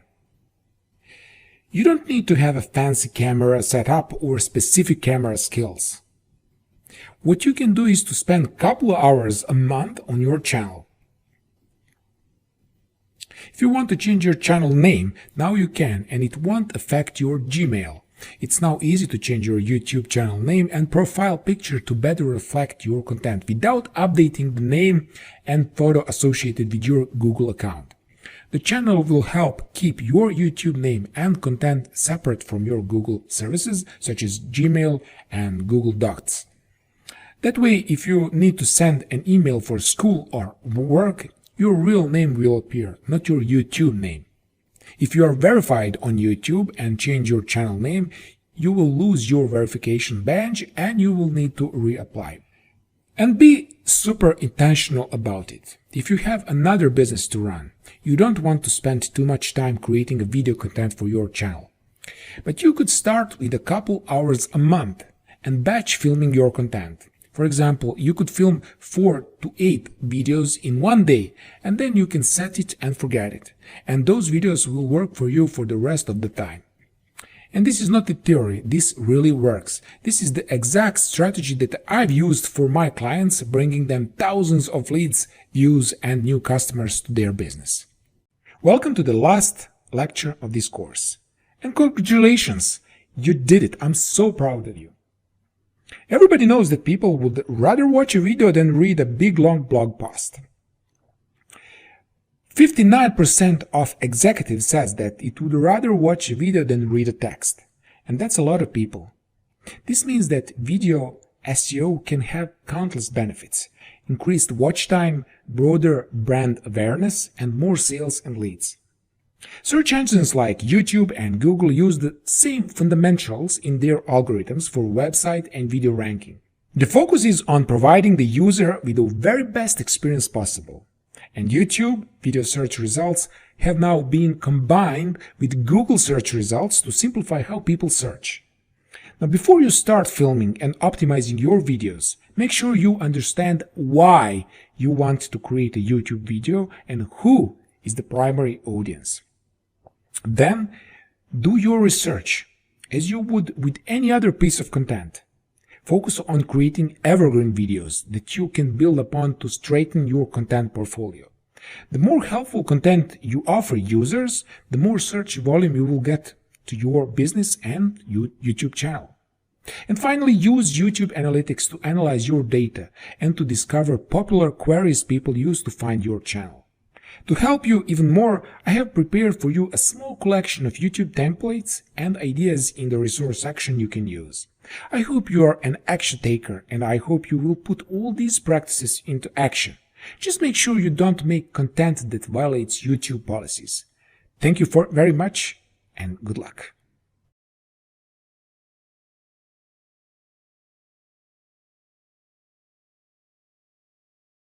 You don't need to have a fancy camera setup or specific camera skills. What you can do is to spend a couple of hours a month on your channel. If you want to change your channel name, now you can, and it won't affect your Gmail. It's now easy to change your YouTube channel name and profile picture to better reflect your content without updating the name and photo associated with your Google account. The channel will help keep your YouTube name and content separate from your Google services such as Gmail and Google Docs. That way, if you need to send an email for school or work, your real name will appear, not your YouTube name. If you are verified on YouTube and change your channel name, you will lose your verification badge and you will need to reapply. And be super intentional about it. If you have another business to run, you don't want to spend too much time creating a video content for your channel. But you could start with a couple hours a month and batch filming your content. For example, you could film 4 to 8 videos in one day, and then you can set it and forget it. And those videos will work for you for the rest of the time. And this is not a theory, this really works. This is the exact strategy that I've used for my clients, bringing them thousands of leads, views, and new customers to their business. Welcome to the last lecture of this course. And congratulations, you did it. I'm so proud of you. Everybody knows that people would rather watch a video than read a big long blog post. 59% of executives says that it would rather watch a video than read a text. And that's a lot of people. This means that video SEO can have countless benefits. Increased watch time, broader brand awareness, and more sales and leads. Search engines like YouTube and Google use the same fundamentals in their algorithms for website and video ranking. The focus is on providing the user with the very best experience possible. And YouTube video search results have now been combined with Google search results to simplify how people search. Now, before you start filming and optimizing your videos, make sure you understand why you want to create a YouTube video and who is the primary audience. Then, do your research as you would with any other piece of content. Focus on creating evergreen videos that you can build upon to strengthen your content portfolio. The more helpful content you offer users, the more search volume you will get to your business and YouTube channel. And finally, use YouTube Analytics to analyze your data and to discover popular queries people use to find your channel. To help you even more, I have prepared for you a small collection of YouTube templates and ideas in the resource section you can use. I hope you are an action taker, and I hope you will put all these practices into action. Just make sure you don't make content that violates YouTube policies. Thank you very much, and good luck.